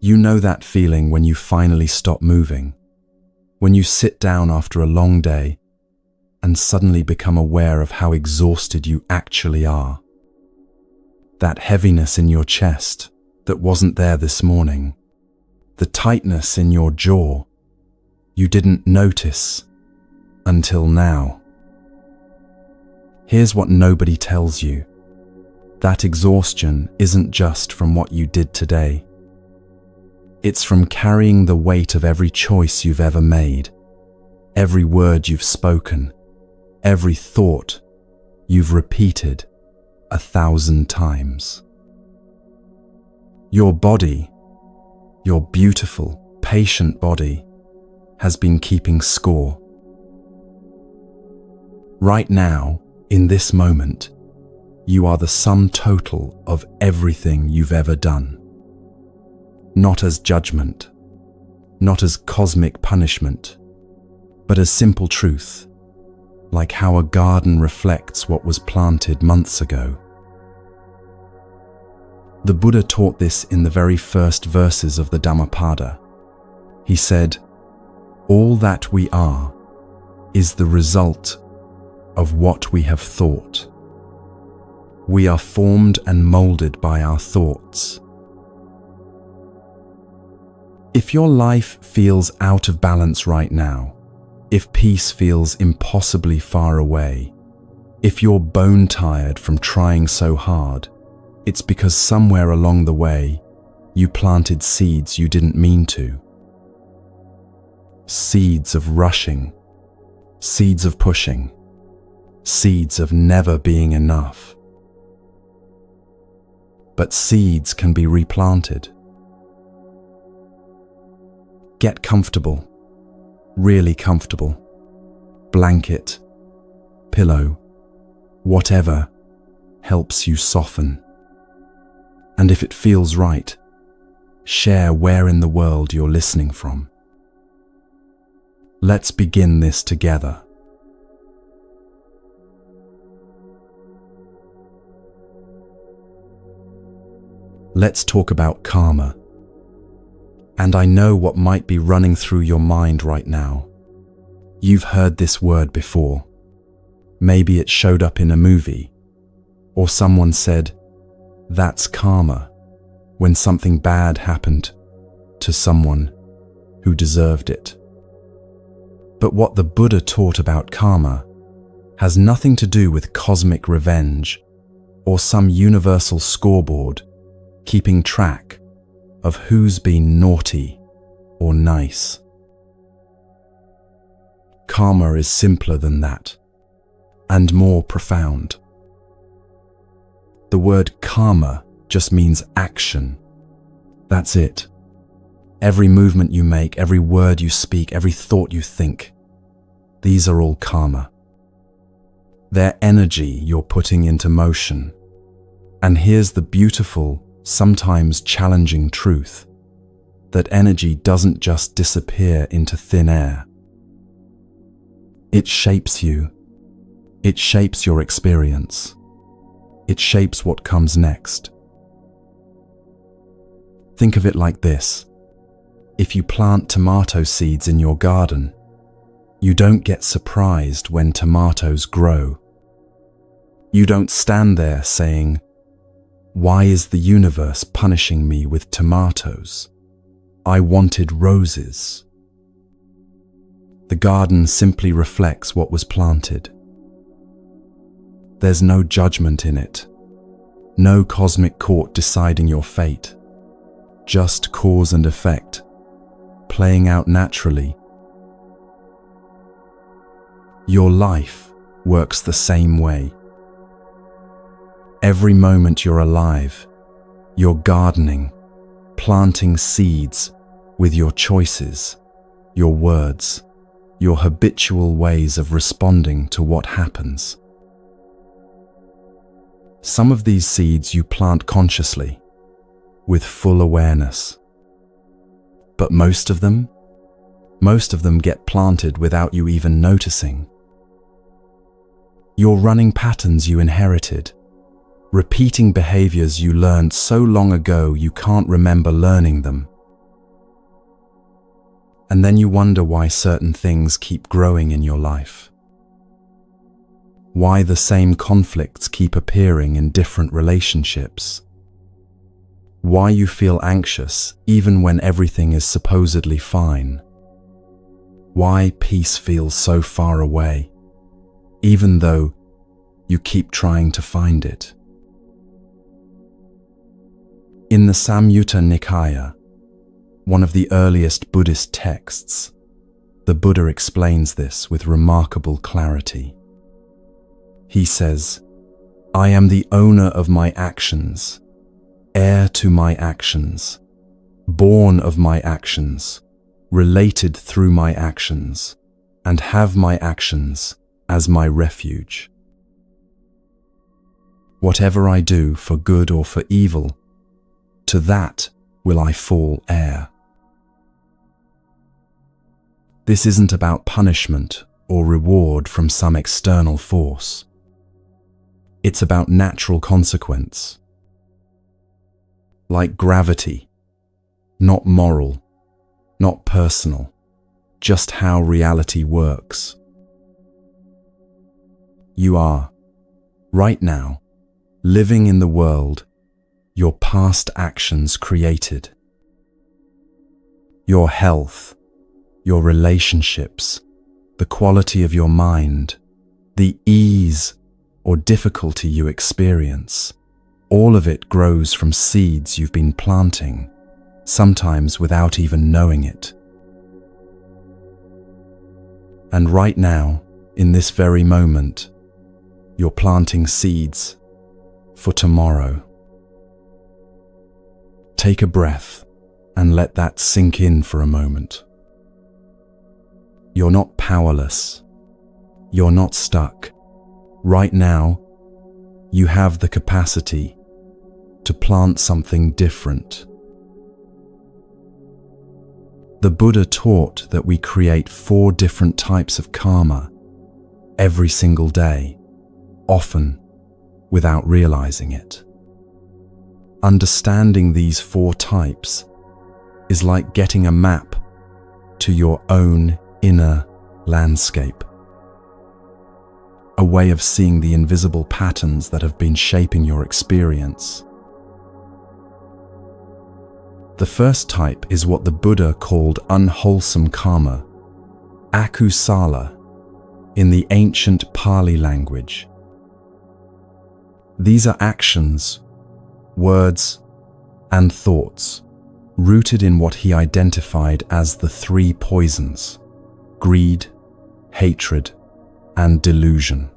You know that feeling when you finally stop moving, when you sit down after a long day and suddenly become aware of how exhausted you actually are. That heaviness in your chest that wasn't there this morning, the tightness in your jaw you didn't notice until now. Here's what nobody tells you. That exhaustion isn't just from what you did today. It's from carrying the weight of every choice you've ever made, every word you've spoken, every thought you've repeated 1,000 times. Your body, your beautiful, patient body, has been keeping score. Right now, in this moment, you are the sum total of everything you've ever done. Not as judgment, not as cosmic punishment, but as simple truth, like how a garden reflects what was planted months ago. The Buddha taught this in the very first verses of the Dhammapada. He said, "All that we are is the result of what we have thought. We are formed and molded by our thoughts." If your life feels out of balance right now, if peace feels impossibly far away, if you're bone tired from trying so hard, it's because somewhere along the way, you planted seeds you didn't mean to. Seeds of rushing, seeds of pushing, seeds of never being enough. But seeds can be replanted. Get comfortable, really comfortable. Blanket, pillow, whatever helps you soften. And if it feels right, share where in the world you're listening from. Let's begin this together. Let's talk about karma. And I know what might be running through your mind right now. You've heard this word before. Maybe it showed up in a movie, or someone said, "That's karma," when something bad happened to someone who deserved it. But what the Buddha taught about karma has nothing to do with cosmic revenge or some universal scoreboard keeping track of who's been naughty or nice. Karma is simpler than that, and more profound. The word karma just means action. That's it. Every movement you make, every word you speak, every thought you think, these are all karma. They're energy you're putting into motion. And here's the beautiful, sometimes challenging truth, that energy doesn't just disappear into thin air. It shapes you. It shapes your experience. It shapes what comes next. Think of it like this. If you plant tomato seeds in your garden, you don't get surprised when tomatoes grow. You don't stand there saying, "Why is the universe punishing me with tomatoes? I wanted roses." The garden simply reflects what was planted. There's no judgment in it, no cosmic court deciding your fate, just cause and effect, playing out naturally. Your life works the same way. Every moment you're alive, you're gardening, planting seeds with your choices, your words, your habitual ways of responding to what happens. Some of these seeds you plant consciously, with full awareness. But most of them get planted without you even noticing. You're running patterns you inherited, repeating behaviors you learned so long ago you can't remember learning them. And then you wonder why certain things keep growing in your life. Why the same conflicts keep appearing in different relationships. Why you feel anxious even when everything is supposedly fine. Why peace feels so far away, even though you keep trying to find it. In the Samyutta Nikaya, one of the earliest Buddhist texts, the Buddha explains this with remarkable clarity. He says, "I am the owner of my actions, heir to my actions, born of my actions, related through my actions, and have my actions as my refuge. Whatever I do for good or for evil, to that will I fall heir." This isn't about punishment or reward from some external force. It's about natural consequence. Like gravity, not moral, not personal, just how reality works. You are, right now, living in the world your past actions created. Your health, your relationships, the quality of your mind, the ease or difficulty you experience, all of it grows from seeds you've been planting, sometimes without even knowing it. And right now, in this very moment, you're planting seeds for tomorrow. Take a breath and let that sink in for a moment. You're not powerless. You're not stuck. Right now, you have the capacity to plant something different. The Buddha taught that we create 4 different types of karma every single day, often without realizing it. Understanding these 4 types is like getting a map to your own inner landscape. A way of seeing the invisible patterns that have been shaping your experience. The first type is what the Buddha called unwholesome karma, akusala, in the ancient Pali language. These are actions, words, and thoughts rooted in what he identified as the 3 poisons: greed, hatred, and delusion.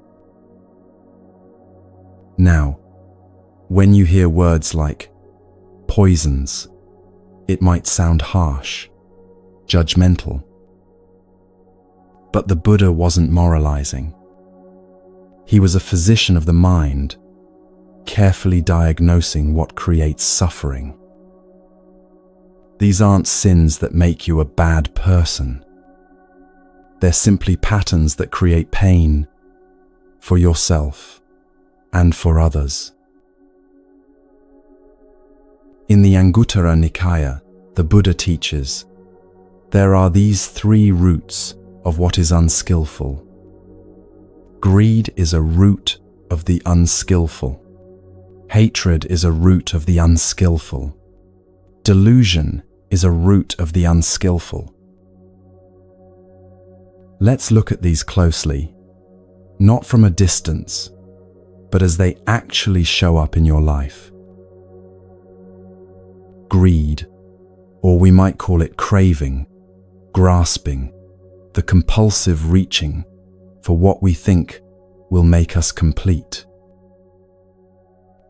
Now, when you hear words like poisons, it might sound harsh, judgmental. But the Buddha wasn't moralizing. He was a physician of the mind, carefully diagnosing what creates suffering. These aren't sins that make you a bad person. They're simply patterns that create pain for yourself and for others. In the Anguttara Nikaya, the Buddha teaches, there are these 3 roots of what is unskillful. Greed is a root of the unskillful. Hatred is a root of the unskillful. Delusion is a root of the unskillful. Let's look at these closely, not from a distance, but as they actually show up in your life. Greed, or we might call it craving, grasping, the compulsive reaching for what we think will make us complete.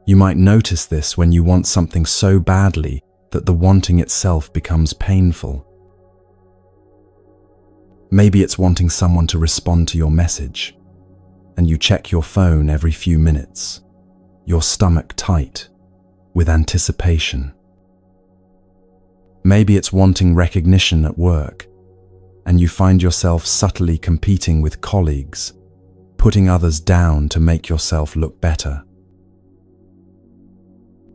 You might notice this when you want something so badly that the wanting itself becomes painful. Maybe it's wanting someone to respond to your message, and you check your phone every few minutes, your stomach tight with anticipation. Maybe it's wanting recognition at work, and you find yourself subtly competing with colleagues, putting others down to make yourself look better.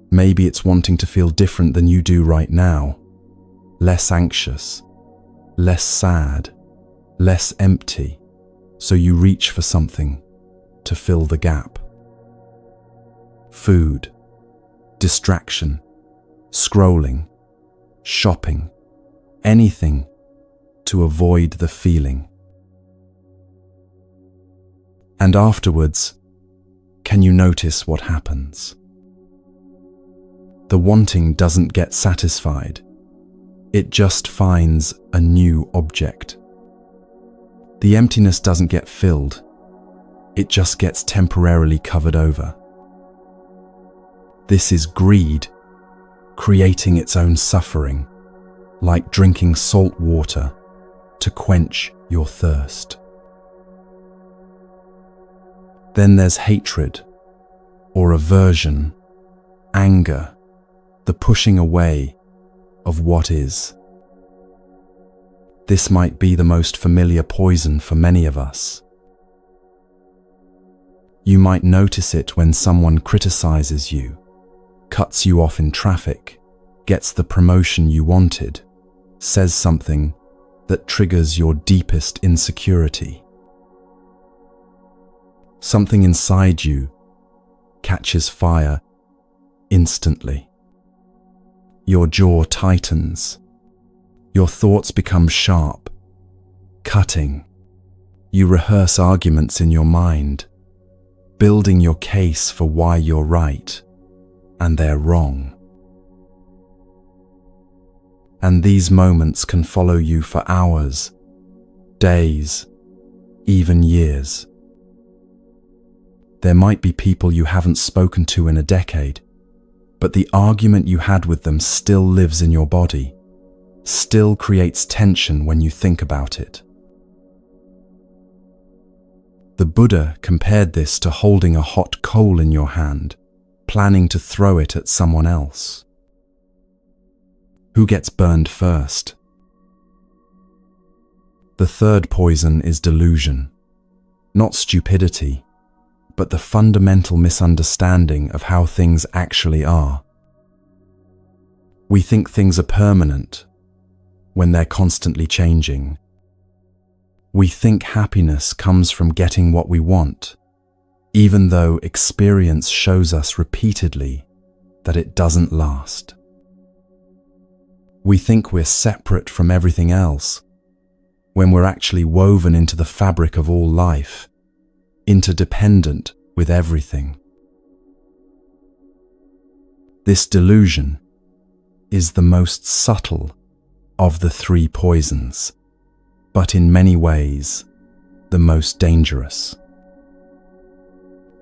Maybe it's wanting to feel different than you do right now, less anxious, less sad, less empty, so you reach for something to fill the gap. Food, distraction, scrolling, shopping, anything to avoid the feeling. And afterwards, can you notice what happens? The wanting doesn't get satisfied. It just finds a new object. The emptiness doesn't get filled. It just gets temporarily covered over. This is greed, creating its own suffering, like drinking salt water to quench your thirst. Then there's hatred, or aversion, anger, the pushing away of what is. This might be the most familiar poison for many of us. You might notice it when someone criticizes you, cuts you off in traffic, gets the promotion you wanted, says something that triggers your deepest insecurity. Something inside you catches fire instantly. Your jaw tightens. Your thoughts become sharp, cutting. You rehearse arguments in your mind, building your case for why you're right and they're wrong. And these moments can follow you for hours, days, even years. There might be people you haven't spoken to in a decade, but the argument you had with them still lives in your body, still creates tension when you think about it. The Buddha compared this to holding a hot coal in your hand, planning to throw it at someone else. Who gets burned first? The third poison is delusion, not stupidity, but the fundamental misunderstanding of how things actually are. We think things are permanent when they're constantly changing. We think happiness comes from getting what we want, even though experience shows us repeatedly that it doesn't last. We think we're separate from everything else, when we're actually woven into the fabric of all life, interdependent with everything. This delusion is the most subtle of the three poisons, but in many ways, the most dangerous.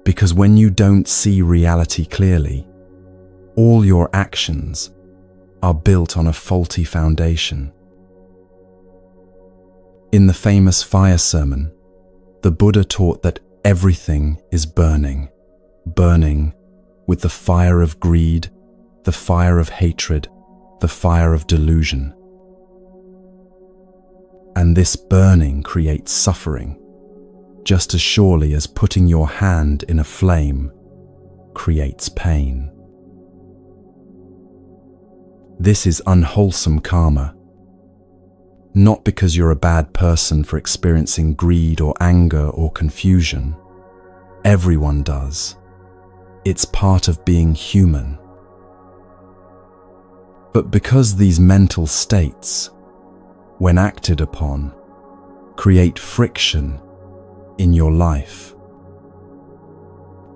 Because when you don't see reality clearly, all your actions are built on a faulty foundation. In the famous fire sermon, the Buddha taught that everything is burning, burning with the fire of greed, the fire of hatred, the fire of delusion. And this burning creates suffering, just as surely as putting your hand in a flame creates pain. This is unwholesome karma, not because you're a bad person for experiencing greed or anger or confusion. Everyone does. It's part of being human. But because these mental states, when acted upon, create friction in your life,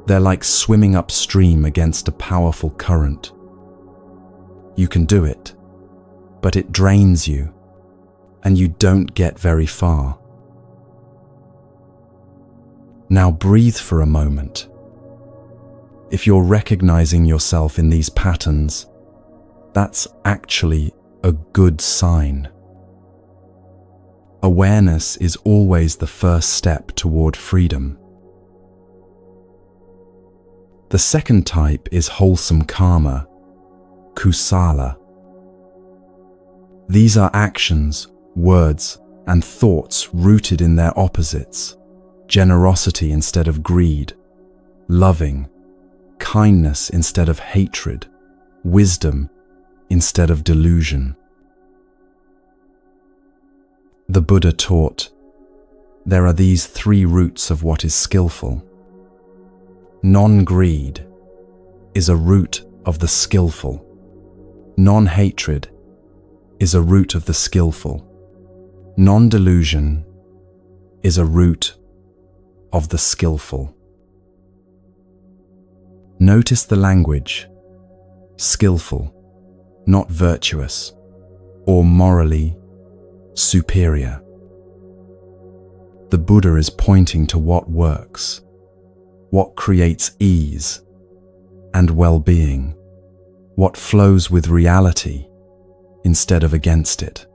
they're like swimming upstream against a powerful current. You can do it, but it drains you, and you don't get very far. Now breathe for a moment. If you're recognizing yourself in these patterns, that's actually a good sign. Awareness is always the first step toward freedom. The second type is wholesome karma, kusala. These are actions, words, and thoughts rooted in their opposites: generosity instead of greed, loving, kindness instead of hatred, wisdom instead of delusion. The Buddha taught, there are these three roots of what is skillful. Non-greed is a root of the skillful. Non-hatred is a root of the skillful. Non-delusion is a root of the skillful. Notice the language, skillful, not virtuous or morally superior. The Buddha is pointing to what works, what creates ease and well-being, what flows with reality instead of against it.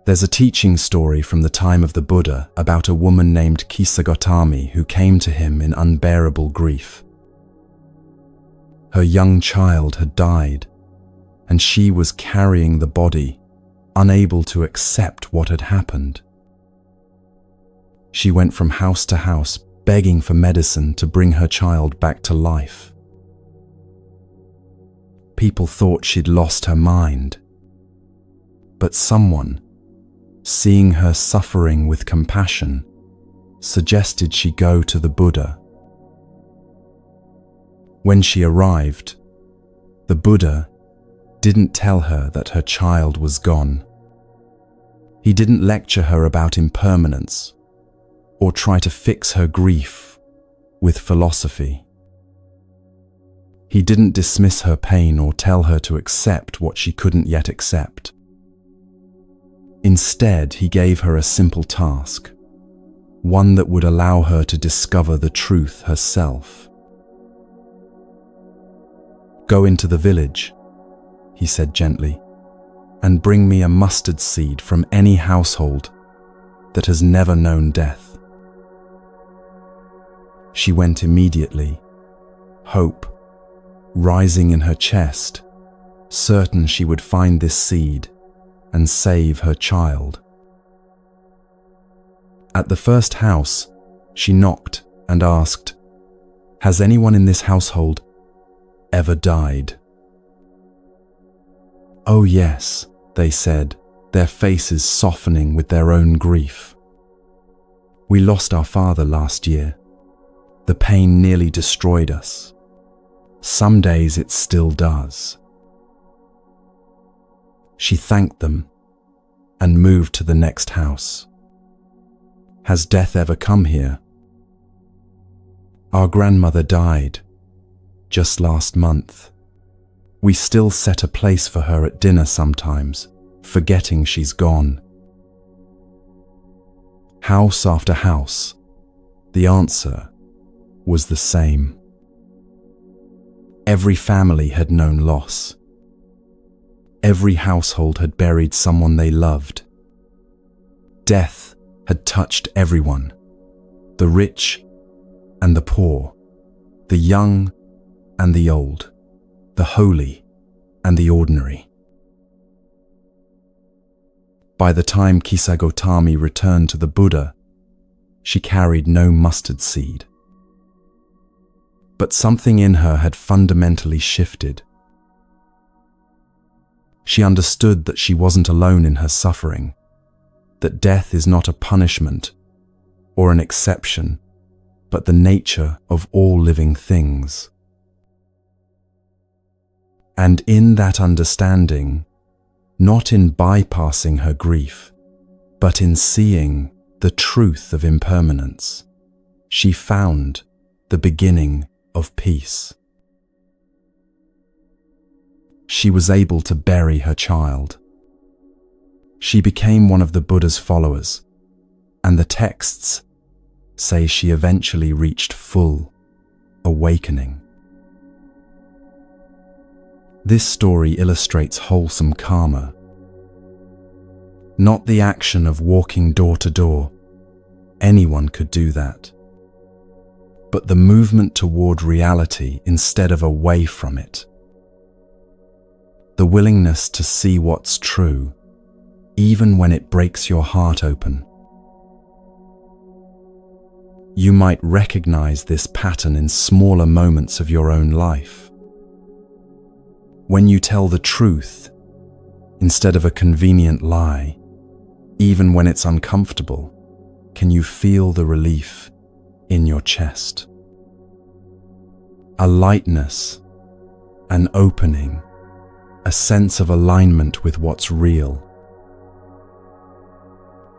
There's a teaching story from the time of the Buddha about a woman named Kisagotami who came to him in unbearable grief. Her young child had died, and she was carrying the body, unable to accept what had happened. She went from house to house, begging for medicine to bring her child back to life. People thought she'd lost her mind, but someone, seeing her suffering with compassion, suggested she go to the Buddha. When she arrived, the Buddha didn't tell her that her child was gone. He didn't lecture her about impermanence or try to fix her grief with philosophy. He didn't dismiss her pain or tell her to accept what she couldn't yet accept. Instead, he gave her a simple task, one that would allow her to discover the truth herself. Go into the village, he said gently, and bring me a mustard seed from any household that has never known death. She went immediately, hope rising in her chest, certain she would find this seed and save her child. At the first house, she knocked and asked, "Has anyone in this household ever died?" "Oh yes," they said, their faces softening with their own grief. "We lost our father last year. The pain nearly destroyed us. Some days it still does." She thanked them and moved to the next house. "Has death ever come here?" "Our grandmother died just last month. We still set a place for her at dinner sometimes, forgetting she's gone." House after house, the answer was the same. Every family had known loss. Every household had buried someone they loved. Death had touched everyone, the rich and the poor, the young and the old, the holy and the ordinary. By the time Kisagotami returned to the Buddha, she carried no mustard seed. But something in her had fundamentally shifted. She understood that she wasn't alone in her suffering, that death is not a punishment or an exception, but the nature of all living things. And in that understanding, not in bypassing her grief, but in seeing the truth of impermanence, she found the beginning of peace. She was able to bury her child. She became one of the Buddha's followers, and the texts say she eventually reached full awakening. This story illustrates wholesome karma. Not the action of walking door to door. Anyone could do that. But the movement toward reality instead of away from it. The willingness to see what's true, even when it breaks your heart open. You might recognize this pattern in smaller moments of your own life. When you tell the truth, instead of a convenient lie, even when it's uncomfortable? Can you feel the relief in your chest? A lightness, an opening, a sense of alignment with what's real.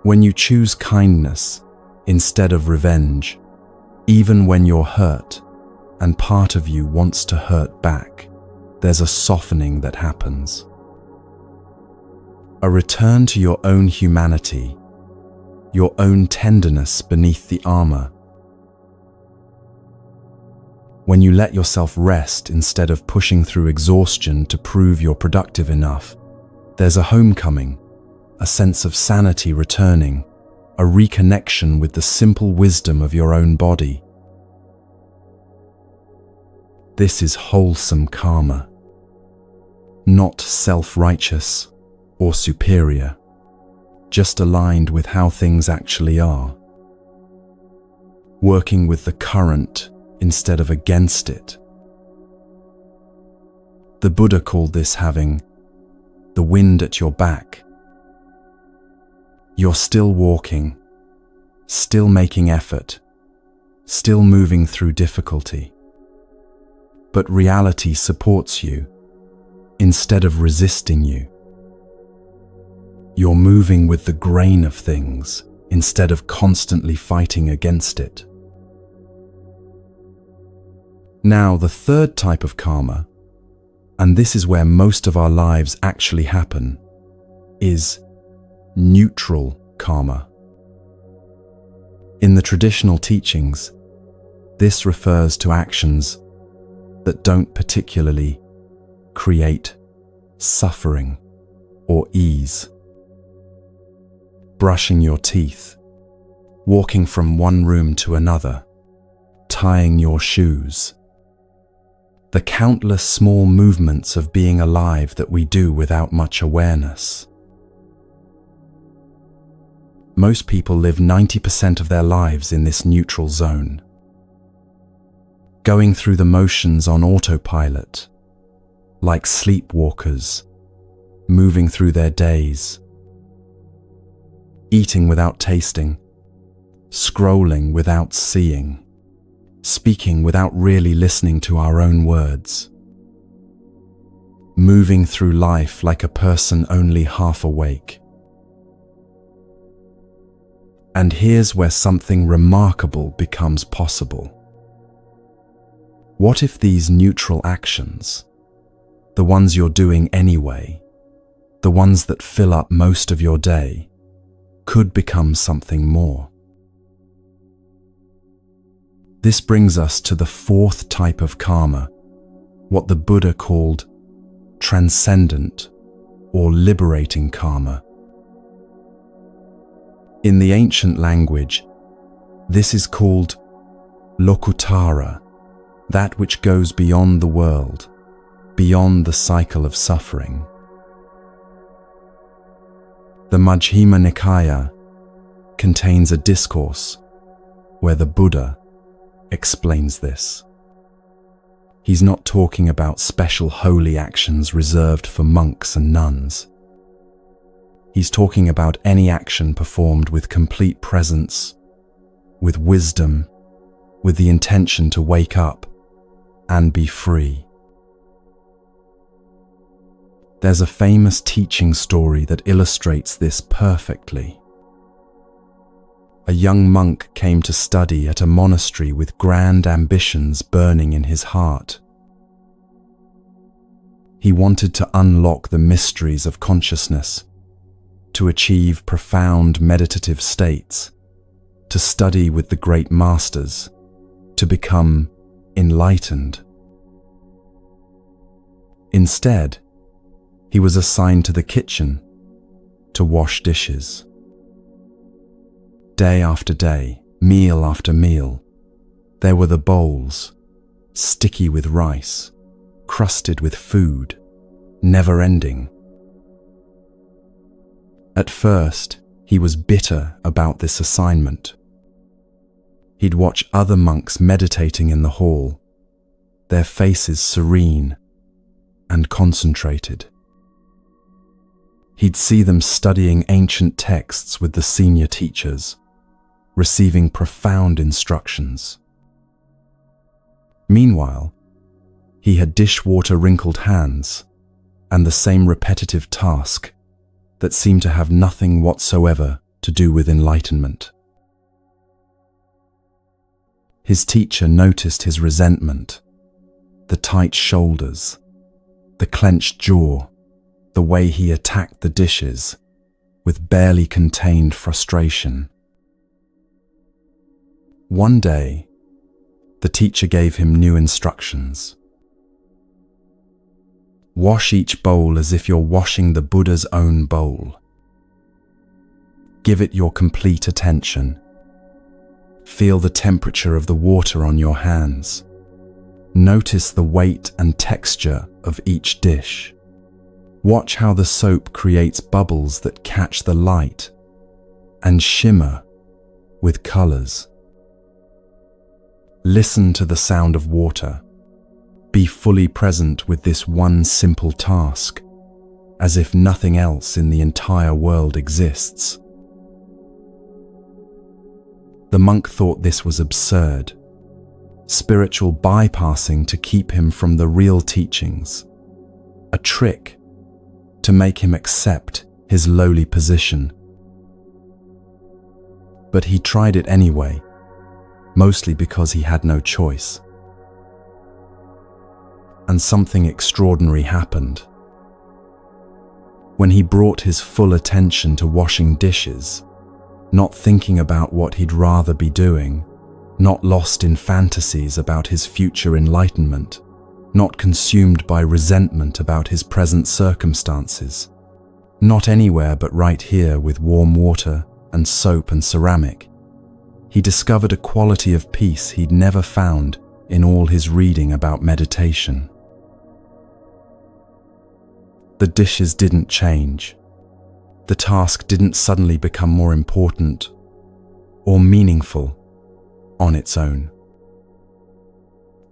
When you choose kindness instead of revenge, even when you're hurt and part of you wants to hurt back, there's a softening that happens. A return to your own humanity, your own tenderness beneath the armor. When you let yourself rest instead of pushing through exhaustion to prove you're productive enough, there's a homecoming, a sense of sanity returning, a reconnection with the simple wisdom of your own body. This is wholesome karma, not self-righteous or superior, just aligned with how things actually are. Working with the current instead of against it. The Buddha called this having the wind at your back. You're still walking, still making effort, still moving through difficulty. But reality supports you instead of resisting you. You're moving with the grain of things instead of constantly fighting against it. Now, the third type of karma, and this is where most of our lives actually happen, is neutral karma. In the traditional teachings, this refers to actions that don't particularly create suffering or ease. Brushing your teeth, walking from one room to another, tying your shoes. The countless small movements of being alive that we do without much awareness. Most people live 90% of their lives in this neutral zone, going through the motions on autopilot, like sleepwalkers, moving through their days, eating without tasting, scrolling without seeing, speaking without really listening to our own words, moving through life like a person only half awake. And here's where something remarkable becomes possible. What if these neutral actions, the ones you're doing anyway, the ones that fill up most of your day, could become something more? This brings us to the fourth type of karma, what the Buddha called transcendent or liberating karma. In the ancient language, this is called lokutara, that which goes beyond the world, beyond the cycle of suffering. The Majjhima Nikaya contains a discourse where the Buddha explains this. He's not talking about special holy actions reserved for monks and nuns. He's talking about any action performed with complete presence, with wisdom, with the intention to wake up and be free. There's a famous teaching story that illustrates this perfectly. A young monk came to study at a monastery with grand ambitions burning in his heart. He wanted to unlock the mysteries of consciousness, to achieve profound meditative states, to study with the great masters, to become enlightened. Instead, he was assigned to the kitchen to wash dishes. Day after day, meal after meal, there were the bowls, sticky with rice, crusted with food, never-ending. At first, he was bitter about this assignment. He'd watch other monks meditating in the hall, their faces serene and concentrated. He'd see them studying ancient texts with the senior teachers, receiving profound instructions. Meanwhile, he had dishwater-wrinkled hands and the same repetitive task that seemed to have nothing whatsoever to do with enlightenment. His teacher noticed his resentment, the tight shoulders, the clenched jaw, the way he attacked the dishes with barely contained frustration. One day, the teacher gave him new instructions. Wash each bowl as if you're washing the Buddha's own bowl. Give it your complete attention. Feel the temperature of the water on your hands. Notice the weight and texture of each dish. Watch how the soap creates bubbles that catch the light and shimmer with colors. Listen to the sound of water. Be fully present with this one simple task, as if nothing else in the entire world exists. The monk thought this was absurd, spiritual bypassing to keep him from the real teachings, a trick to make him accept his lowly position. But he tried it anyway, mostly because he had no choice. And something extraordinary happened. When he brought his full attention to washing dishes, not thinking about what he'd rather be doing, not lost in fantasies about his future enlightenment, not consumed by resentment about his present circumstances, not anywhere but right here with warm water and soap and ceramic, he discovered a quality of peace he'd never found in all his reading about meditation. The dishes didn't change. The task didn't suddenly become more important or meaningful on its own.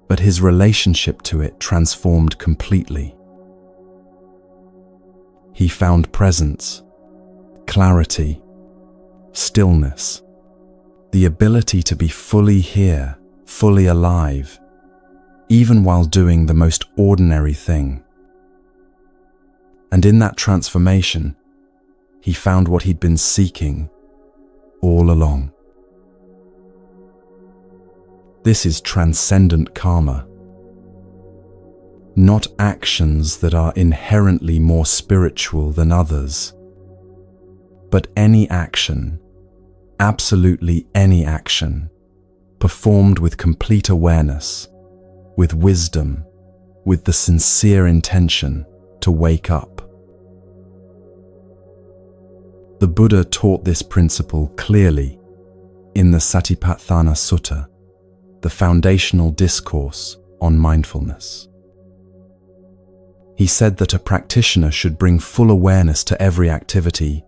But his relationship to it transformed completely. He found presence, clarity, stillness, the ability to be fully here, fully alive, even while doing the most ordinary thing. And in that transformation, he found what he'd been seeking all along. This is transcendent karma. Not actions that are inherently more spiritual than others, but any action, absolutely any action, performed with complete awareness, with wisdom, with the sincere intention to wake up. The Buddha taught this principle clearly in the Satipatthana Sutta, the foundational discourse on mindfulness. He said that a practitioner should bring full awareness to every activity.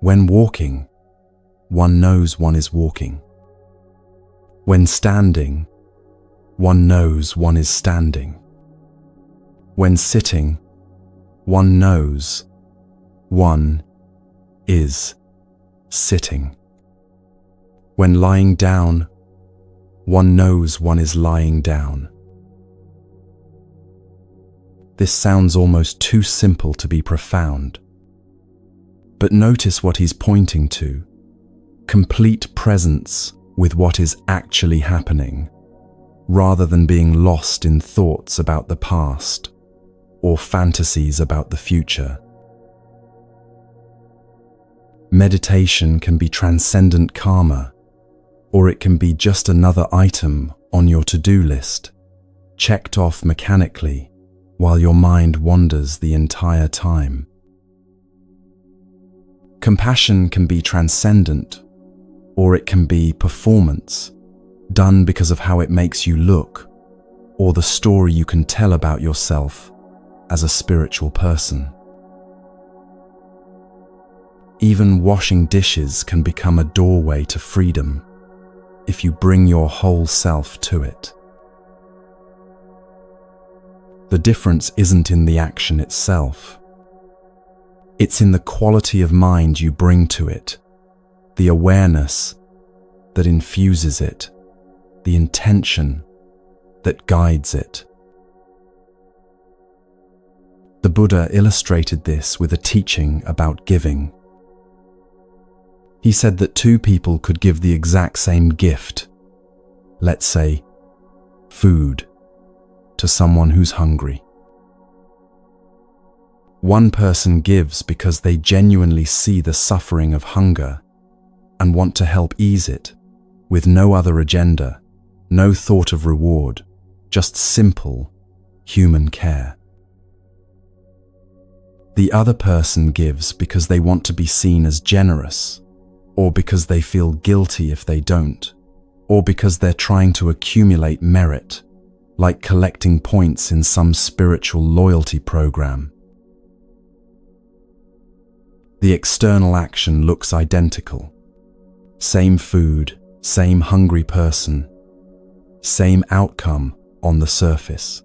When walking, one knows one is walking. When standing, one knows one is standing. When sitting, one knows one is sitting. When lying down, one knows one is lying down. This sounds almost too simple to be profound. But notice what he's pointing to: complete presence with what is actually happening, rather than being lost in thoughts about the past or fantasies about the future. Meditation can be transcendent karma, or it can be just another item on your to-do list, checked off mechanically while your mind wanders the entire time. Compassion can be transcendent, or it can be performance, done because of how it makes you look, or the story you can tell about yourself as a spiritual person. Even washing dishes can become a doorway to freedom if you bring your whole self to it. The difference isn't in the action itself. It's in the quality of mind you bring to it, the awareness that infuses it, the intention that guides it. The Buddha illustrated this with a teaching about giving. He said that two people could give the exact same gift, let's say, food, to someone who's hungry. One person gives because they genuinely see the suffering of hunger and want to help ease it, with no other agenda, no thought of reward, just simple human care. The other person gives because they want to be seen as generous, or because they feel guilty if they don't, or because they're trying to accumulate merit, like collecting points in some spiritual loyalty program. The external action looks identical. Same food, same hungry person, same outcome on the surface.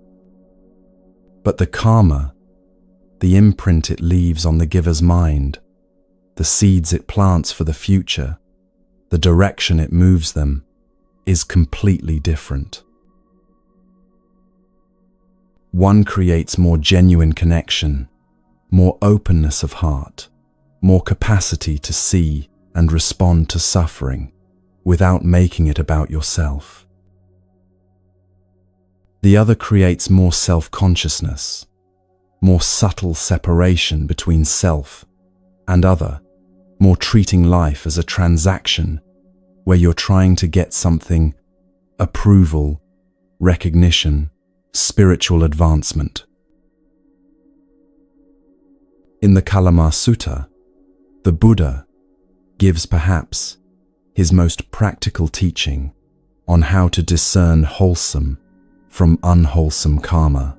But the karma, the imprint it leaves on the giver's mind, the seeds it plants for the future, the direction it moves them, is completely different. One creates more genuine connection, more openness of heart, more capacity to see and respond to suffering without making it about yourself. The other creates more self-consciousness, more subtle separation between self and other, more treating life as a transaction where you're trying to get something, approval, recognition, spiritual advancement. In the Kalama Sutta, the Buddha gives perhaps his most practical teaching on how to discern wholesome from unwholesome karma.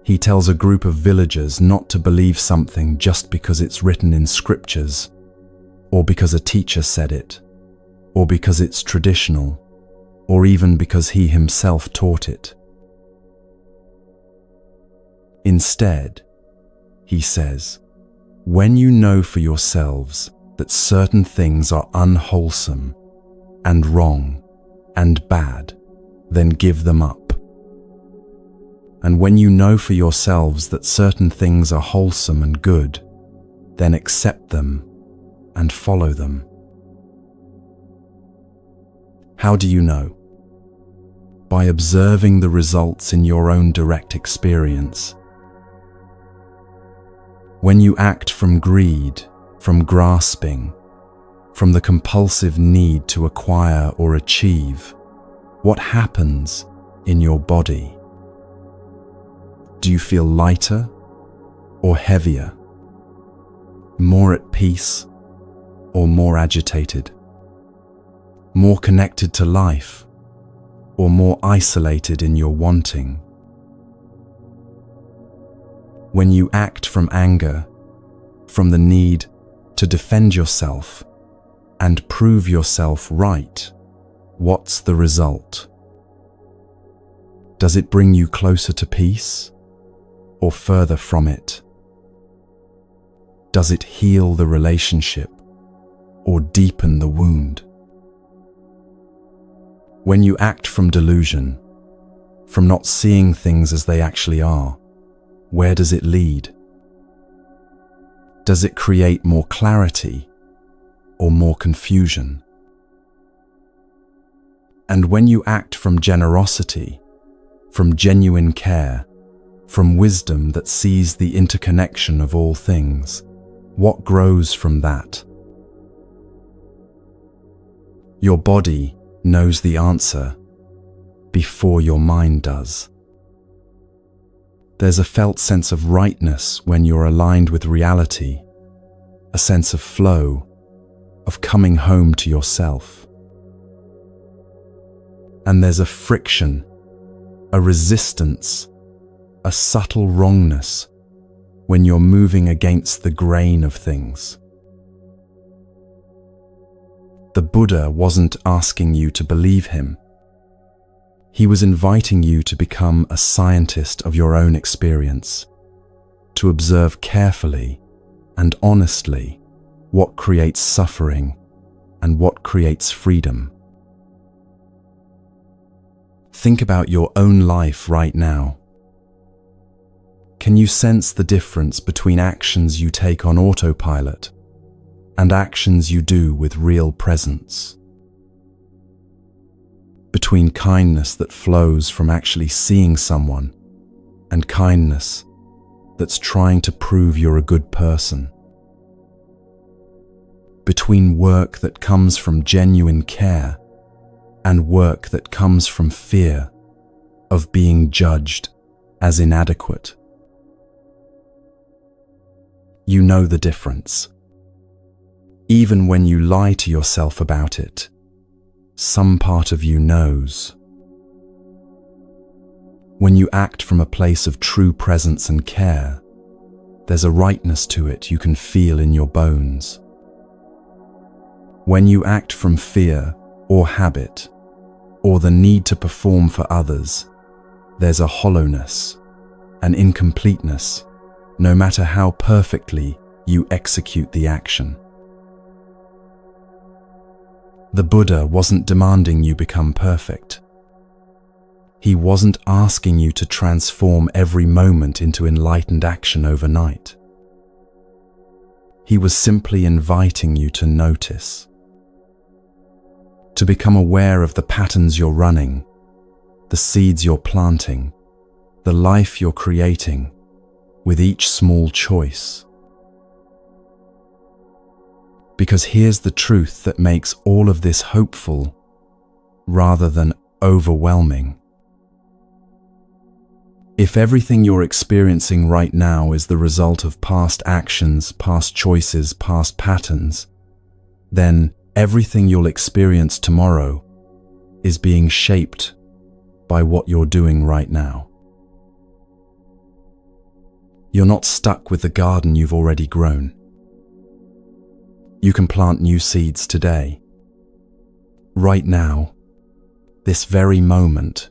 He tells a group of villagers not to believe something just because it's written in scriptures, or because a teacher said it, or because it's traditional, or even because he himself taught it. Instead, he says, when you know for yourselves that certain things are unwholesome and wrong and bad, then give them up. And when you know for yourselves that certain things are wholesome and good, then accept them and follow them. How do you know? By observing the results in your own direct experience. When you act from greed, from grasping, from the compulsive need to acquire or achieve, what happens in your body? Do you feel lighter or heavier? More at peace or more agitated? More connected to life or more isolated in your wanting? When you act from anger, from the need to defend yourself and prove yourself right, what's the result? Does it bring you closer to peace or further from it? Does it heal the relationship or deepen the wound? When you act from delusion, from not seeing things as they actually are, where does it lead? Does it create more clarity or more confusion? And when you act from generosity, from genuine care, from wisdom that sees the interconnection of all things, what grows from that? Your body knows the answer before your mind does. There's a felt sense of rightness when you're aligned with reality, a sense of flow, of coming home to yourself. And there's a friction, a resistance, a subtle wrongness when you're moving against the grain of things. The Buddha wasn't asking you to believe him. He was inviting you to become a scientist of your own experience, to observe carefully and honestly what creates suffering and what creates freedom. Think about your own life right now. Can you sense the difference between actions you take on autopilot and actions you do with real presence? Between kindness that flows from actually seeing someone and kindness that's trying to prove you're a good person. Between work that comes from genuine care and work that comes from fear of being judged as inadequate. You know the difference. Even when you lie to yourself about it, some part of you knows. When you act from a place of true presence and care, there's a rightness to it you can feel in your bones. When you act from fear or habit, or the need to perform for others, there's a hollowness, an incompleteness, no matter how perfectly you execute the action. The Buddha wasn't demanding you become perfect. He wasn't asking you to transform every moment into enlightened action overnight. He was simply inviting you to notice, to become aware of the patterns you're running, the seeds you're planting, the life you're creating with each small choice. Because here's the truth that makes all of this hopeful rather than overwhelming. If everything you're experiencing right now is the result of past actions, past choices, past patterns, then everything you'll experience tomorrow is being shaped by what you're doing right now. You're not stuck with the garden you've already grown. You can plant new seeds today. Right now, this very moment.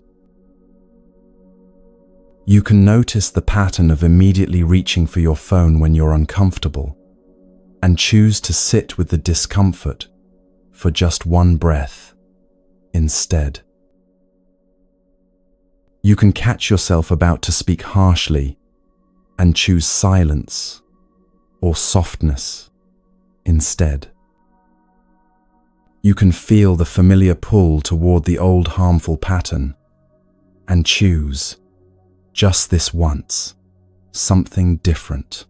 You can notice the pattern of immediately reaching for your phone when you're uncomfortable and choose to sit with the discomfort for just one breath instead. You can catch yourself about to speak harshly and choose silence or softness instead. You can feel the familiar pull toward the old harmful pattern and choose, just this once, something different.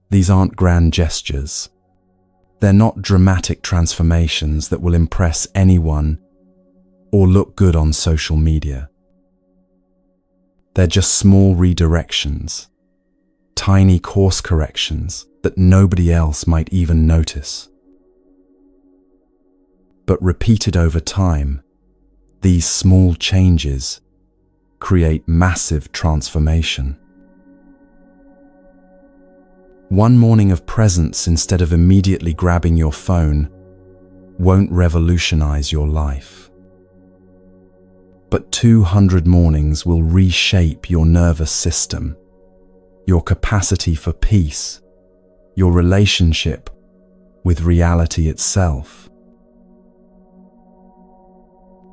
These aren't grand gestures. They're not dramatic transformations that will impress anyone or look good on social media. They're just small redirections, tiny course corrections that nobody else might even notice. But repeated over time, these small changes create massive transformation. One morning of presence instead of immediately grabbing your phone won't revolutionize your life. But 200 mornings will reshape your nervous system, your capacity for peace, your relationship with reality itself.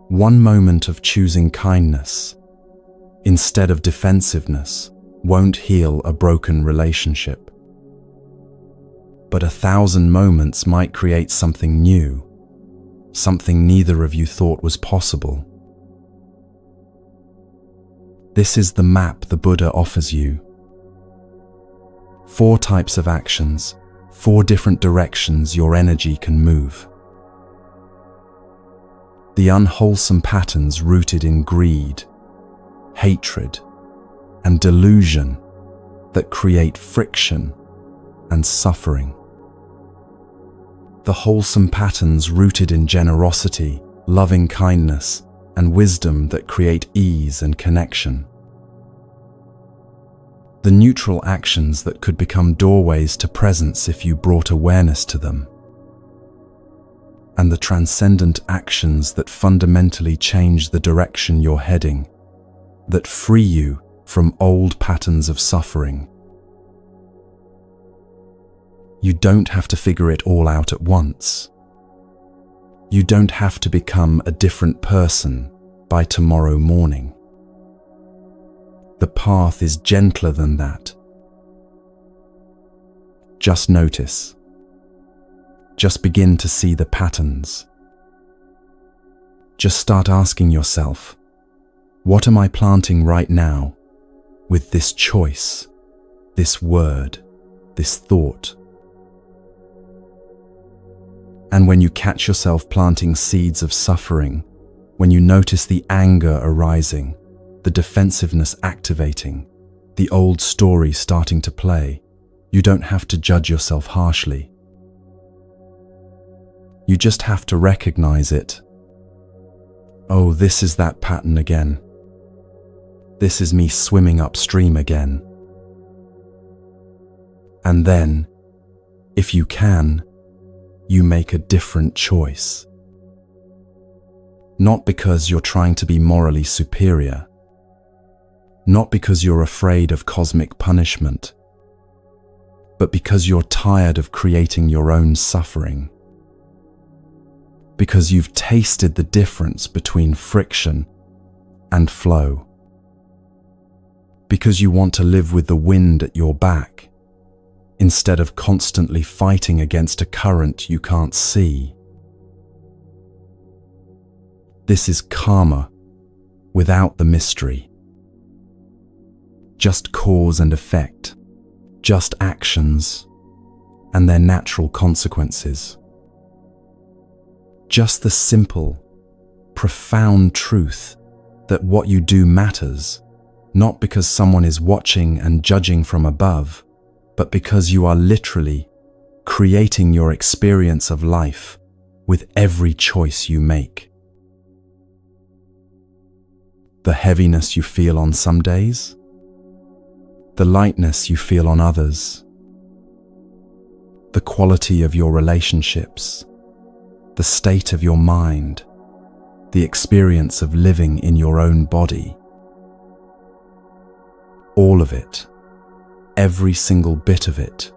One moment of choosing kindness instead of defensiveness won't heal a broken relationship. But 1,000 moments might create something new, something neither of you thought was possible. This is the map the Buddha offers you. 4 types of actions, 4 different directions your energy can move. The unwholesome patterns rooted in greed, hatred, and delusion that create friction and suffering. The wholesome patterns rooted in generosity, loving kindness, and wisdom that create ease and connection. The neutral actions that could become doorways to presence if you brought awareness to them. And the transcendent actions that fundamentally change the direction you're heading, that free you from old patterns of suffering. You don't have to figure it all out at once. You don't have to become a different person by tomorrow morning. The path is gentler than that. Just notice. Just begin to see the patterns. Just start asking yourself, what am I planting right now with this choice, this word, this thought? And when you catch yourself planting seeds of suffering, when you notice the anger arising, the defensiveness activating, the old story starting to play, you don't have to judge yourself harshly. You just have to recognize it. Oh, this is that pattern again. This is me swimming upstream again. And then, if you can, you make a different choice. Not because you're trying to be morally superior, not because you're afraid of cosmic punishment, but because you're tired of creating your own suffering. Because you've tasted the difference between friction and flow. Because you want to live with the wind at your back, instead of constantly fighting against a current you can't see. This is karma without the mystery. Just cause and effect, just actions and their natural consequences. Just the simple, profound truth that what you do matters, not because someone is watching and judging from above, but because you are literally creating your experience of life with every choice you make. The heaviness you feel on some days, the lightness you feel on others, the quality of your relationships, the state of your mind, the experience of living in your own body. All of it, every single bit of it,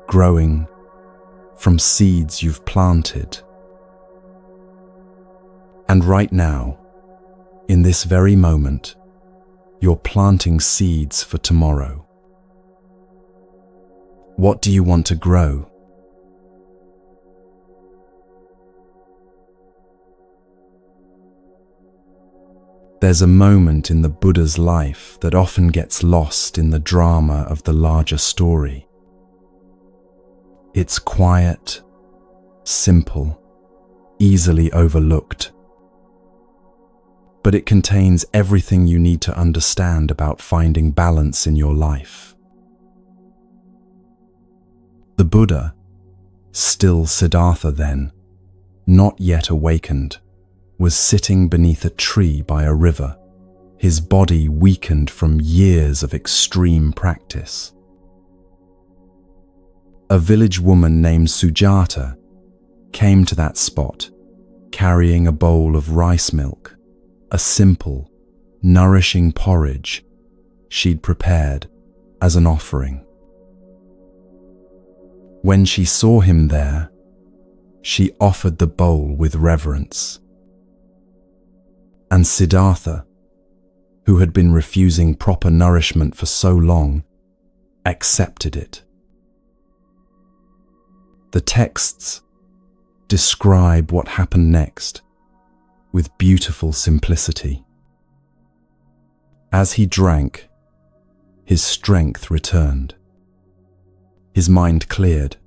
growing from seeds you've planted. And right now, in this very moment, you're planting seeds for tomorrow. What do you want to grow? There's a moment in the Buddha's life that often gets lost in the drama of the larger story. It's quiet, simple, easily overlooked. But it contains everything you need to understand about finding balance in your life. The Buddha, still Siddhartha then, not yet awakened, was sitting beneath a tree by a river, his body weakened from years of extreme practice. A village woman named Sujata came to that spot, carrying a bowl of rice milk, a simple, nourishing porridge she'd prepared as an offering. When she saw him there, she offered the bowl with reverence. And Siddhartha, who had been refusing proper nourishment for so long, accepted it. The texts describe what happened next with beautiful simplicity. As he drank, his strength returned. His mind cleared,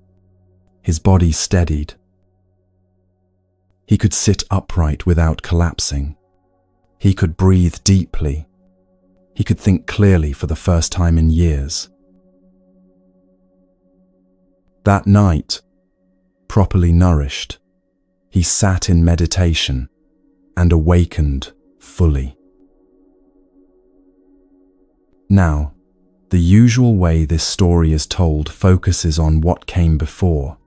his body steadied. He could sit upright without collapsing. He could breathe deeply. He could think clearly for the first time in years. That night, properly nourished, he sat in meditation and awakened fully. Now, the usual way this story is told focuses on what came before,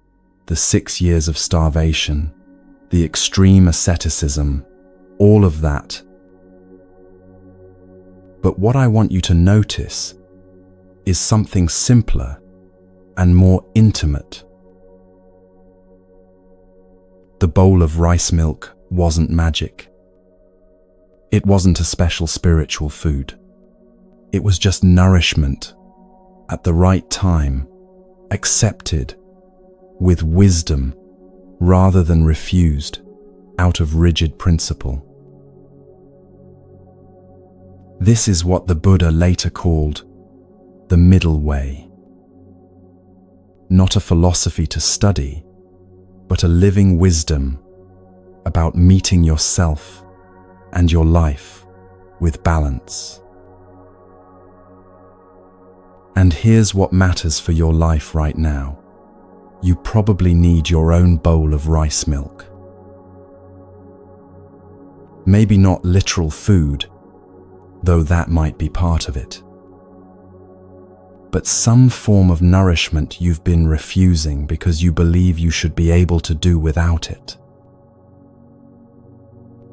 the 6 years of starvation, the extreme asceticism, all of that. But what I want you to notice is something simpler and more intimate. The bowl of rice milk wasn't magic. It wasn't a special spiritual food. It was just nourishment at the right time, accepted with wisdom rather than refused out of rigid principle. This is what the Buddha later called the middle way. Not a philosophy to study, but a living wisdom about meeting yourself and your life with balance. And here's what matters for your life right now. You probably need your own bowl of rice milk. Maybe not literal food, though that might be part of it. But some form of nourishment you've been refusing because you believe you should be able to do without it.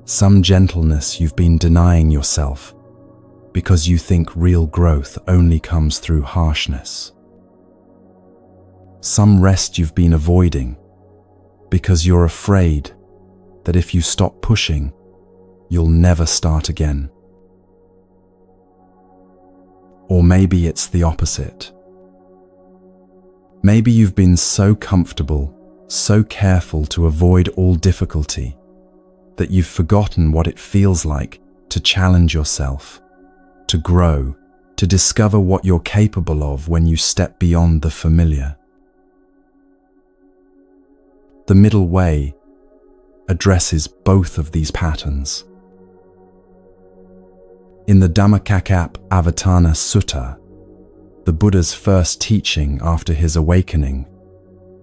Some gentleness you've been denying yourself because you think real growth only comes through harshness. Some rest you've been avoiding because you're afraid that if you stop pushing, you'll never start again. Or maybe it's the opposite. Maybe you've been so comfortable, so careful to avoid all difficulty, that you've forgotten what it feels like to challenge yourself, to grow, to discover what you're capable of when you step beyond the familiar. The middle way addresses both of these patterns. In the Dhammacakkappavattana Sutta, the Buddha's first teaching after his awakening,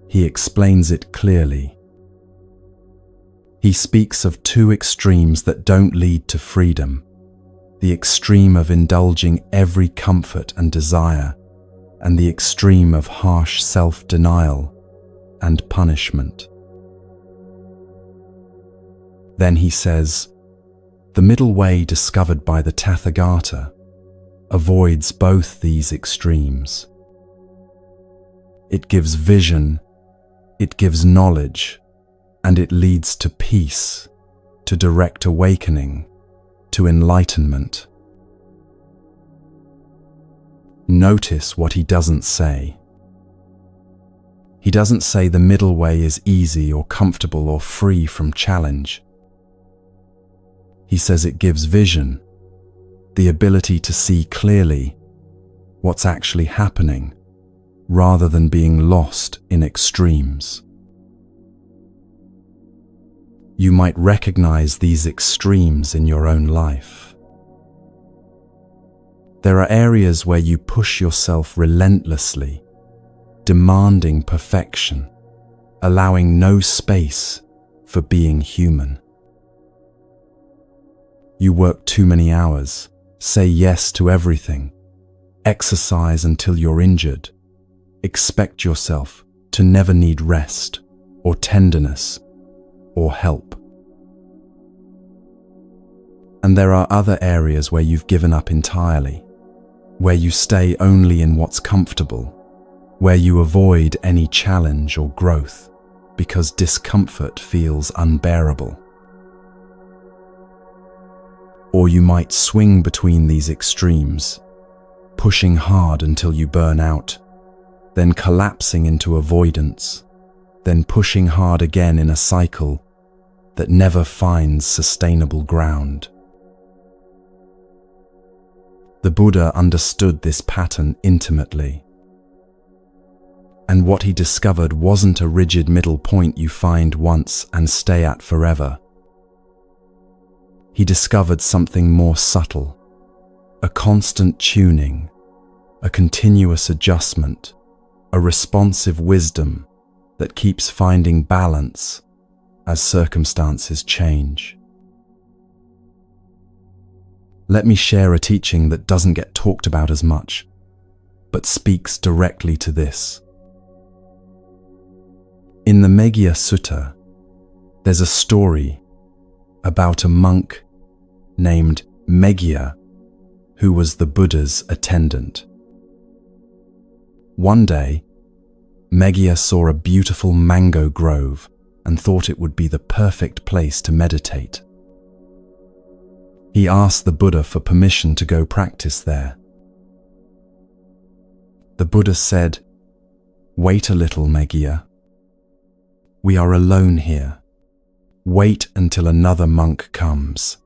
he explains it clearly. He speaks of two extremes that don't lead to freedom: the extreme of indulging every comfort and desire, and the extreme of harsh self-denial and punishment. Then he says, the middle way discovered by the Tathagata avoids both these extremes. It gives vision, it gives knowledge, and it leads to peace, to direct awakening, to enlightenment. Notice what he doesn't say. He doesn't say the middle way is easy or comfortable or free from challenge. He says it gives vision, the ability to see clearly what's actually happening, rather than being lost in extremes. You might recognize these extremes in your own life. There are areas where you push yourself relentlessly, demanding perfection, allowing no space for being human. You work too many hours, say yes to everything, exercise until you're injured, expect yourself to never need rest or tenderness or help. And there are other areas where you've given up entirely, where you stay only in what's comfortable, where you avoid any challenge or growth because discomfort feels unbearable. Or you might swing between these extremes, pushing hard until you burn out, then collapsing into avoidance, then pushing hard again in a cycle that never finds sustainable ground. The Buddha understood this pattern intimately, and what he discovered wasn't a rigid middle point you find once and stay at forever. He discovered something more subtle, a constant tuning, a continuous adjustment, a responsive wisdom that keeps finding balance as circumstances change. Let me share a teaching that doesn't get talked about as much, but speaks directly to this. In the Meghiya Sutta, there's a story about a monk named Meghiya who was the Buddha's attendant. One day, Meghiya saw a beautiful mango grove and thought it would be the perfect place to meditate. He asked the Buddha for permission to go practice there. The Buddha said, "Wait a little, Meghiya. We are alone here. Wait until another monk comes."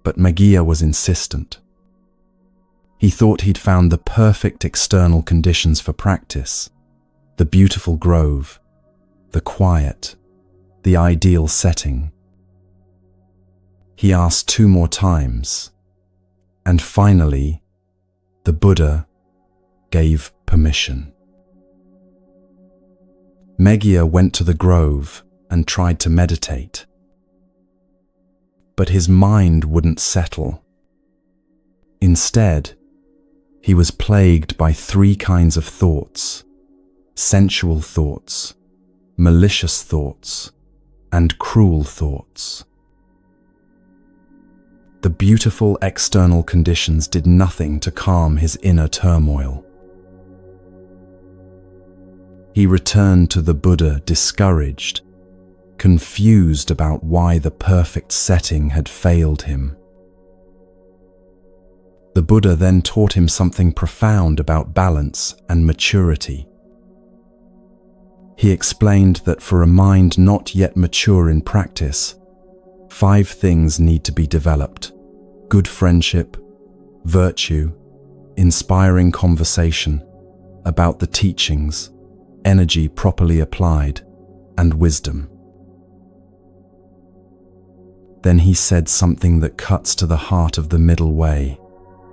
But Meghiya was insistent. He thought he'd found the perfect external conditions for practice: the beautiful grove, the quiet, the ideal setting. He asked 2 more times, and finally, the Buddha gave permission. Meghiya went to the grove and tried to meditate. But his mind wouldn't settle. Instead, he was plagued by 3 kinds of thoughts: sensual thoughts, malicious thoughts, and cruel thoughts. The beautiful external conditions did nothing to calm his inner turmoil. He returned to the Buddha discouraged, confused about why the perfect setting had failed him. The Buddha then taught him something profound about balance and maturity. He explained that for a mind not yet mature in practice, 5 things need to be developed: good friendship, virtue, inspiring conversation about the teachings, energy properly applied, and wisdom. Then he said something that cuts to the heart of the middle way.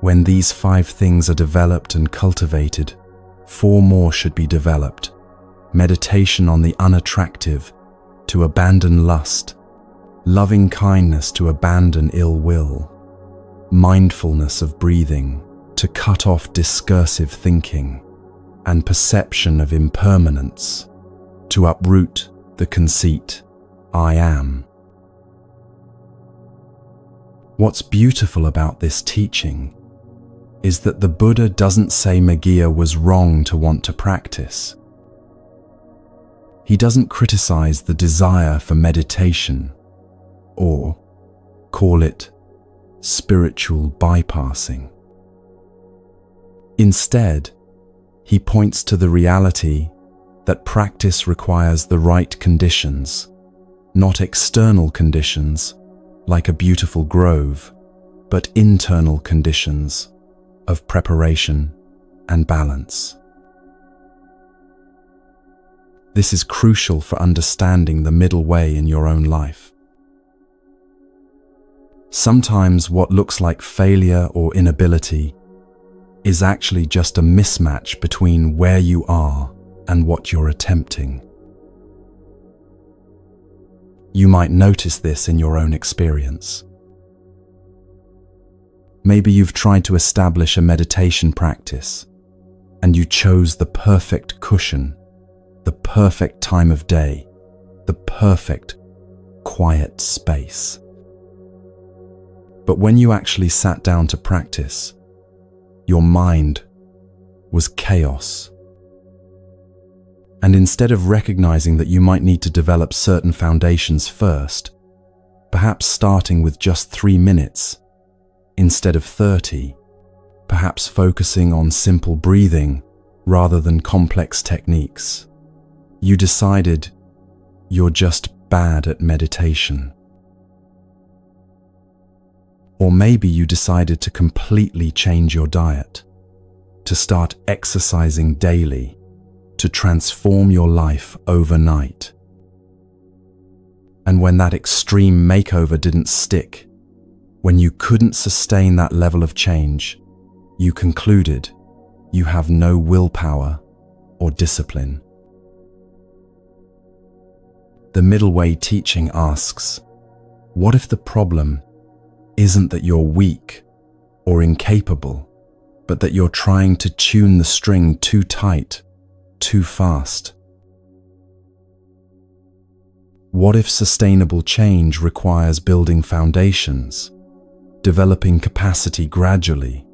When these 5 things are developed and cultivated, 4 more should be developed: meditation on the unattractive, to abandon lust; loving kindness, to abandon ill will; mindfulness of breathing, to cut off discursive thinking; and perception of impermanence, to uproot the conceit, "I am." What's beautiful about this teaching is that the Buddha doesn't say Meghiya was wrong to want to practice. He doesn't criticize the desire for meditation, or call it spiritual bypassing. Instead, he points to the reality that practice requires the right conditions, not external conditions like a beautiful grove, but internal conditions of preparation and balance. This is crucial for understanding the middle way in your own life. Sometimes what looks like failure or inability is actually just a mismatch between where you are and what you're attempting. You might notice this in your own experience. Maybe you've tried to establish a meditation practice, and you chose the perfect cushion, the perfect time of day, the perfect quiet space. But when you actually sat down to practice, your mind was chaos. And instead of recognizing that you might need to develop certain foundations first, perhaps starting with just 3 minutes instead of 30, perhaps focusing on simple breathing rather than complex techniques, you decided you're just bad at meditation. Or maybe you decided to completely change your diet, to start exercising daily, to transform your life overnight. And when that extreme makeover didn't stick, when you couldn't sustain that level of change, you concluded you have no willpower or discipline. The middle way teaching asks, what if the problem isn't that you're weak or incapable, but that you're trying to tune the string too tight, too fast? What if sustainable change requires building foundations, developing capacity gradually,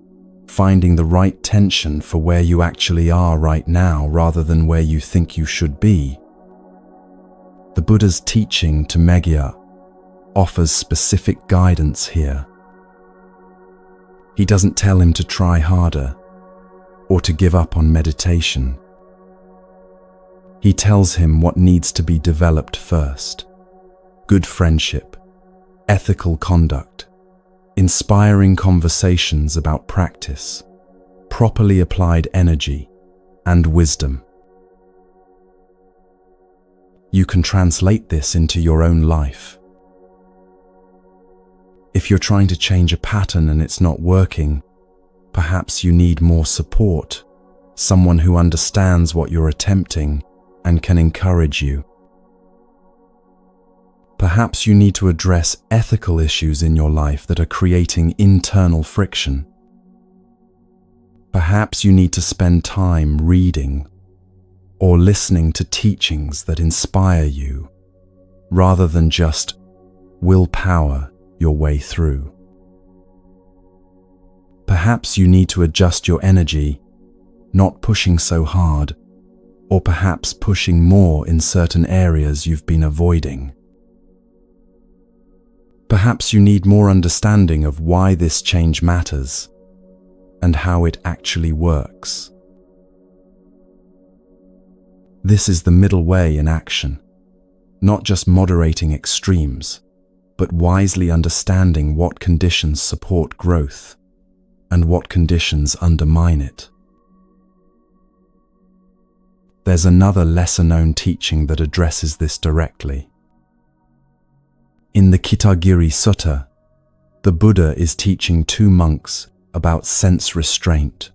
finding the right tension for where you actually are right now rather than where you think you should be. The Buddha's teaching to Megha offers specific guidance here. He doesn't tell him to try harder or to give up on meditation. He tells him what needs to be developed first: good friendship, ethical conduct, inspiring conversations about practice, properly applied energy, and wisdom. You can translate this into your own life. If you're trying to change a pattern and it's not working, perhaps you need more support, someone who understands what you're attempting and can encourage you. Perhaps you need to address ethical issues in your life that are creating internal friction. Perhaps you need to spend time reading or listening to teachings that inspire you, rather than just willpower your way through. Perhaps you need to adjust your energy, not pushing so hard, or perhaps pushing more in certain areas you've been avoiding. Perhaps you need more understanding of why this change matters and how it actually works. This is the middle way in action, not just moderating extremes, but wisely understanding what conditions support growth and what conditions undermine it. There's another lesser-known teaching that addresses this directly. In the Kitagiri Sutta, the Buddha is teaching two monks about sense restraint,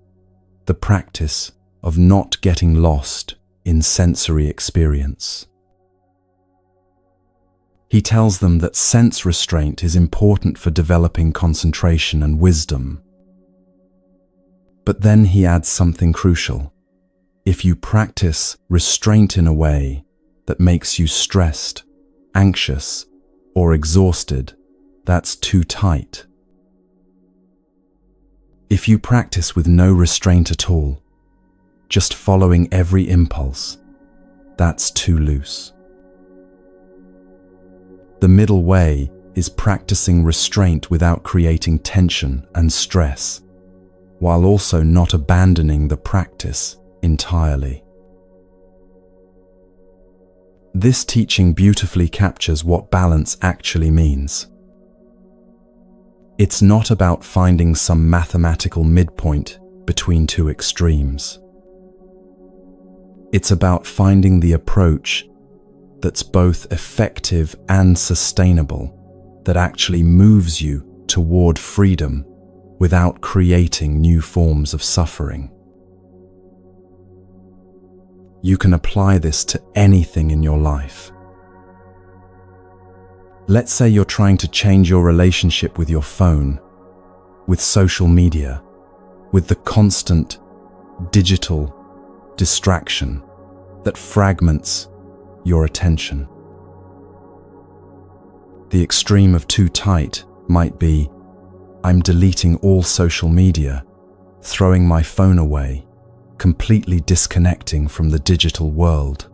the practice of not getting lost in sensory experience. He tells them that sense restraint is important for developing concentration and wisdom. But then he adds something crucial. If you practice restraint in a way that makes you stressed, anxious, or exhausted, that's too tight. If you practice with no restraint at all, just following every impulse, that's too loose. The middle way is practicing restraint without creating tension and stress, while also not abandoning the practice entirely. This teaching beautifully captures what balance actually means. It's not about finding some mathematical midpoint between two extremes. It's about finding the approach that's both effective and sustainable, that actually moves you toward freedom without creating new forms of suffering. You can apply this to anything in your life. Let's say you're trying to change your relationship with your phone, with social media, with the constant digital distraction that fragments your attention. The extreme of too tight might be, I'm deleting all social media, throwing my phone away, completely disconnecting from the digital world.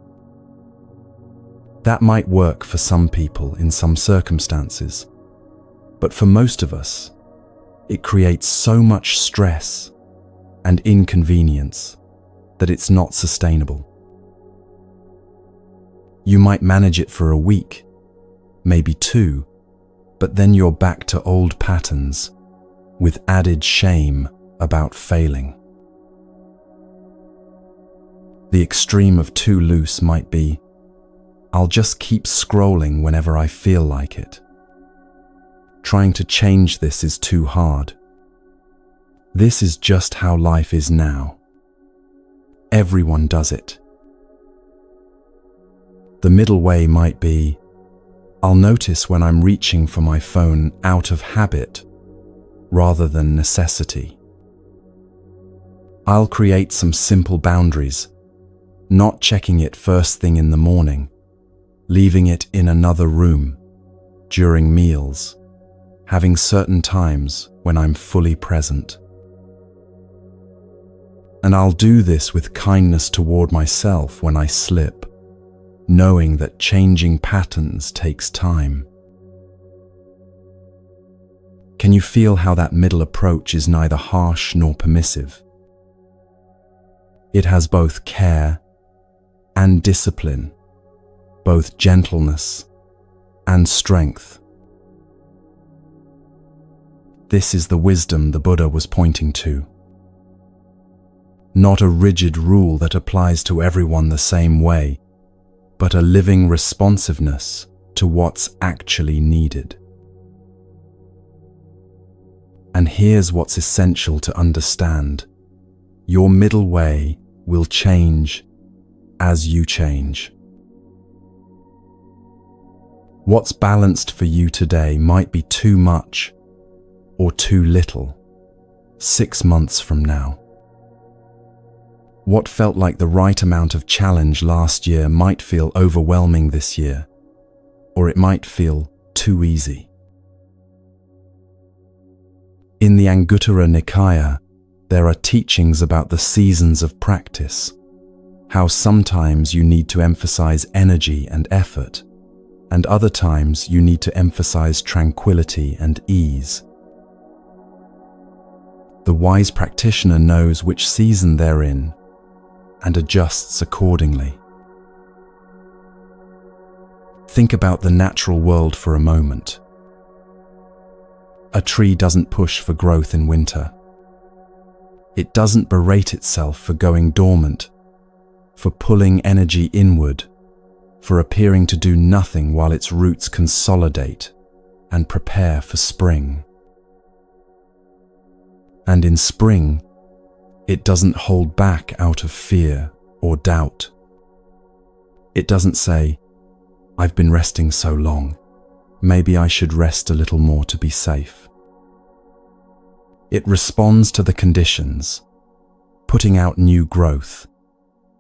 That might work for some people in some circumstances, but for most of us, it creates so much stress and inconvenience that it's not sustainable. You might manage it for a week, maybe two, but then you're back to old patterns with added shame about failing. The extreme of too loose might be, I'll just keep scrolling whenever I feel like it. Trying to change this is too hard. This is just how life is now. Everyone does it. The middle way might be, I'll notice when I'm reaching for my phone out of habit rather than necessity. I'll create some simple boundaries, not checking it first thing in the morning, leaving it in another room during meals, having certain times when I'm fully present. And I'll do this with kindness toward myself when I slip, knowing that changing patterns takes time. Can you feel how that middle approach is neither harsh nor permissive? It has both care and discipline, both gentleness and strength. This is the wisdom the Buddha was pointing to. Not a rigid rule that applies to everyone the same way, but a living responsiveness to what's actually needed. And here's what's essential to understand. Your middle way will change as you change. What's balanced for you today might be too much or too little 6 months from now. What felt like the right amount of challenge last year might feel overwhelming this year, or it might feel too easy. In the Anguttara Nikaya, there are teachings about the seasons of practice, how sometimes you need to emphasize energy and effort, and other times you need to emphasize tranquility and ease. The wise practitioner knows which season they're in and adjusts accordingly. Think about the natural world for a moment. A tree doesn't push for growth in winter. It doesn't berate itself for going dormant, for pulling energy inward, for appearing to do nothing while its roots consolidate and prepare for spring. And in spring, it doesn't hold back out of fear or doubt. It doesn't say, "I've been resting so long, maybe I should rest a little more to be safe." It responds to the conditions, putting out new growth,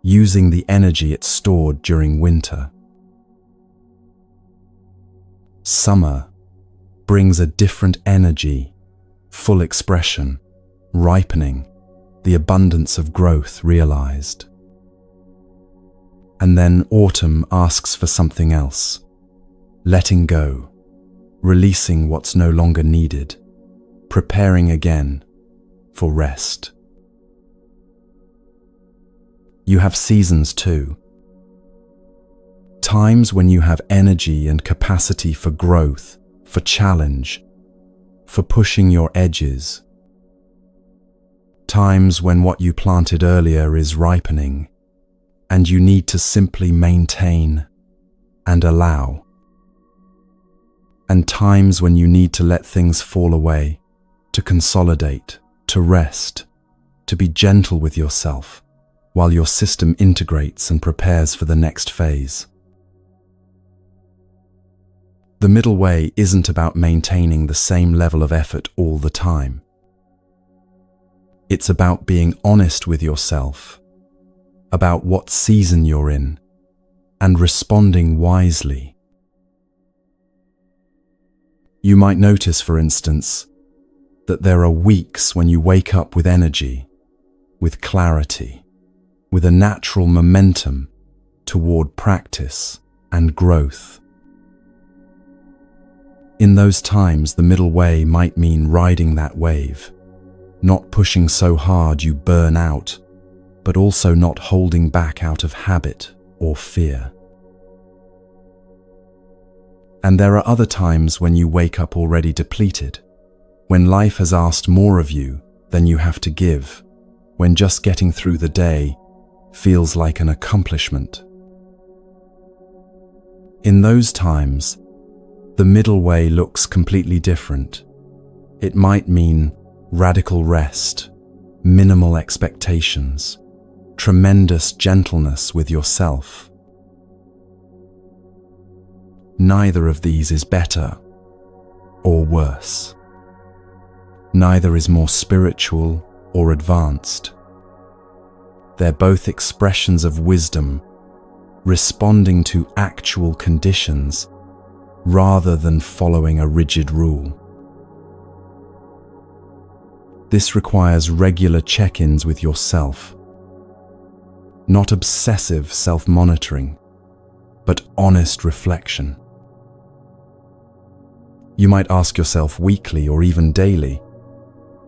using the energy it stored during winter. Summer brings a different energy, full expression, ripening, the abundance of growth realized. And then autumn asks for something else, letting go, releasing what's no longer needed, preparing again for rest. You have seasons too. Times when you have energy and capacity for growth, for challenge, for pushing your edges. Times when what you planted earlier is ripening, and you need to simply maintain and allow. And times when you need to let things fall away, to consolidate, to rest, to be gentle with yourself, while your system integrates and prepares for the next phase. The middle way isn't about maintaining the same level of effort all the time. It's about being honest with yourself, about what season you're in, and responding wisely. You might notice, for instance, that there are weeks when you wake up with energy, with clarity, with a natural momentum toward practice and growth. In those times, the middle way might mean riding that wave, not pushing so hard you burn out, but also not holding back out of habit or fear. And there are other times when you wake up already depleted, when life has asked more of you than you have to give, when just getting through the day feels like an accomplishment. In those times, the middle way looks completely different. It might mean radical rest, minimal expectations, tremendous gentleness with yourself. Neither of these is better or worse. Neither is more spiritual or advanced. They're both expressions of wisdom, responding to actual conditions rather than following a rigid rule. This requires regular check-ins with yourself. Not obsessive self-monitoring, but honest reflection. You might ask yourself weekly or even daily,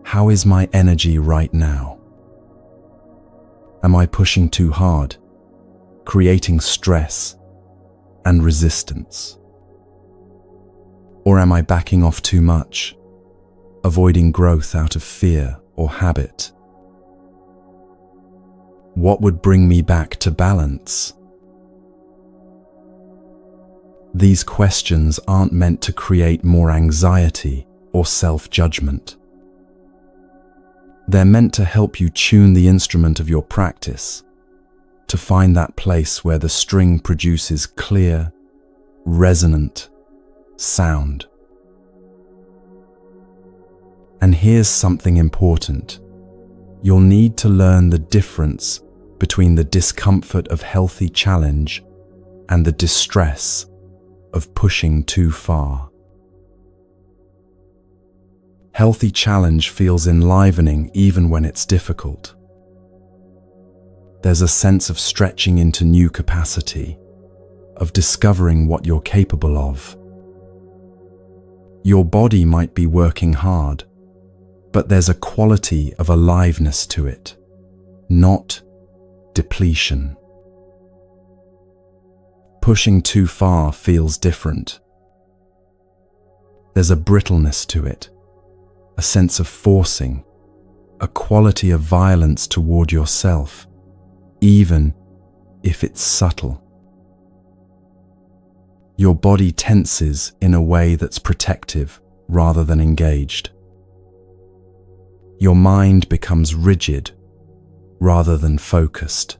how is my energy right now? Am I pushing too hard, creating stress and resistance? Or am I backing off too much, avoiding growth out of fear or habit? What would bring me back to balance? These questions aren't meant to create more anxiety or self-judgment. They're meant to help you tune the instrument of your practice, to find that place where the string produces clear, resonant sound. And here's something important. You'll need to learn the difference between the discomfort of healthy challenge and the distress of pushing too far. Healthy challenge feels enlivening even when it's difficult. There's a sense of stretching into new capacity, of discovering what you're capable of. Your body might be working hard, but there's a quality of aliveness to it, not depletion. Pushing too far feels different. There's a brittleness to it, a sense of forcing, a quality of violence toward yourself, even if it's subtle. Your body tenses in a way that's protective rather than engaged. Your mind becomes rigid rather than focused.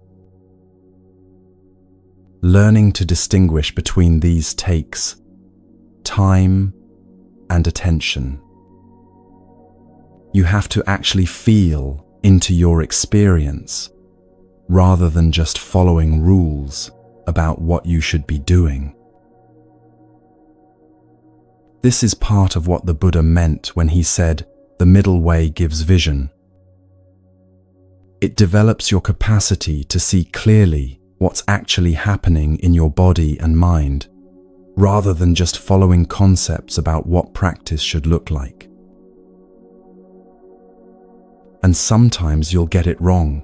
Learning to distinguish between these takes time and attention. You have to actually feel into your experience rather than just following rules about what you should be doing. This is part of what the Buddha meant when he said, "The middle way gives vision." It develops your capacity to see clearly what's actually happening in your body and mind, rather than just following concepts about what practice should look like. And sometimes you'll get it wrong.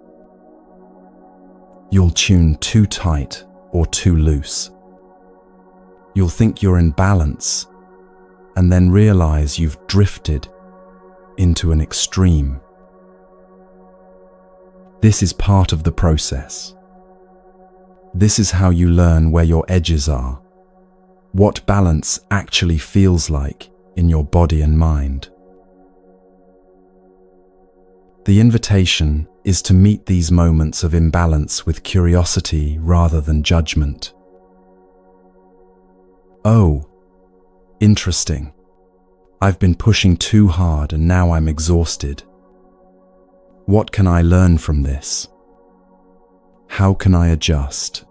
You'll tune too tight or too loose. You'll think you're in balance, and then realize you've drifted into an extreme. This is part of the process. This is how you learn where your edges are, what balance actually feels like in your body and mind. The invitation is to meet these moments of imbalance with curiosity rather than judgment. Oh, interesting. I've been pushing too hard and now I'm exhausted. What can I learn from this? How can I adjust?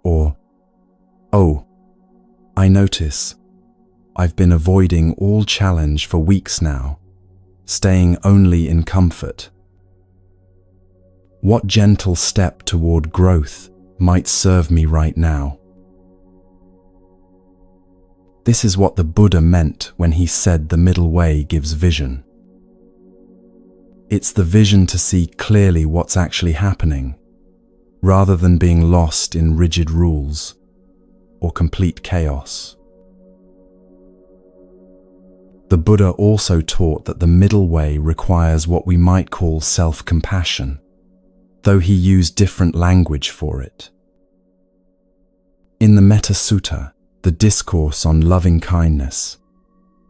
Or, oh, I notice I've been avoiding all challenge for weeks now, staying only in comfort. What gentle step toward growth might serve me right now? This is what the Buddha meant when he said the middle way gives vision. It's the vision to see clearly what's actually happening, rather than being lost in rigid rules or complete chaos. The Buddha also taught that the middle way requires what we might call self-compassion, though he used different language for it. In the Metta Sutta, the discourse on loving kindness,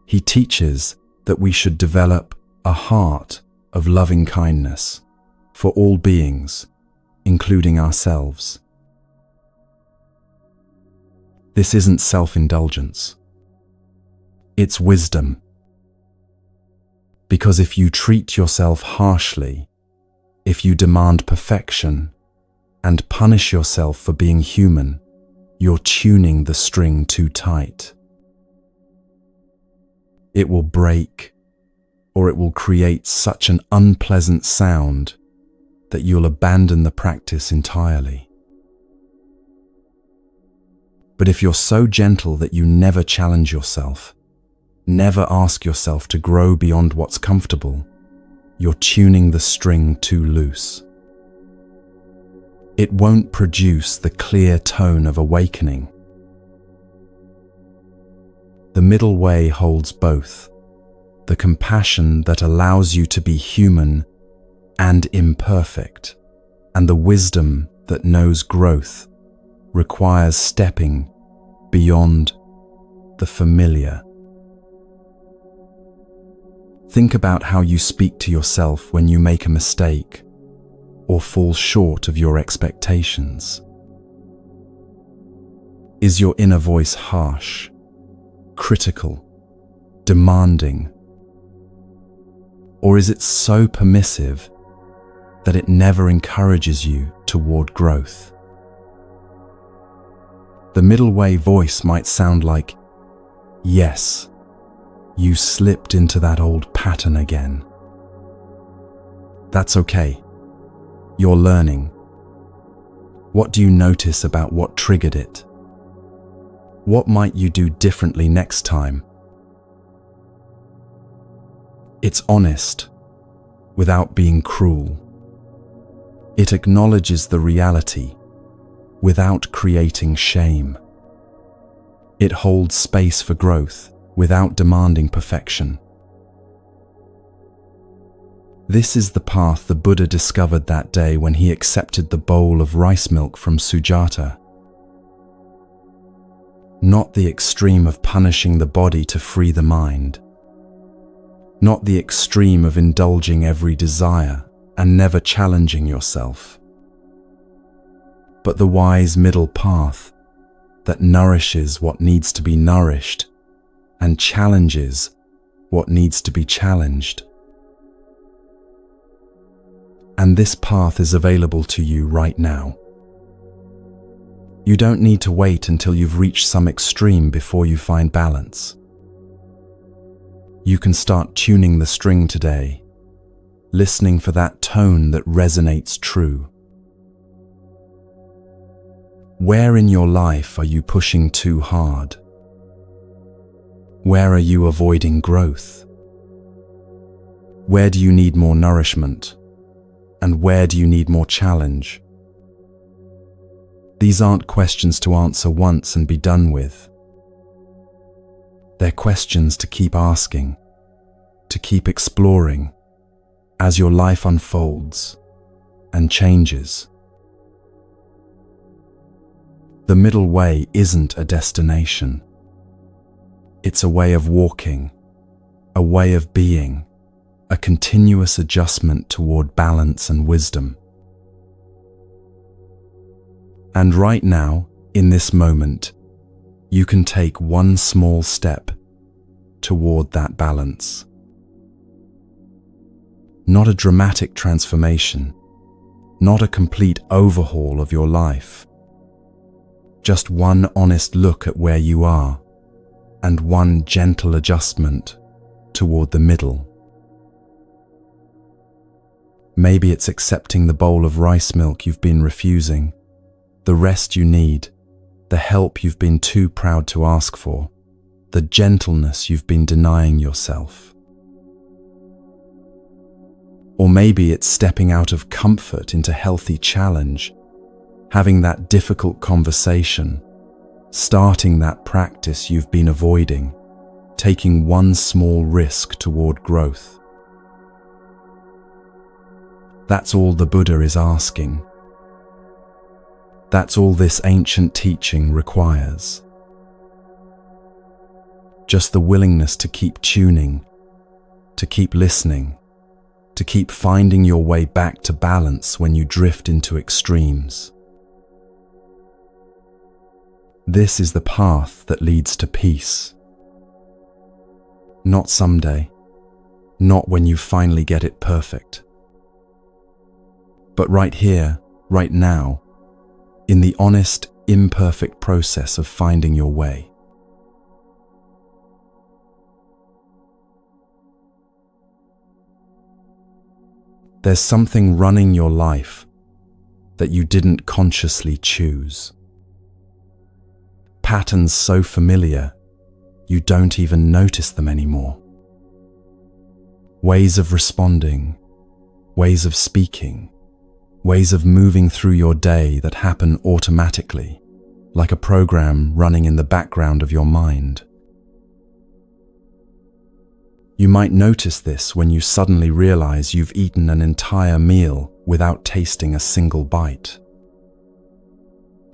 he teaches that we should develop a heart of loving kindness for all beings, including ourselves. This isn't self-indulgence. It's wisdom. Because if you treat yourself harshly, if you demand perfection and punish yourself for being human, you're tuning the string too tight. It will break or it will create such an unpleasant sound that you'll abandon the practice entirely. But if you're so gentle that you never challenge yourself, never ask yourself to grow beyond what's comfortable, you're tuning the string too loose. It won't produce the clear tone of awakening. The middle way holds both, the compassion that allows you to be human and imperfect, and the wisdom that knows growth requires stepping beyond the familiar. Think about how you speak to yourself when you make a mistake or fall short of your expectations. Is your inner voice harsh, critical, demanding? Or is it so permissive that it never encourages you toward growth? The middle way voice might sound like, yes, you slipped into that old pattern again. That's okay. You're learning. What do you notice about what triggered it? What might you do differently next time? It's honest, without being cruel. It acknowledges the reality, without creating shame. It holds space for growth, without demanding perfection. This is the path the Buddha discovered that day when he accepted the bowl of rice milk from Sujata. Not the extreme of punishing the body to free the mind. Not the extreme of indulging every desire and never challenging yourself. But the wise middle path that nourishes what needs to be nourished and challenges what needs to be challenged. And this path is available to you right now. You don't need to wait until you've reached some extreme before you find balance. You can start tuning the string today, listening for that tone that resonates true. Where in your life are you pushing too hard? Where are you avoiding growth? Where do you need more nourishment? And where do you need more challenge? These aren't questions to answer once and be done with. They're questions to keep asking, to keep exploring as your life unfolds and changes. The middle way isn't a destination. It's a way of walking, a way of being, a continuous adjustment toward balance and wisdom. And right now, in this moment, you can take one small step toward that balance. Not a dramatic transformation, not a complete overhaul of your life. Just one honest look at where you are, and one gentle adjustment toward the middle. Maybe it's accepting the bowl of rice milk you've been refusing, the rest you need, the help you've been too proud to ask for, the gentleness you've been denying yourself. Or maybe it's stepping out of comfort into healthy challenge, having that difficult conversation, starting that practice you've been avoiding, taking one small risk toward growth. That's all the Buddha is asking. That's all this ancient teaching requires. Just the willingness to keep tuning, to keep listening, to keep finding your way back to balance when you drift into extremes. This is the path that leads to peace. Not someday, not when you finally get it perfect, but right here, right now, in the honest, imperfect process of finding your way. There's something running your life that you didn't consciously choose. Patterns so familiar, you don't even notice them anymore. Ways of responding, ways of speaking, ways of moving through your day that happen automatically, like a program running in the background of your mind. You might notice this when you suddenly realize you've eaten an entire meal without tasting a single bite.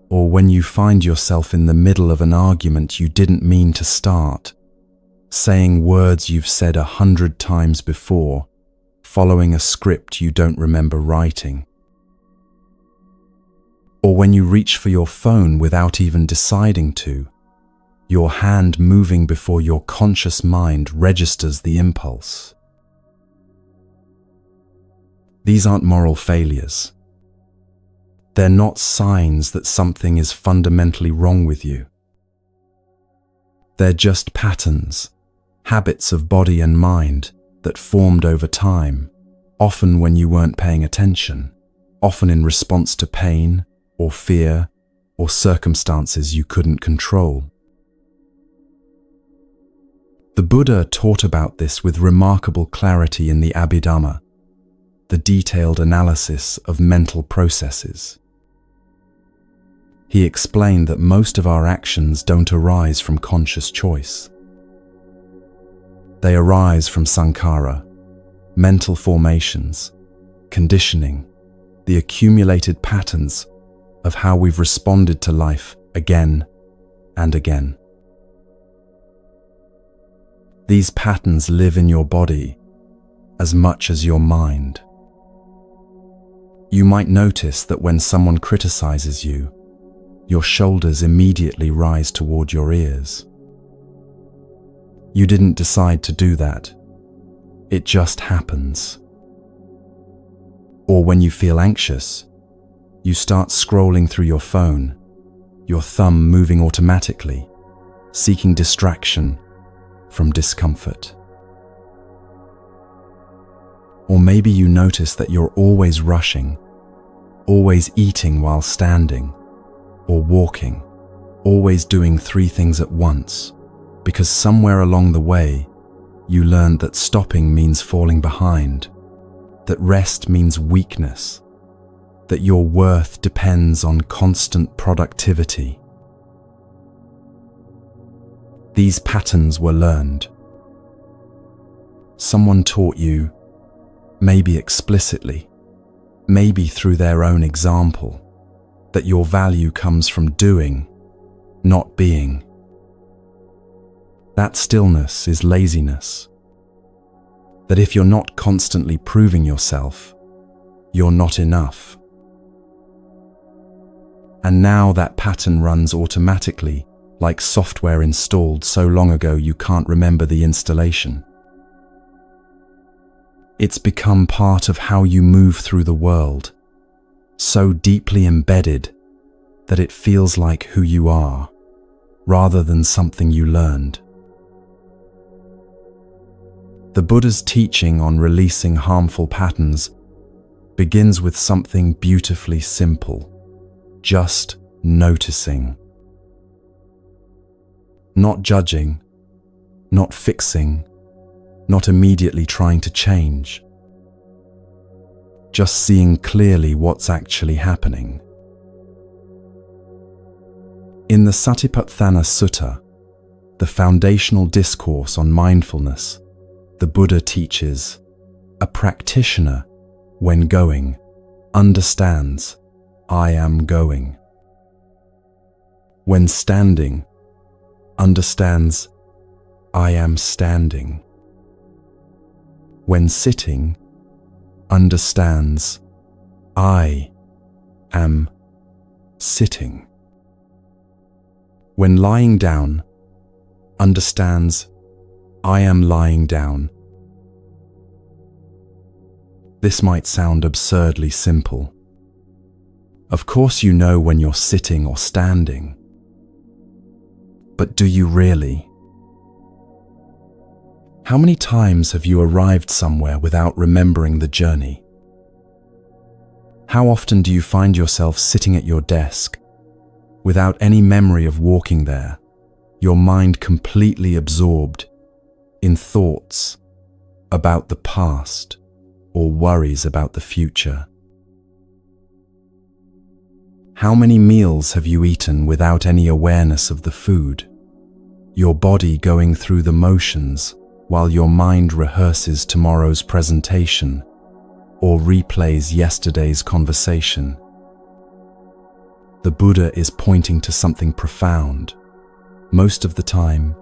Or when you find yourself in the middle of an argument you didn't mean to start, saying words you've said 100 times before, following a script you don't remember writing. Or when you reach for your phone without even deciding to, your hand moving before your conscious mind registers the impulse. These aren't moral failures. They're not signs that something is fundamentally wrong with you. They're just patterns, habits of body and mind that formed over time, often when you weren't paying attention, often in response to pain or fear or circumstances you couldn't control. The Buddha taught about this with remarkable clarity in the Abhidhamma, the detailed analysis of mental processes. He explained that most of our actions don't arise from conscious choice. They arise from sankhara, mental formations, conditioning, the accumulated patterns of how we've responded to life again and again. These patterns live in your body as much as your mind. You might notice that when someone criticizes you, your shoulders immediately rise toward your ears. You didn't decide to do that. It just happens. Or when you feel anxious, you start scrolling through your phone, your thumb moving automatically, seeking distraction from discomfort. Or maybe you notice that you're always rushing, always eating while standing, or walking, always doing 3 things at once, because somewhere along the way, you learned that stopping means falling behind, that rest means weakness, that your worth depends on constant productivity. These patterns were learned. Someone taught you, maybe explicitly, maybe through their own example, that your value comes from doing, not being. That stillness is laziness. That if you're not constantly proving yourself, you're not enough. And now that pattern runs automatically, like software installed so long ago you can't remember the installation. It's become part of how you move through the world, so deeply embedded that it feels like who you are, rather than something you learned. The Buddha's teaching on releasing harmful patterns begins with something beautifully simple, just noticing. Not judging, not fixing, not immediately trying to change. Just seeing clearly what's actually happening. In the Satipatthana Sutta, the foundational discourse on mindfulness, the Buddha teaches, a practitioner, when going, understands, I am going. When standing, understands, I am standing. When sitting, understands, I am sitting. When lying down, understands, I am lying down. This might sound absurdly simple. Of course you know when you're sitting or standing. But do you really? How many times have you arrived somewhere without remembering the journey? How often do you find yourself sitting at your desk without any memory of walking there, your mind completely absorbed in thoughts about the past or worries about the future? How many meals have you eaten without any awareness of the food, your body going through the motions while your mind rehearses tomorrow's presentation or replays yesterday's conversation? The Buddha is pointing to something profound. Most of the time,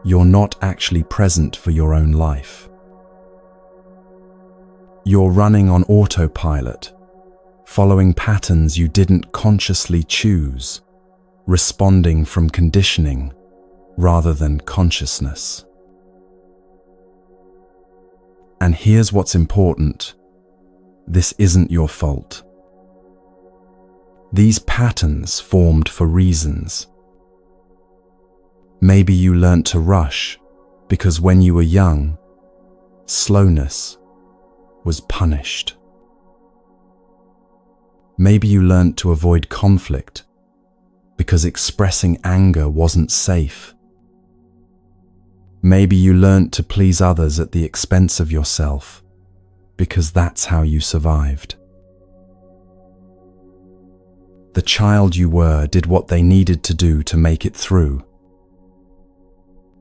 you're not actually present for your own life. You're running on autopilot, following patterns you didn't consciously choose, responding from conditioning rather than consciousness. And here's what's important. This isn't your fault. These patterns formed for reasons. Maybe you learnt to rush because when you were young, slowness was punished. Maybe you learnt to avoid conflict because expressing anger wasn't safe. Maybe you learnt to please others at the expense of yourself because that's how you survived. The child you were did what they needed to do to make it through.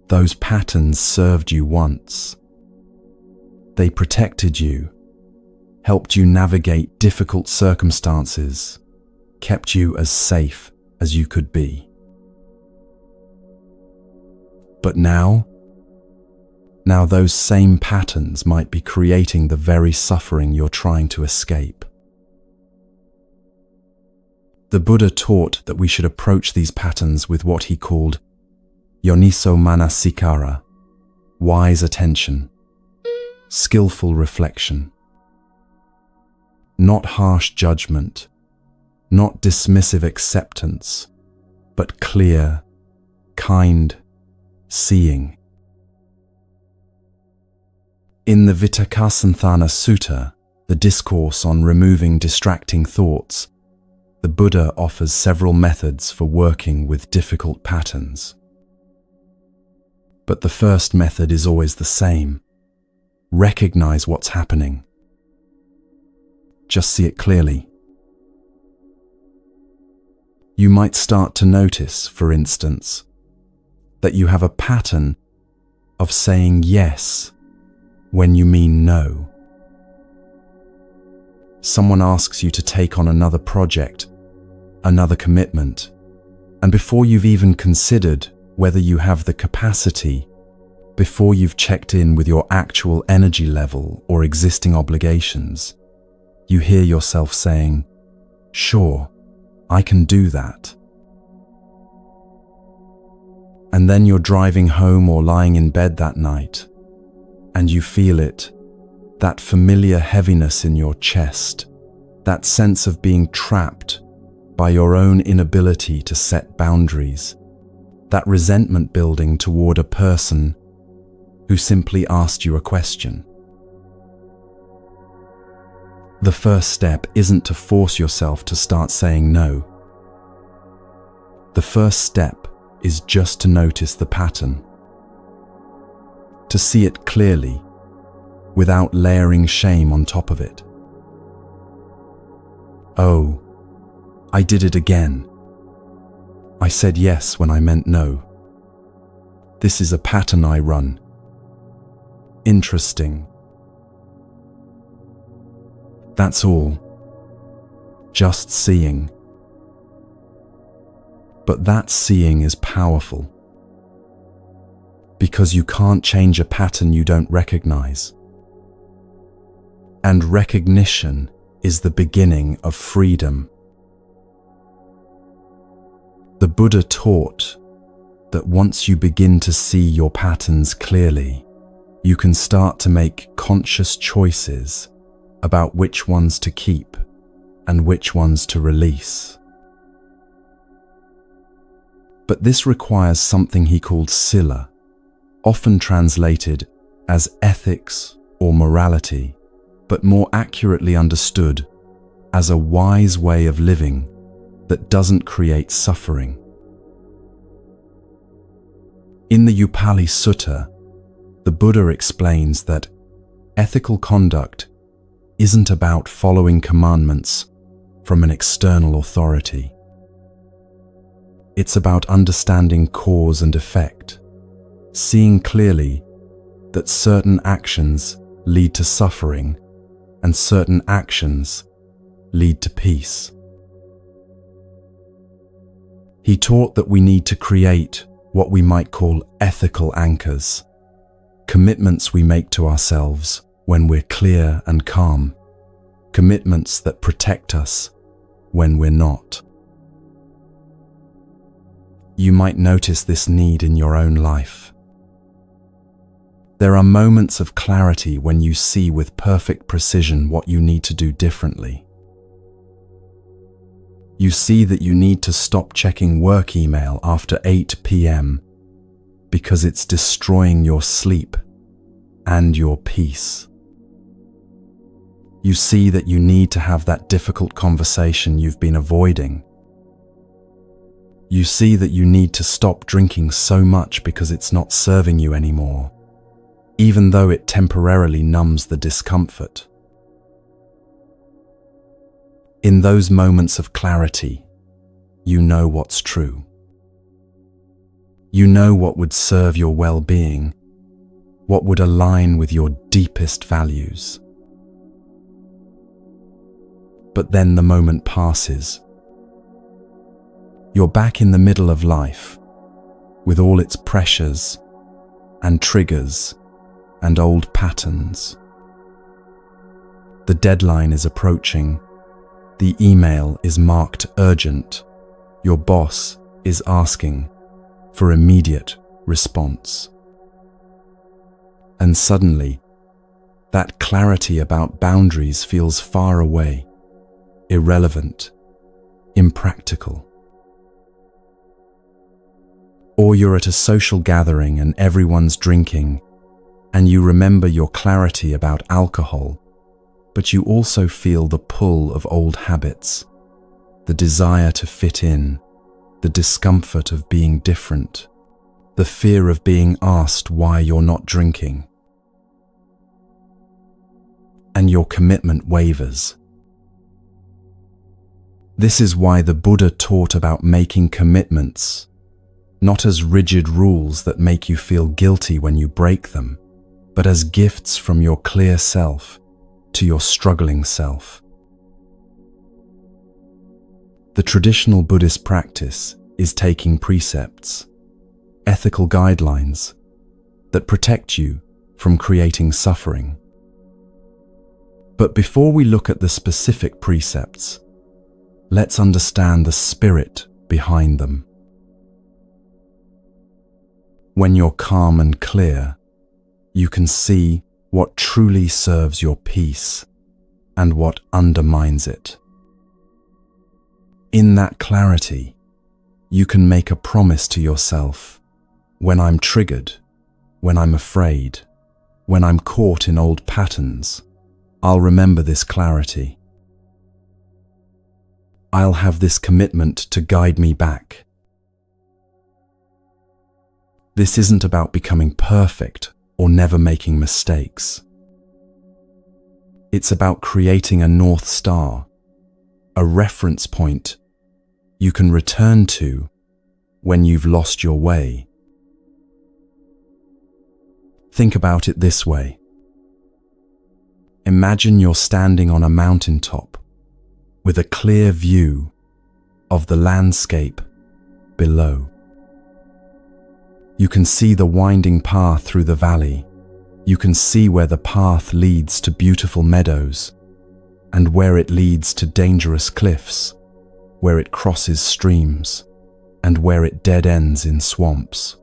Those patterns served you once. They protected you, helped you navigate difficult circumstances, kept you as safe as you could be. But now those same patterns might be creating the very suffering you're trying to escape. The Buddha taught that we should approach these patterns with what he called yoniso manasikara, wise attention, skillful reflection. Not harsh judgment, not dismissive acceptance, but clear, kind seeing. In the Vitakkasanthana Sutta, the discourse on removing distracting thoughts, the Buddha offers several methods for working with difficult patterns. But the first method is always the same. Recognize what's happening. Just see it clearly. You might start to notice, for instance, that you have a pattern of saying yes when you mean no. Someone asks you to take on another project, another commitment, and before you've even considered whether you have the capacity, before you've checked in with your actual energy level or existing obligations, you hear yourself saying, "Sure, I can do that." And then you're driving home or lying in bed that night, and you feel it, that familiar heaviness in your chest, that sense of being trapped by your own inability to set boundaries, that resentment building toward a person who simply asked you a question. The first step isn't to force yourself to start saying no. The first step is just to notice the pattern, to see it clearly, without layering shame on top of it. Oh, I did it again. I said yes when I meant no. This is a pattern I run. Interesting. That's all. Just seeing. But that seeing is powerful, because you can't change a pattern you don't recognize. And recognition is the beginning of freedom. The Buddha taught that once you begin to see your patterns clearly, you can start to make conscious choices about which ones to keep and which ones to release. But this requires something he called sila, often translated as ethics or morality, but more accurately understood as a wise way of living that doesn't create suffering. In the Upali Sutta, the Buddha explains that ethical conduct isn't about following commandments from an external authority. It's about understanding cause and effect, seeing clearly that certain actions lead to suffering and certain actions lead to peace. He taught that we need to create what we might call ethical anchors, commitments we make to ourselves when we're clear and calm, commitments that protect us when we're not. You might notice this need in your own life. There are moments of clarity when you see with perfect precision what you need to do differently. You see that you need to stop checking work email after 8 p.m. because it's destroying your sleep and your peace. You see that you need to have that difficult conversation you've been avoiding. You see that you need to stop drinking so much because it's not serving you anymore, even though it temporarily numbs the discomfort. In those moments of clarity, you know what's true. You know what would serve your well-being, what would align with your deepest values. But then the moment passes. You're back in the middle of life, with all its pressures and triggers and old patterns. The deadline is approaching. The email is marked urgent. Your boss is asking for immediate response. And suddenly, that clarity about boundaries feels far away, irrelevant, impractical. Or you're at a social gathering and everyone's drinking, and you remember your clarity about alcohol, but you also feel the pull of old habits, the desire to fit in, the discomfort of being different, the fear of being asked why you're not drinking. And your commitment wavers. This is why the Buddha taught about making commitments, not as rigid rules that make you feel guilty when you break them, but as gifts from your clear self to your struggling self. The traditional Buddhist practice is taking precepts, ethical guidelines that protect you from creating suffering. But before we look at the specific precepts, let's understand the spirit behind them. When you're calm and clear, you can see what truly serves your peace and what undermines it. In that clarity, you can make a promise to yourself: when I'm triggered, when I'm afraid, when I'm caught in old patterns, I'll remember this clarity. I'll have this commitment to guide me back. This isn't about becoming perfect or never making mistakes. It's about creating a North Star, a reference point you can return to when you've lost your way. Think about it this way. Imagine you're standing on a mountaintop with a clear view of the landscape below. You can see the winding path through the valley. You can see where the path leads to beautiful meadows and where it leads to dangerous cliffs, where it crosses streams and where it dead ends in swamps.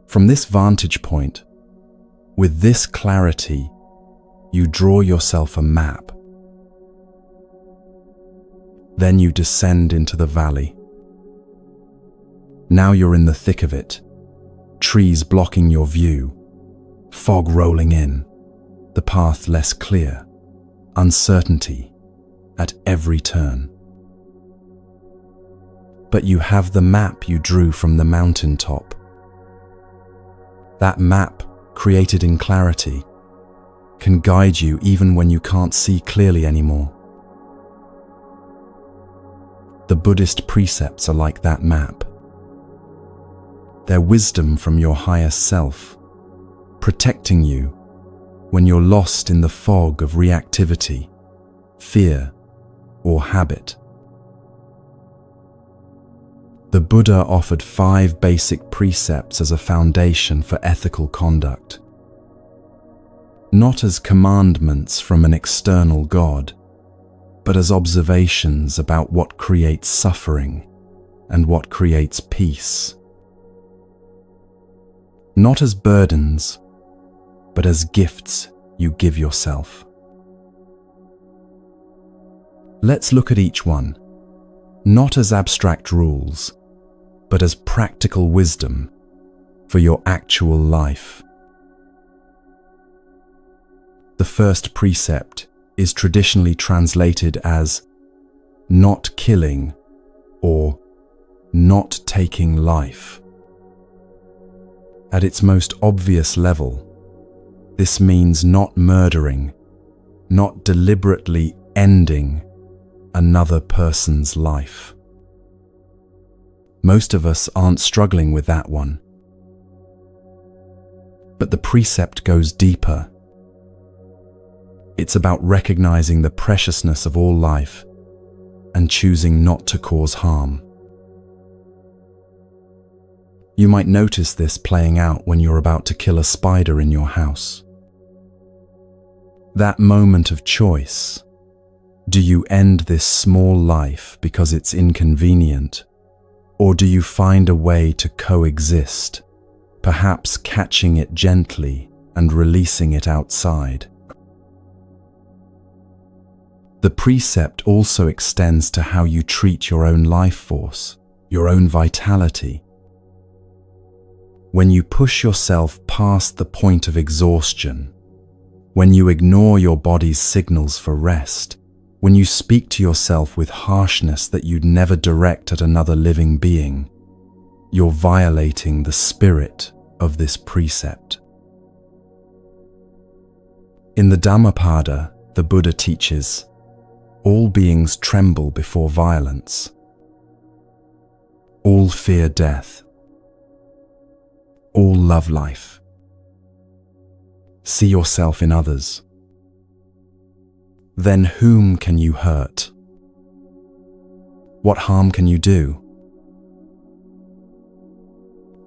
From this vantage point, with this clarity, you draw yourself a map. Then you descend into the valley. Now you're in the thick of it, trees blocking your view, fog rolling in, the path less clear, uncertainty at every turn. But you have the map you drew from the mountaintop. That map, created in clarity, can guide you even when you can't see clearly anymore. The Buddhist precepts are like that map. They're wisdom from your higher self, protecting you when you're lost in the fog of reactivity, fear, or habit. The Buddha offered 5 basic precepts as a foundation for ethical conduct. Not as commandments from an external God, but as observations about what creates suffering and what creates peace. Not as burdens, but as gifts you give yourself. Let's look at each one, not as abstract rules, but as practical wisdom for your actual life. The first precept is traditionally translated as not killing or not taking life. At its most obvious level, this means not murdering, not deliberately ending another person's life. Most of us aren't struggling with that one. But the precept goes deeper. It's about recognizing the preciousness of all life and choosing not to cause harm. You might notice this playing out when you're about to kill a spider in your house. That moment of choice. Do you end this small life because it's inconvenient? Or do you find a way to coexist, perhaps catching it gently and releasing it outside? The precept also extends to how you treat your own life force, your own vitality. When you push yourself past the point of exhaustion, when you ignore your body's signals for rest, when you speak to yourself with harshness that you'd never direct at another living being, you're violating the spirit of this precept. In the Dhammapada, the Buddha teaches, all beings tremble before violence. All fear death. All love life. See yourself in others. Then whom can you hurt? What harm can you do?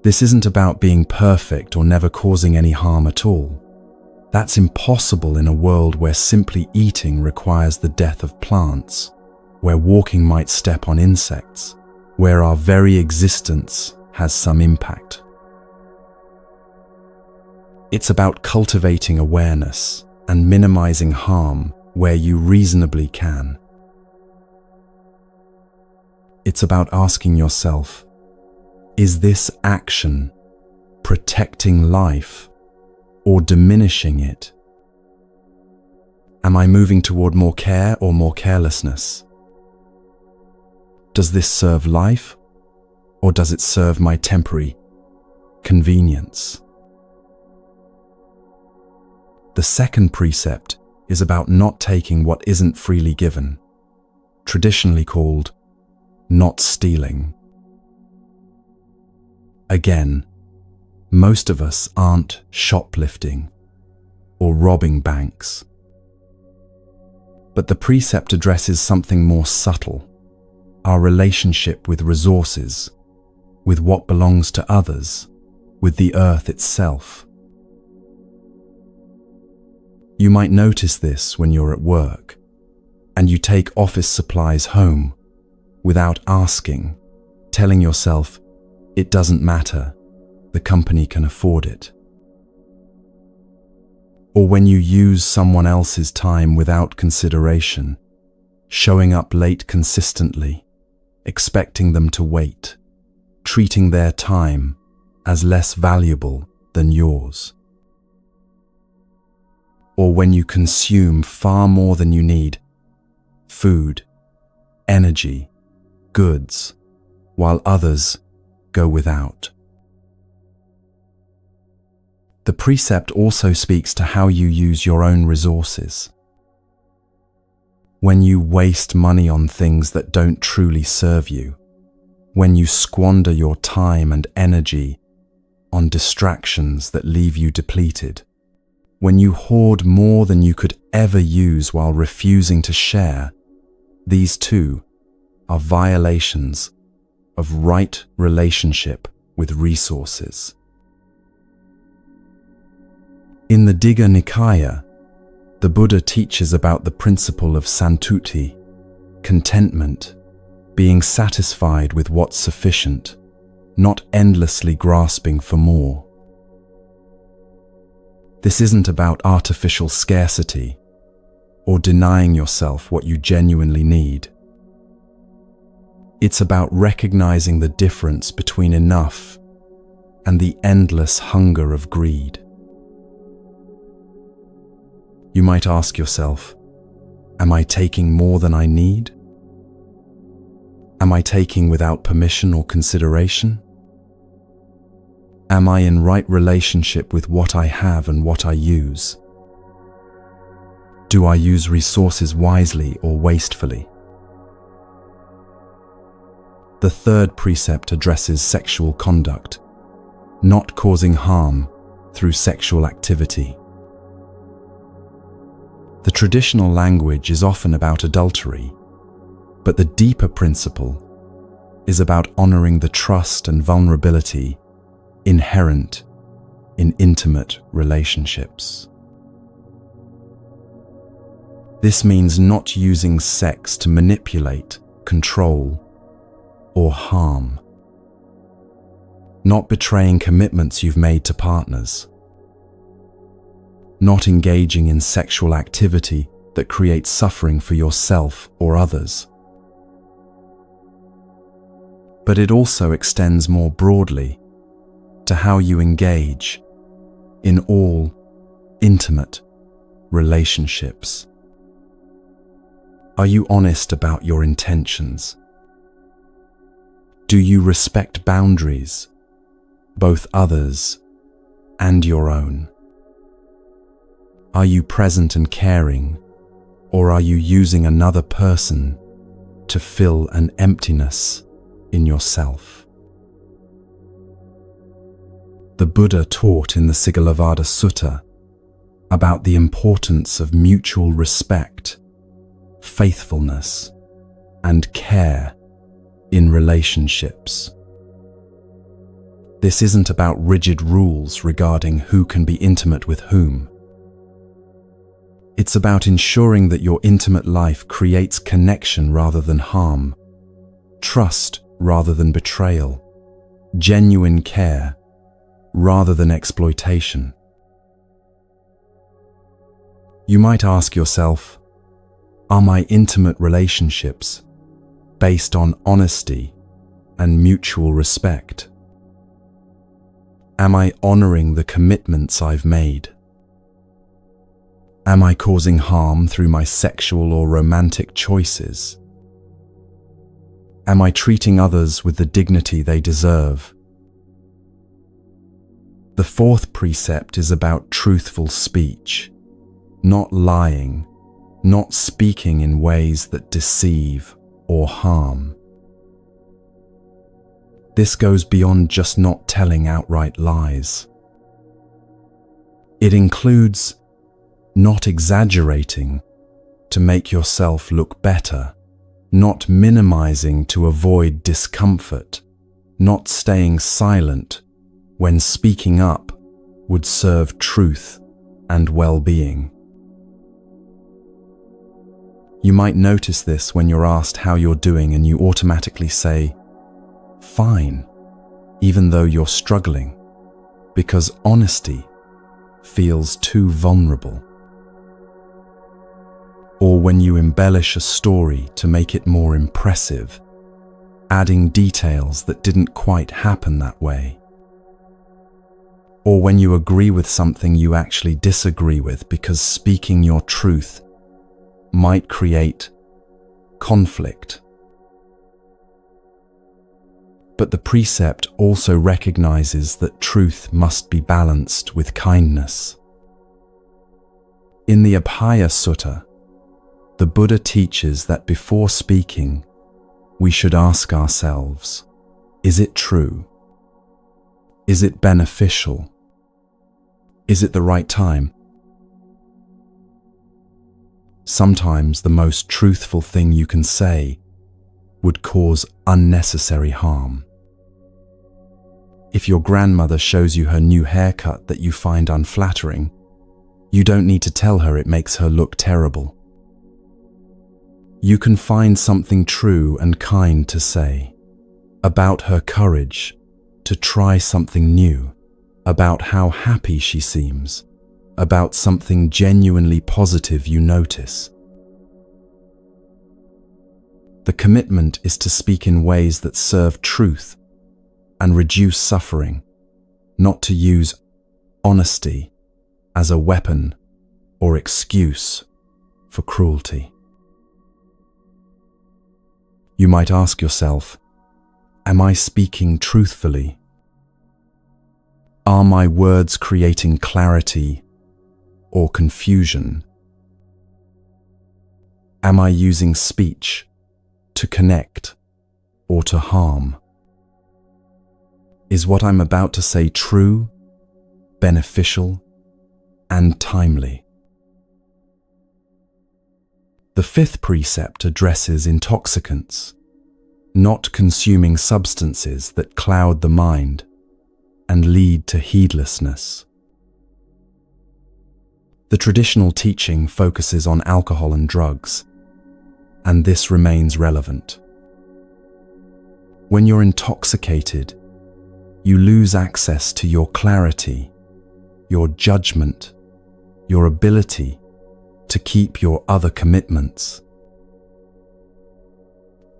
This isn't about being perfect or never causing any harm at all. That's impossible in a world where simply eating requires the death of plants, where walking might step on insects, where our very existence has some impact. It's about cultivating awareness and minimizing harm where you reasonably can. It's about asking yourself, is this action protecting life or diminishing it? Am I moving toward more care or more carelessness? Does this serve life or does it serve my temporary convenience? The second precept is about not taking what isn't freely given, traditionally called not stealing. Again, most of us aren't shoplifting or robbing banks. But the precept addresses something more subtle, our relationship with resources, with what belongs to others, with the earth itself. You might notice this when you're at work and you take office supplies home without asking, telling yourself, it doesn't matter, the company can afford it. Or when you use someone else's time without consideration, showing up late consistently, expecting them to wait, treating their time as less valuable than yours. or when you consume far more than you need: food, energy, goods, while others go without. The precept also speaks to how you use your own resources. When you waste money on things that don't truly serve you, when you squander your time and energy on distractions that leave you depleted, when you hoard more than you could ever use while refusing to share, these too are violations of right relationship with resources. In the Digha Nikaya, the Buddha teaches about the principle of santuti, contentment, being satisfied with what's sufficient, not endlessly grasping for more. This isn't about artificial scarcity or denying yourself what you genuinely need. It's about recognizing the difference between enough and the endless hunger of greed. You might ask yourself, am I taking more than I need? Am I taking without permission or consideration? Am I in right relationship with what I have and what I use? Do I use resources wisely or wastefully? The third precept addresses sexual conduct, not causing harm through sexual activity. The traditional language is often about adultery, but the deeper principle is about honoring the trust and vulnerability inherent in intimate relationships. This means not using sex to manipulate, control, or harm. Not betraying commitments you've made to partners. Not engaging in sexual activity that creates suffering for yourself or others. But it also extends more broadly to how you engage in all intimate relationships. Are you honest about your intentions? Do you respect boundaries, both others and your own? Are you present and caring, or are you using another person to fill an emptiness in yourself? The Buddha taught in the Sigalovada Sutta about the importance of mutual respect, faithfulness, and care in relationships. This isn't about rigid rules regarding who can be intimate with whom. It's about ensuring that your intimate life creates connection rather than harm, trust rather than betrayal, genuine care rather than exploitation. You might ask yourself, are my intimate relationships based on honesty and mutual respect? Am I honoring the commitments I've made? Am I causing harm through my sexual or romantic choices? Am I treating others with the dignity they deserve? The fourth precept is about truthful speech, not lying, not speaking in ways that deceive or harm. This goes beyond just not telling outright lies. It includes not exaggerating to make yourself look better, not minimizing to avoid discomfort, not staying silent when speaking up would serve truth and well-being. You might notice this when you're asked how you're doing and you automatically say, "Fine," even though you're struggling, because honesty feels too vulnerable. Or when you embellish a story to make it more impressive, adding details that didn't quite happen that way. or when you agree with something you actually disagree with, because speaking your truth might create conflict. But the precept also recognizes that truth must be balanced with kindness. In the Abhaya Sutta, the Buddha teaches that before speaking, we should ask ourselves, is it true? Is it beneficial? Is it the right time? Sometimes the most truthful thing you can say would cause unnecessary harm. If your grandmother shows you her new haircut that you find unflattering, you don't need to tell her it makes her look terrible. You can find something true and kind to say about her courage to try something new, about how happy she seems, about something genuinely positive you notice. The commitment is to speak in ways that serve truth and reduce suffering, not to use honesty as a weapon or excuse for cruelty. You might ask yourself, am I speaking truthfully? Are my words creating clarity or confusion? Am I using speech to connect or to harm? Is what I'm about to say true, beneficial, and timely? The fifth precept addresses intoxicants, not consuming substances that cloud the mind and lead to heedlessness. The traditional teaching focuses on alcohol and drugs, and this remains relevant. When you're intoxicated, you lose access to your clarity, your judgment, your ability to keep your other commitments.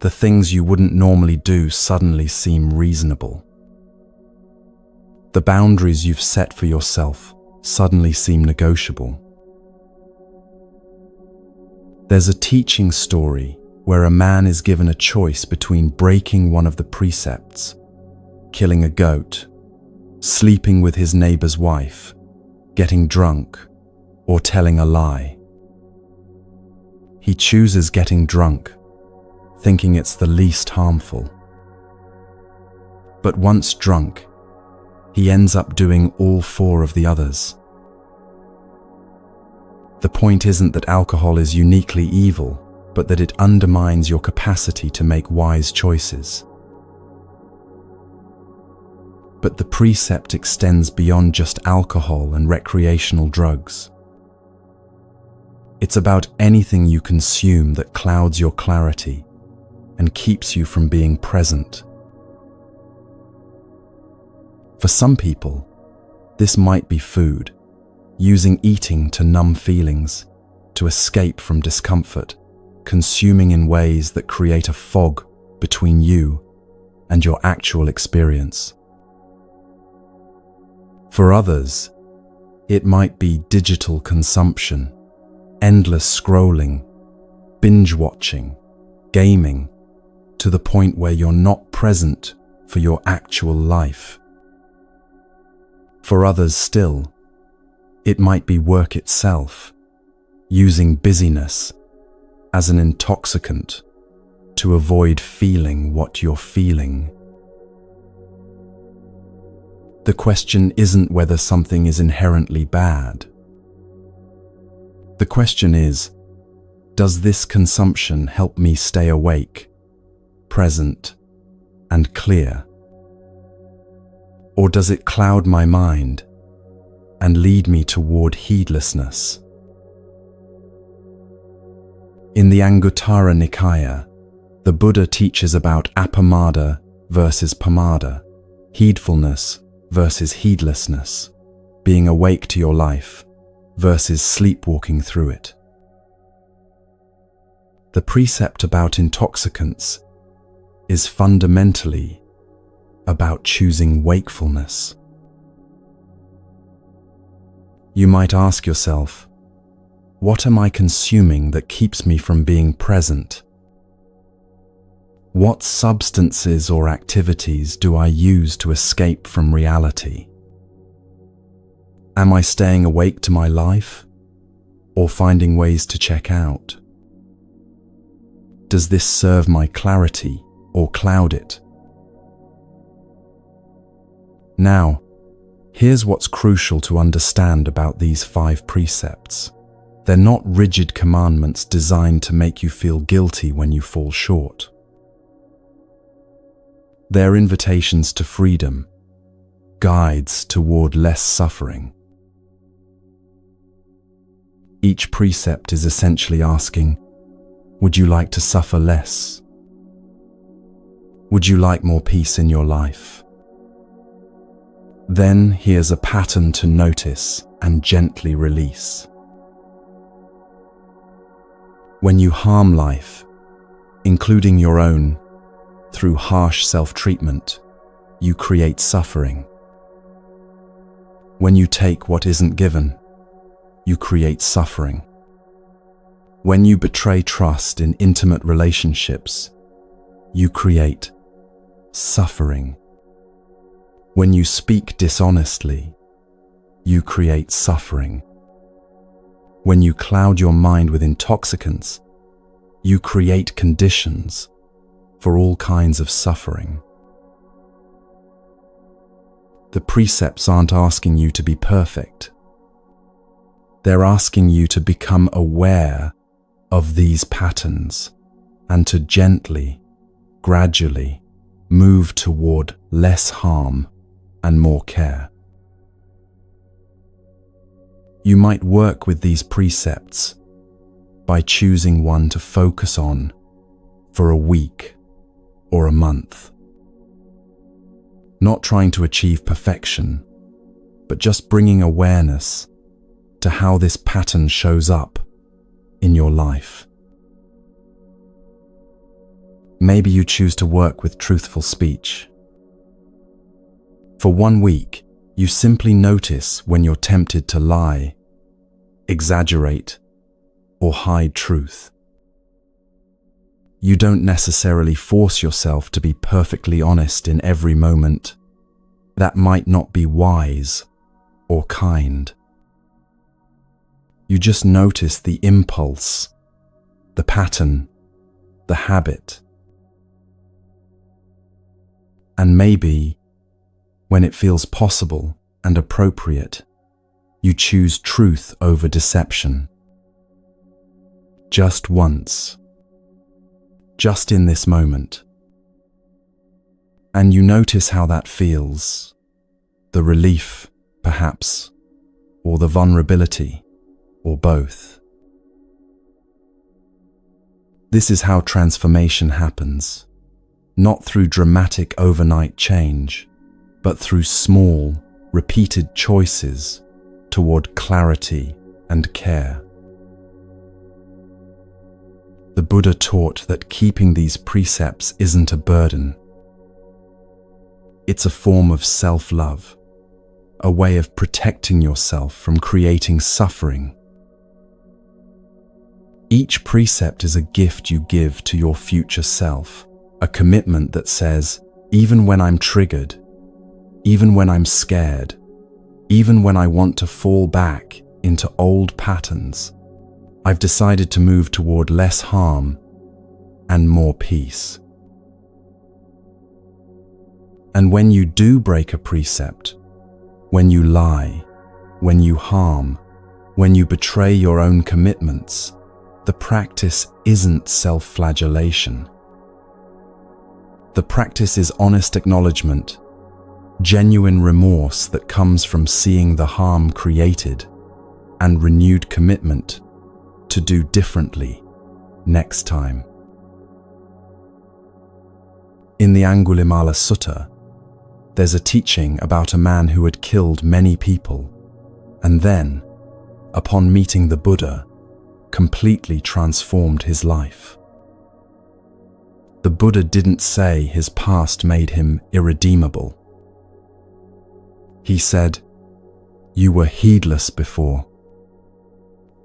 The things you wouldn't normally do suddenly seem reasonable. The boundaries you've set for yourself suddenly seem negotiable. There's a teaching story where a man is given a choice between breaking one of the precepts, killing a goat, sleeping with his neighbor's wife, getting drunk, or telling a lie. He chooses getting drunk, thinking it's the least harmful. But once drunk, he ends up doing all four of the others. The point isn't that alcohol is uniquely evil, but that it undermines your capacity to make wise choices. But the precept extends beyond just alcohol and recreational drugs. It's about anything you consume that clouds your clarity and keeps you from being present. For some people, this might be food, using eating to numb feelings, to escape from discomfort, consuming in ways that create a fog between you and your actual experience. For others, it might be digital consumption, endless scrolling, binge-watching, gaming, to the point where you're not present for your actual life. For others still, it might be work itself, using busyness as an intoxicant to avoid feeling what you're feeling. The question isn't whether something is inherently bad. The question is, does this consumption help me stay awake, present, and clear? Or does it cloud my mind and lead me toward heedlessness? In the Anguttara Nikaya, the Buddha teaches about apamada versus pamada, heedfulness versus heedlessness, being awake to your life versus sleepwalking through it. The precept about intoxicants is fundamentally about choosing wakefulness. You might ask yourself, what am I consuming that keeps me from being present? What substances or activities do I use to escape from reality? Am I staying awake to my life, or finding ways to check out? Does this serve my clarity or cloud it? Now, here's what's crucial to understand about these 5 precepts. They're not rigid commandments designed to make you feel guilty when you fall short. They're invitations to freedom, guides toward less suffering. Each precept is essentially asking, would you like to suffer less? Would you like more peace in your life? Then here's a pattern to notice and gently release. When you harm life, including your own, through harsh self-treatment, you create suffering. When you take what isn't given, you create suffering. When you betray trust in intimate relationships, you create suffering. When you speak dishonestly, you create suffering. When you cloud your mind with intoxicants, you create conditions for all kinds of suffering. The precepts aren't asking you to be perfect. They're asking you to become aware of these patterns and to gently, gradually move toward less harm and more care. You might work with these precepts by choosing one to focus on for a week or a month. Not trying to achieve perfection, but just bringing awareness to how this pattern shows up in your life. Maybe you choose to work with truthful speech. For 1 week, you simply notice when you're tempted to lie, exaggerate, or hide truth. You don't necessarily force yourself to be perfectly honest in every moment. That might not be wise or kind. You just notice the impulse, the pattern, the habit. And maybe, when it feels possible and appropriate, you choose truth over deception. Just once. Just in this moment. And you notice how that feels. The relief, perhaps, or the vulnerability, or both. This is how transformation happens, not through dramatic overnight change, but through small, repeated choices toward clarity and care. The Buddha taught that keeping these precepts isn't a burden. It's a form of self-love, a way of protecting yourself from creating suffering. Each precept is a gift you give to your future self, a commitment that says, even when I'm triggered, even when I'm scared, even when I want to fall back into old patterns, I've decided to move toward less harm and more peace. And when you do break a precept, when you lie, when you harm, when you betray your own commitments, the practice isn't self-flagellation. The practice is honest acknowledgement, genuine remorse that comes from seeing the harm created, and renewed commitment to do differently next time. In the Angulimala Sutta, there's a teaching about a man who had killed many people, and then, upon meeting the Buddha, completely transformed his life. The Buddha didn't say his past made him irredeemable. He said, You were heedless before.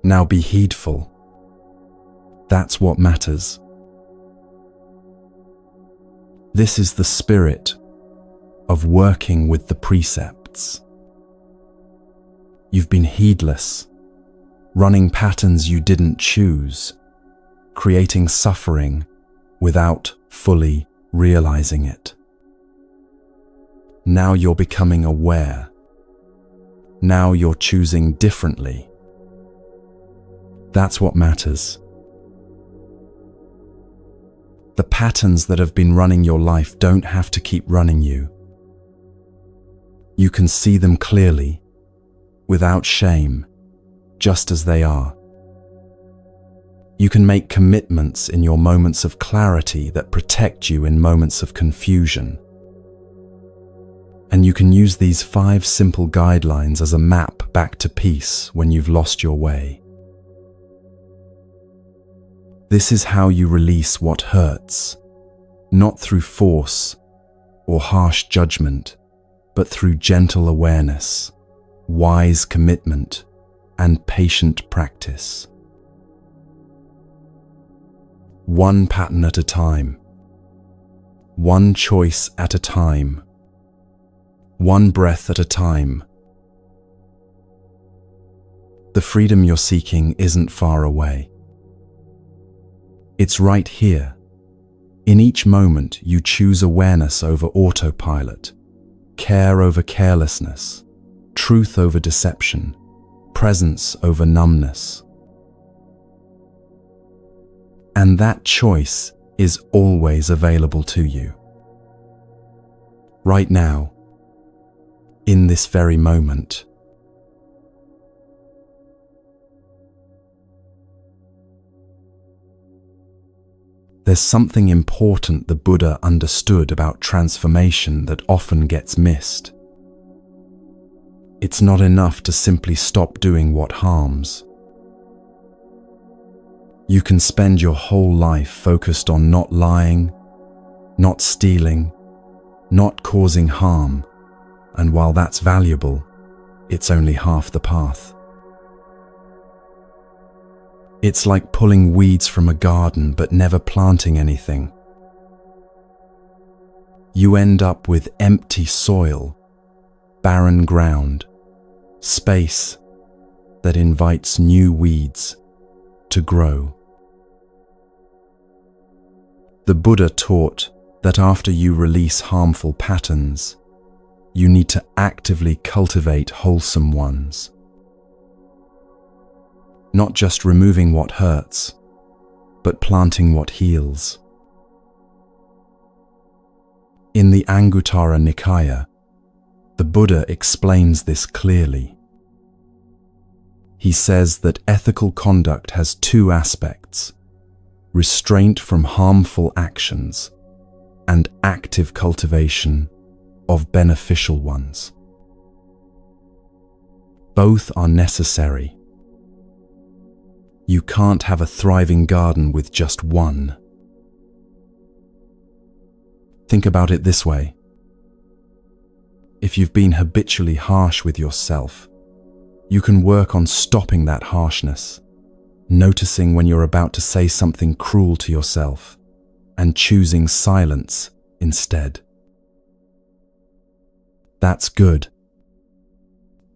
Now be heedful. That's what matters. This is the spirit of working with the precepts. You've been heedless, running patterns you didn't choose, creating suffering without fully realizing it. Now you're becoming aware. Now you're choosing differently. That's what matters. The patterns that have been running your life don't have to keep running you. You can see them clearly, without shame, just as they are. You can make commitments in your moments of clarity that protect you in moments of confusion. And you can use these 5 simple guidelines as a map back to peace when you've lost your way. This is how you release what hurts, not through force or harsh judgment, but through gentle awareness, wise commitment, and patient practice. One pattern at a time, one choice at a time, one breath at a time. The freedom you're seeking isn't far away. It's right here. In each moment, you choose awareness over autopilot, care over carelessness, truth over deception, presence over numbness. And that choice is always available to you. Right now, in this very moment. There's something important the Buddha understood about transformation that often gets missed. It's not enough to simply stop doing what harms. You can spend your whole life focused on not lying, not stealing, not causing harm, and while that's valuable, it's only half the path. It's like pulling weeds from a garden but never planting anything. You end up with empty soil, barren ground, space that invites new weeds to grow. The Buddha taught that after you release harmful patterns, you need to actively cultivate wholesome ones. Not just removing what hurts, but planting what heals. In the Anguttara Nikaya, the Buddha explains this clearly. He says that ethical conduct has 2 aspects: restraint from harmful actions and active cultivation of beneficial ones. Both are necessary. You can't have a thriving garden with just one. Think about it this way. If you've been habitually harsh with yourself, you can work on stopping that harshness, noticing when you're about to say something cruel to yourself, and choosing silence instead. That's good.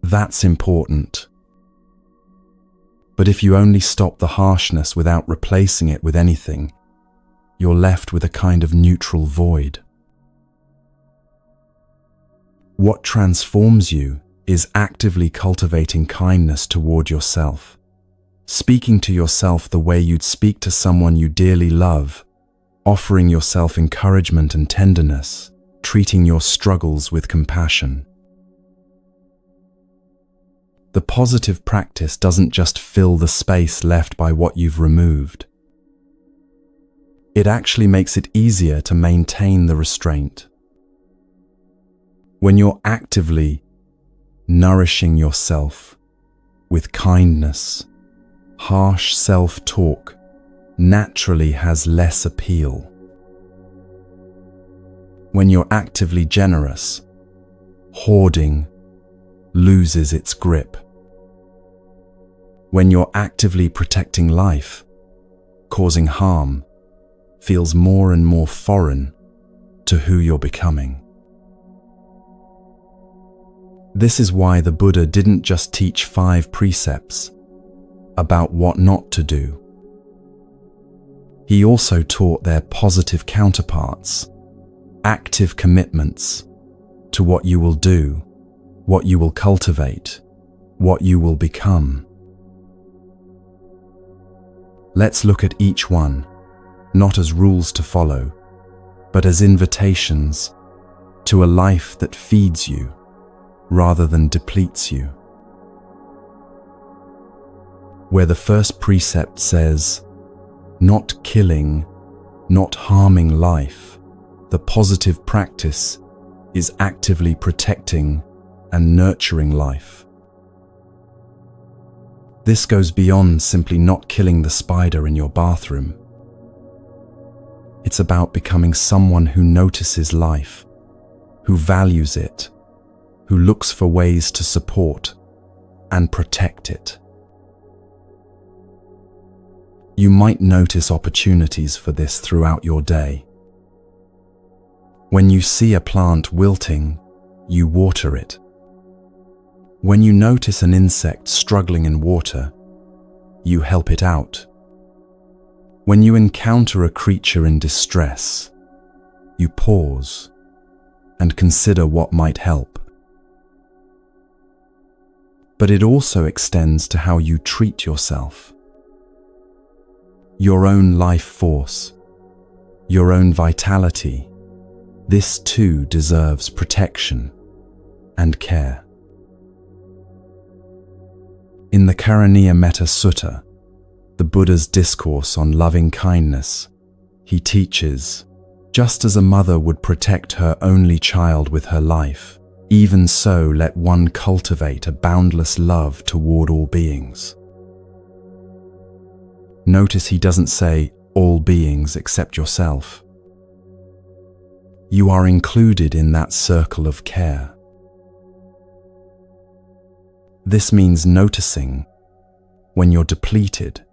That's important. But if you only stop the harshness without replacing it with anything, you're left with a kind of neutral void. What transforms you is actively cultivating kindness toward yourself, speaking to yourself the way you'd speak to someone you dearly love, offering yourself encouragement and tenderness, treating your struggles with compassion. The positive practice doesn't just fill the space left by what you've removed. It actually makes it easier to maintain the restraint. When you're actively nourishing yourself with kindness, harsh self-talk naturally has less appeal. When you're actively generous, hoarding loses its grip. When you're actively protecting life, causing harm feels more and more foreign to who you're becoming. This is why the Buddha didn't just teach 5 precepts about what not to do. He also taught their positive counterparts, active commitments to what you will do, what you will cultivate, what you will become. Let's look at each one, not as rules to follow, but as invitations to a life that feeds you rather than depletes you. Where the first precept says, not killing, not harming life, the positive practice is actively protecting and nurturing life. This goes beyond simply not killing the spider in your bathroom. It's about becoming someone who notices life, who values it, who looks for ways to support and protect it. You might notice opportunities for this throughout your day. When you see a plant wilting, you water it. When you notice an insect struggling in water, you help it out. When you encounter a creature in distress, you pause and consider what might help. But it also extends to how you treat yourself. Your own life force, your own vitality, this too deserves protection and care. In the Karaniya Metta Sutta, the Buddha's discourse on loving kindness, he teaches, just as a mother would protect her only child with her life, even so let one cultivate a boundless love toward all beings. Notice he doesn't say all beings except yourself. You are included in that circle of care. This means noticing when you're depleted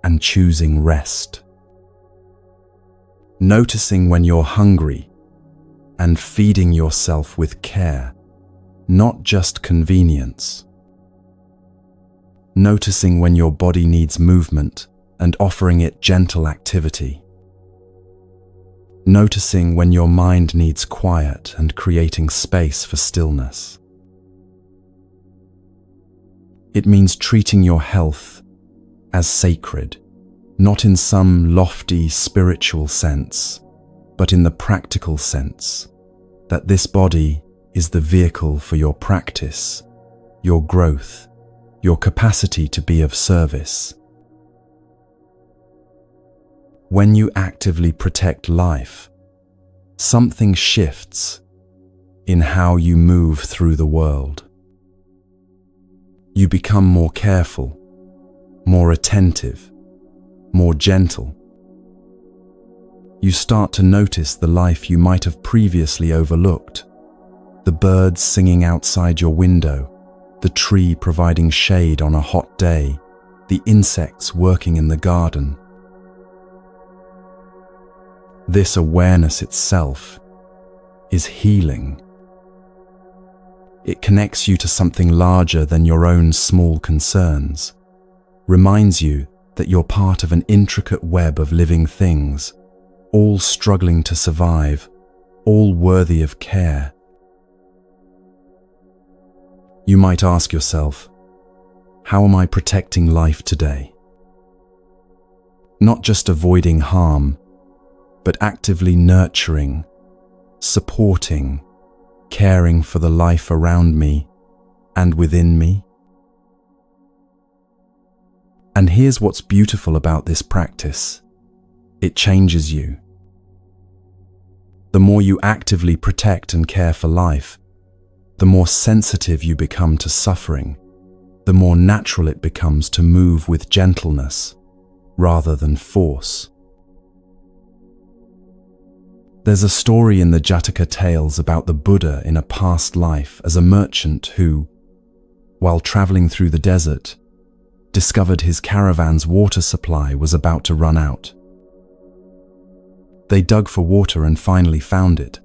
and choosing rest. Noticing when you're hungry and feeding yourself with care, not just convenience. Noticing when your body needs movement and offering it gentle activity. Noticing when your mind needs quiet and creating space for stillness. It means treating your health as sacred, not in some lofty spiritual sense, but in the practical sense that this body is the vehicle for your practice, your growth, your capacity to be of service. When you actively protect life, something shifts in how you move through the world. You become more careful, more attentive, more gentle. You start to notice the life you might have previously overlooked, the birds singing outside your window, the tree providing shade on a hot day, the insects working in the garden. This awareness itself is healing. It connects you to something larger than your own small concerns, reminds you that you're part of an intricate web of living things, all struggling to survive, all worthy of care. You might ask yourself, how am I protecting life today? Not just avoiding harm, but actively nurturing, supporting, caring for the life around me and within me. And here's what's beautiful about this practice. It changes you. The more you actively protect and care for life, the more sensitive you become to suffering, the more natural it becomes to move with gentleness rather than force. There's a story in the Jataka tales about the Buddha in a past life as a merchant who, while traveling through the desert, discovered his caravan's water supply was about to run out. They dug for water and finally found it,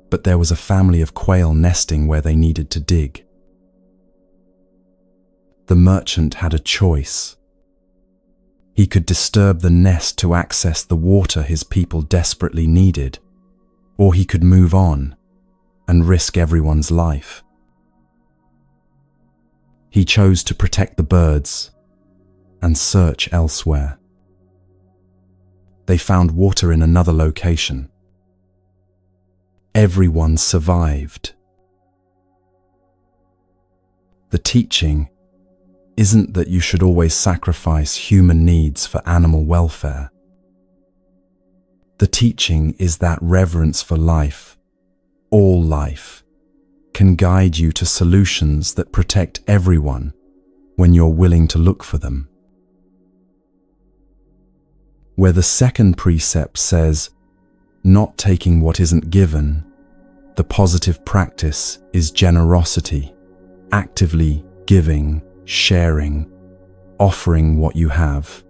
but there was a family of quail nesting where they needed to dig. The merchant had a choice. He could disturb the nest to access the water his people desperately needed, or he could move on and risk everyone's life. He chose to protect the birds and search elsewhere. They found water in another location. Everyone survived. The teaching isn't that you should always sacrifice human needs for animal welfare. The teaching is that reverence for life, all life, can guide you to solutions that protect everyone when you're willing to look for them. Where the second precept says, not taking what isn't given, the positive practice is generosity, actively giving, sharing, offering what you have.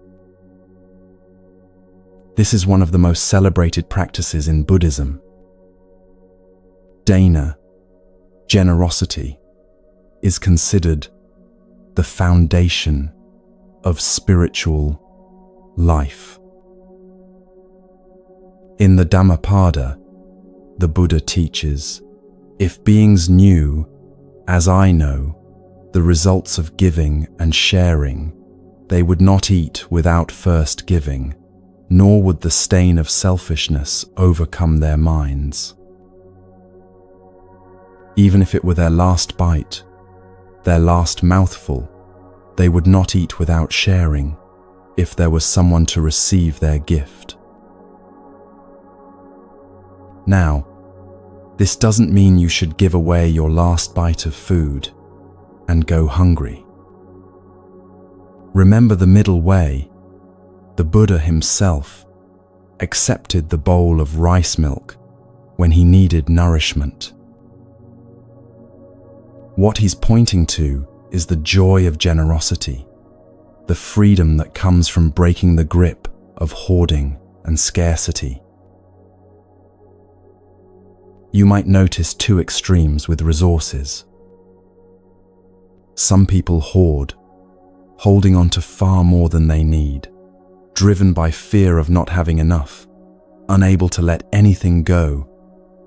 This is one of the most celebrated practices in Buddhism. Dana, generosity, is considered the foundation of spiritual life. In the Dhammapada, the Buddha teaches, if beings knew, as I know, the results of giving and sharing, they would not eat without first giving, nor would the stain of selfishness overcome their minds. Even if it were their last bite, their last mouthful, they would not eat without sharing, if there was someone to receive their gift. Now, this doesn't mean you should give away your last bite of food and go hungry. Remember the middle way. The Buddha himself accepted the bowl of rice milk when he needed nourishment. What he's pointing to is the joy of generosity, the freedom that comes from breaking the grip of hoarding and scarcity. You might notice two extremes with resources. Some people hoard, holding on to far more than they need, driven by fear of not having enough, unable to let anything go,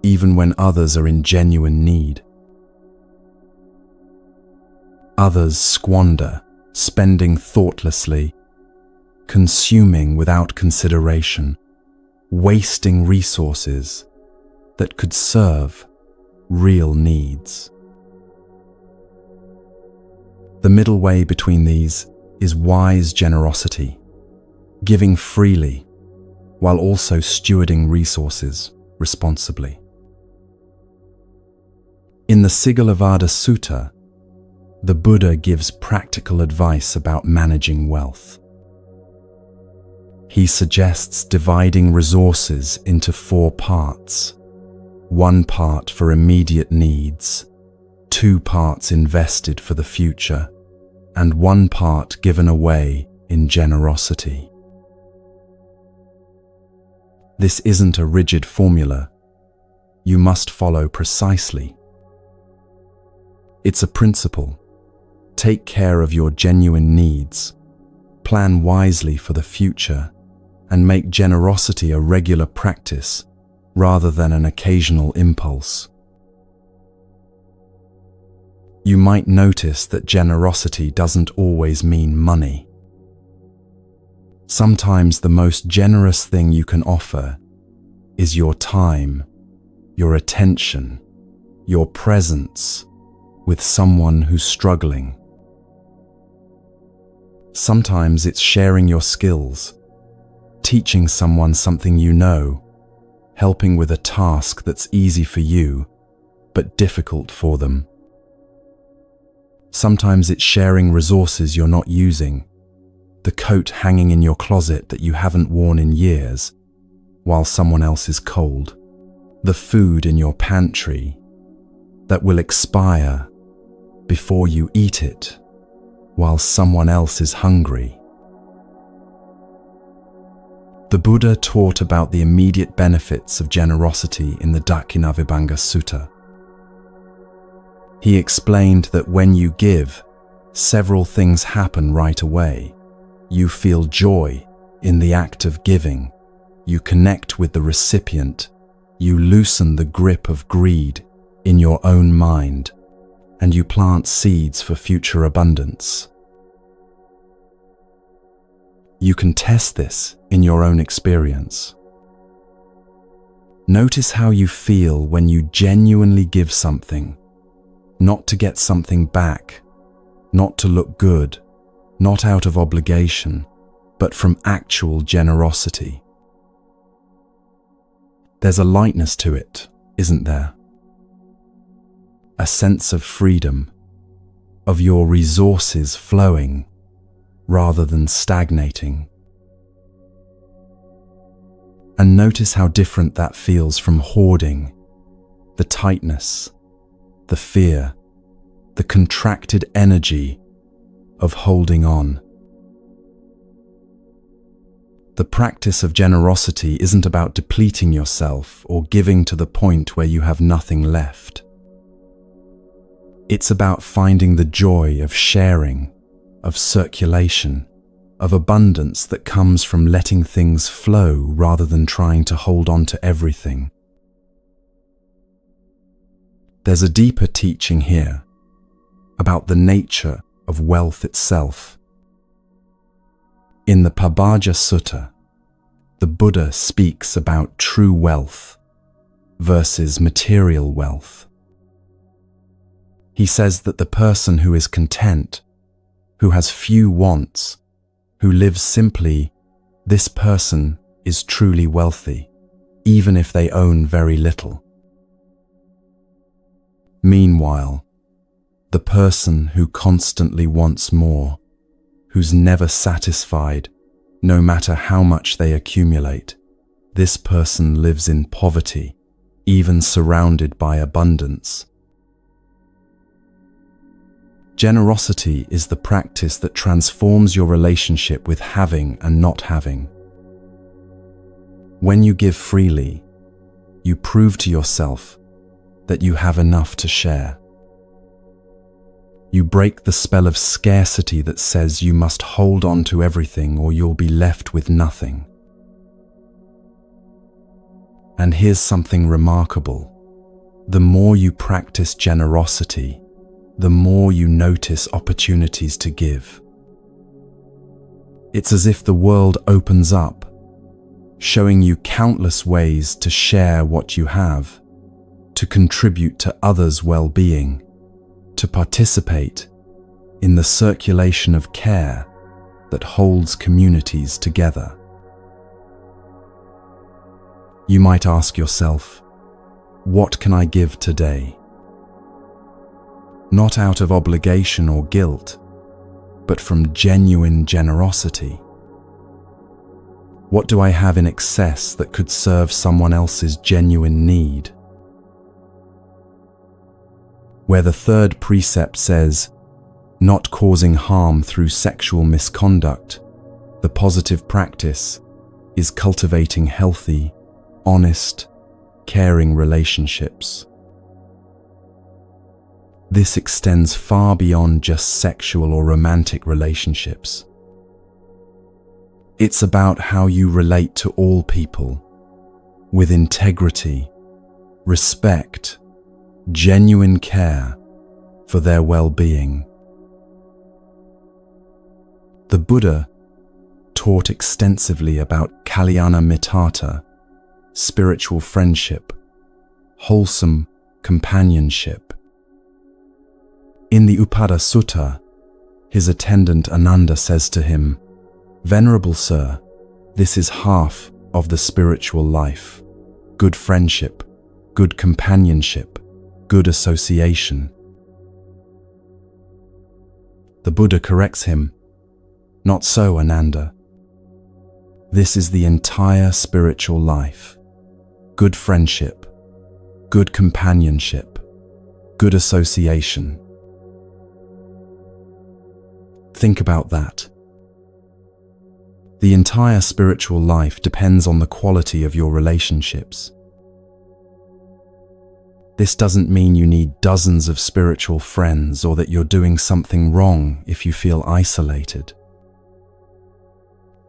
even when others are in genuine need. Others squander, spending thoughtlessly, consuming without consideration, wasting resources that could serve real needs. The middle way between these is wise generosity, giving freely while also stewarding resources responsibly. In the Sigalovada Sutta, the Buddha gives practical advice about managing wealth. He suggests dividing resources into 4 parts. 1 part for immediate needs, 2 parts invested for the future, and 1 part given away in generosity. This isn't a rigid formula you must follow precisely. It's a principle. Take care of your genuine needs, plan wisely for the future, and make generosity a regular practice rather than an occasional impulse. You might notice that generosity doesn't always mean money. Sometimes the most generous thing you can offer is your time, your attention, your presence with someone who's struggling. Sometimes it's sharing your skills, teaching someone something you know, helping with a task that's easy for you, but difficult for them. Sometimes it's sharing resources you're not using, the coat hanging in your closet that you haven't worn in years, while someone else is cold. the food in your pantry that will expire before you eat it while someone else is hungry. The Buddha taught about the immediate benefits of generosity in the Dakinavibhanga Sutta. He explained that when you give, several things happen right away. You feel joy in the act of giving, you connect with the recipient, you loosen the grip of greed in your own mind, and you plant seeds for future abundance. You can test this in your own experience. Notice how you feel when you genuinely give something, not to get something back, not to look good, not out of obligation, but from actual generosity. There's a lightness to it, isn't there? A sense of freedom, of your resources flowing rather than stagnating. And notice how different that feels from hoarding, the tightness, the fear, the contracted energy of holding on. The practice of generosity isn't about depleting yourself or giving to the point where you have nothing left. It's about finding the joy of sharing, of circulation, of abundance that comes from letting things flow rather than trying to hold on to everything. There's a deeper teaching here about the nature of wealth itself. In the Pabbajja Sutta, the Buddha speaks about true wealth versus material wealth. He says that the person who is content, who has few wants, who lives simply, this person is truly wealthy, even if they own very little. Meanwhile, the person who constantly wants more, who's never satisfied, no matter how much they accumulate, this person lives in poverty, even surrounded by abundance. Generosity is the practice that transforms your relationship with having and not having. When you give freely, you prove to yourself that you have enough to share. You break the spell of scarcity that says you must hold on to everything or you'll be left with nothing. And here's something remarkable. The more you practice generosity, the more you notice opportunities to give. It's as if the world opens up, showing you countless ways to share what you have, to contribute to others' well-being, to participate in the circulation of care that holds communities together. You might ask yourself, what can I give today? Not out of obligation or guilt, but from genuine generosity. What do I have in excess that could serve someone else's genuine need? Where the third precept says, not causing harm through sexual misconduct, the positive practice is cultivating healthy, honest, caring relationships. This extends far beyond just sexual or romantic relationships. It's about how you relate to all people with integrity, respect, genuine care for their well-being. The Buddha taught extensively about kalyana mittata, spiritual friendship, wholesome companionship. In the Upada Sutta, his attendant Ananda says to him, "Venerable Sir, this is half of the spiritual life. Good friendship, good companionship, good association." The Buddha corrects him, "Not so, Ananda. This is the entire spiritual life. Good friendship, good companionship, good association. Think about that. The entire spiritual life depends on the quality of your relationships. This doesn't mean you need dozens of spiritual friends or that you're doing something wrong if you feel isolated.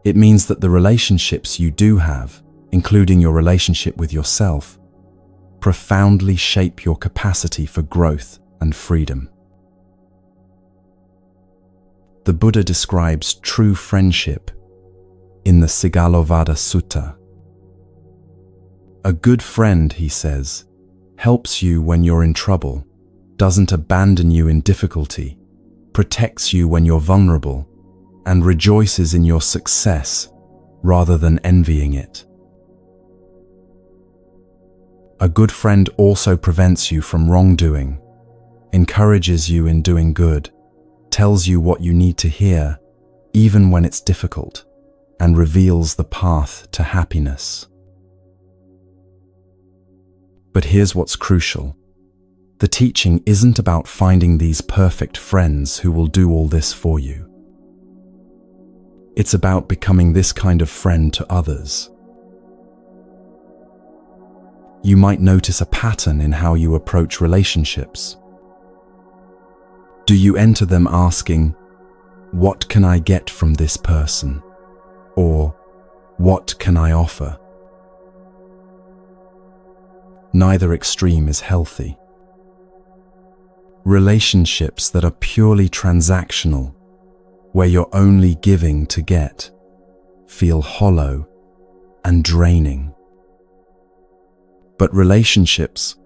It means that the relationships you do have, including your relationship with yourself, profoundly shape your capacity for growth and freedom. The Buddha describes true friendship in the Sigalovada Sutta. A good friend, he says, helps you when you're in trouble, doesn't abandon you in difficulty, protects you when you're vulnerable, and rejoices in your success rather than envying it. A good friend also prevents you from wrongdoing, encourages you in doing good, tells you what you need to hear, even when it's difficult, and reveals the path to happiness. But here's what's crucial. The teaching isn't about finding these perfect friends who will do all this for you. It's about becoming this kind of friend to others. You might notice a pattern in how you approach relationships. Do you enter them asking, "What can I get from this person?" Or, "What can I offer?" Neither extreme is healthy. Relationships that are purely transactional, where you're only giving to get, feel hollow and draining. But relationships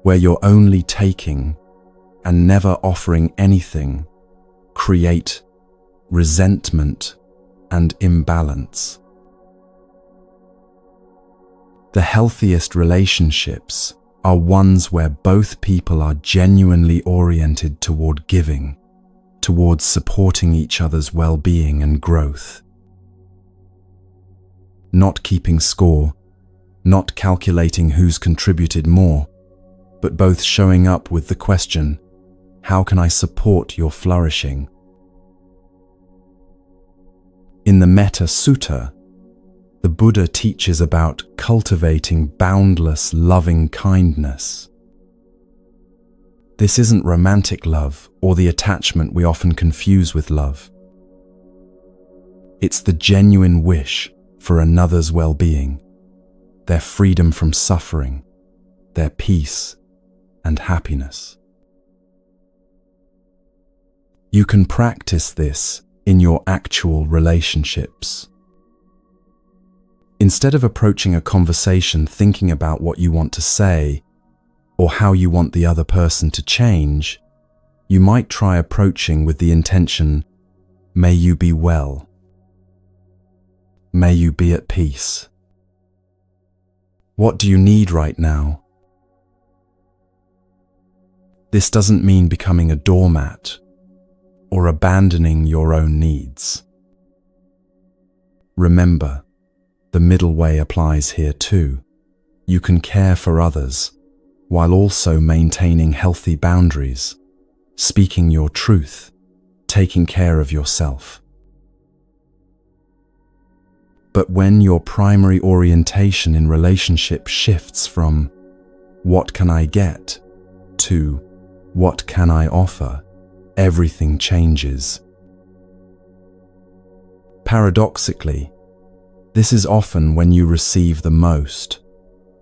where you're only taking and never offering anything create resentment and imbalance. The healthiest relationships are ones where both people are genuinely oriented toward giving, towards supporting each other's well-being and growth. Not keeping score, not calculating who's contributed more, but both showing up with the question, how can I support your flourishing? In the Metta Sutta, the Buddha teaches about cultivating boundless loving kindness. This isn't romantic love or the attachment we often confuse with love. It's the genuine wish for another's well-being, their freedom from suffering, their peace and happiness. You can practice this in your actual relationships. Instead of approaching a conversation thinking about what you want to say or how you want the other person to change, you might try approaching with the intention, "May you be well. May you be at peace. What do you need right now?" This doesn't mean becoming a doormat or abandoning your own needs. Remember, the middle way applies here too. You can care for others while also maintaining healthy boundaries, speaking your truth, taking care of yourself. But when your primary orientation in relationship shifts from "What can I get?" to "What can I offer?" everything changes. Paradoxically, this is often when you receive the most,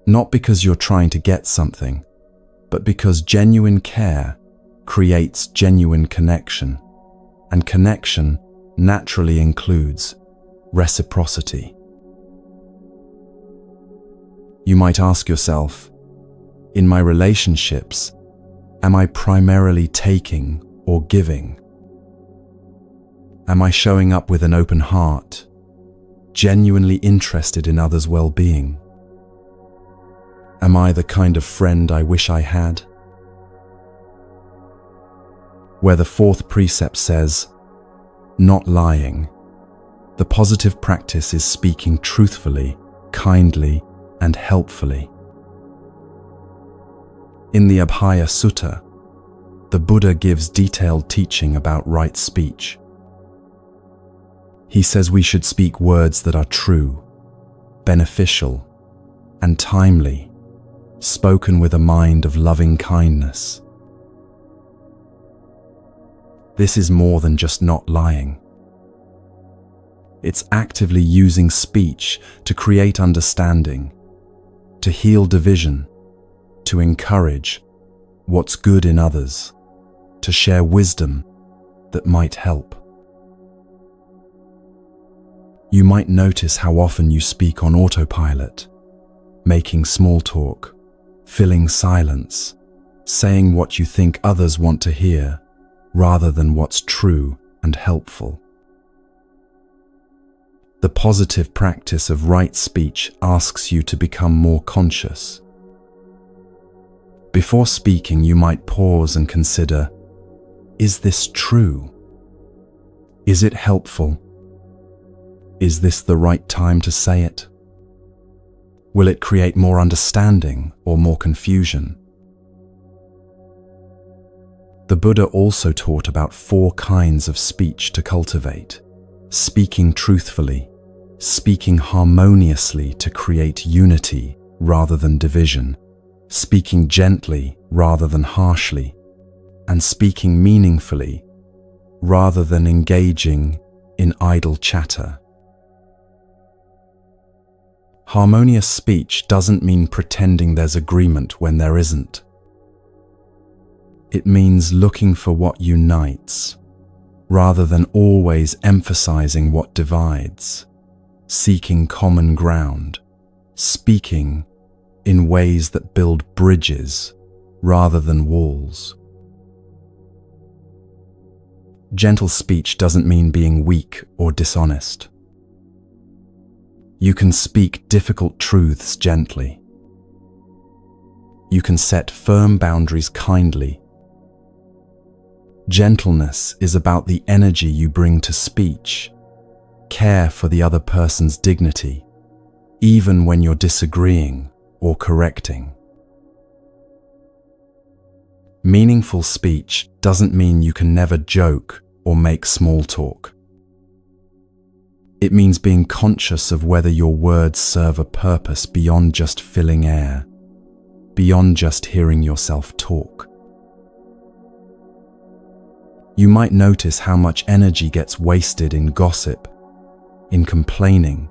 not because you're trying to get something, but because genuine care creates genuine connection, and connection naturally includes reciprocity. You might ask yourself, in my relationships, am I primarily taking or giving? Am I showing up with an open heart, genuinely interested in others' well-being? Am I the kind of friend I wish I had? Where the fourth precept says, "Not lying," the positive practice is speaking truthfully, kindly, and helpfully. In the Abhaya Sutta, the Buddha gives detailed teaching about right speech. He says we should speak words that are true, beneficial, and timely, spoken with a mind of loving kindness. This is more than just not lying. It's actively using speech to create understanding, to heal division, to encourage what's good in others, to share wisdom that might help. You might notice how often you speak on autopilot, making small talk, filling silence, saying what you think others want to hear, rather than what's true and helpful. The positive practice of right speech asks you to become more conscious. Before speaking, you might pause and consider, is this true? Is it helpful? Is this the right time to say it? Will it create more understanding or more confusion? The Buddha also taught about 4 kinds of speech to cultivate: speaking truthfully, speaking harmoniously to create unity rather than division, speaking gently rather than harshly, and speaking meaningfully rather than engaging in idle chatter. Harmonious speech doesn't mean pretending there's agreement when there isn't. It means looking for what unites, rather than always emphasizing what divides, seeking common ground, speaking in ways that build bridges rather than walls. Gentle speech doesn't mean being weak or dishonest. You can speak difficult truths gently. You can set firm boundaries kindly. Gentleness is about the energy you bring to speech, care for the other person's dignity, even when you're disagreeing or correcting. Meaningful speech doesn't mean you can never joke or make small talk. It means being conscious of whether your words serve a purpose beyond just filling air, beyond just hearing yourself talk. You might notice how much energy gets wasted in gossip, in complaining,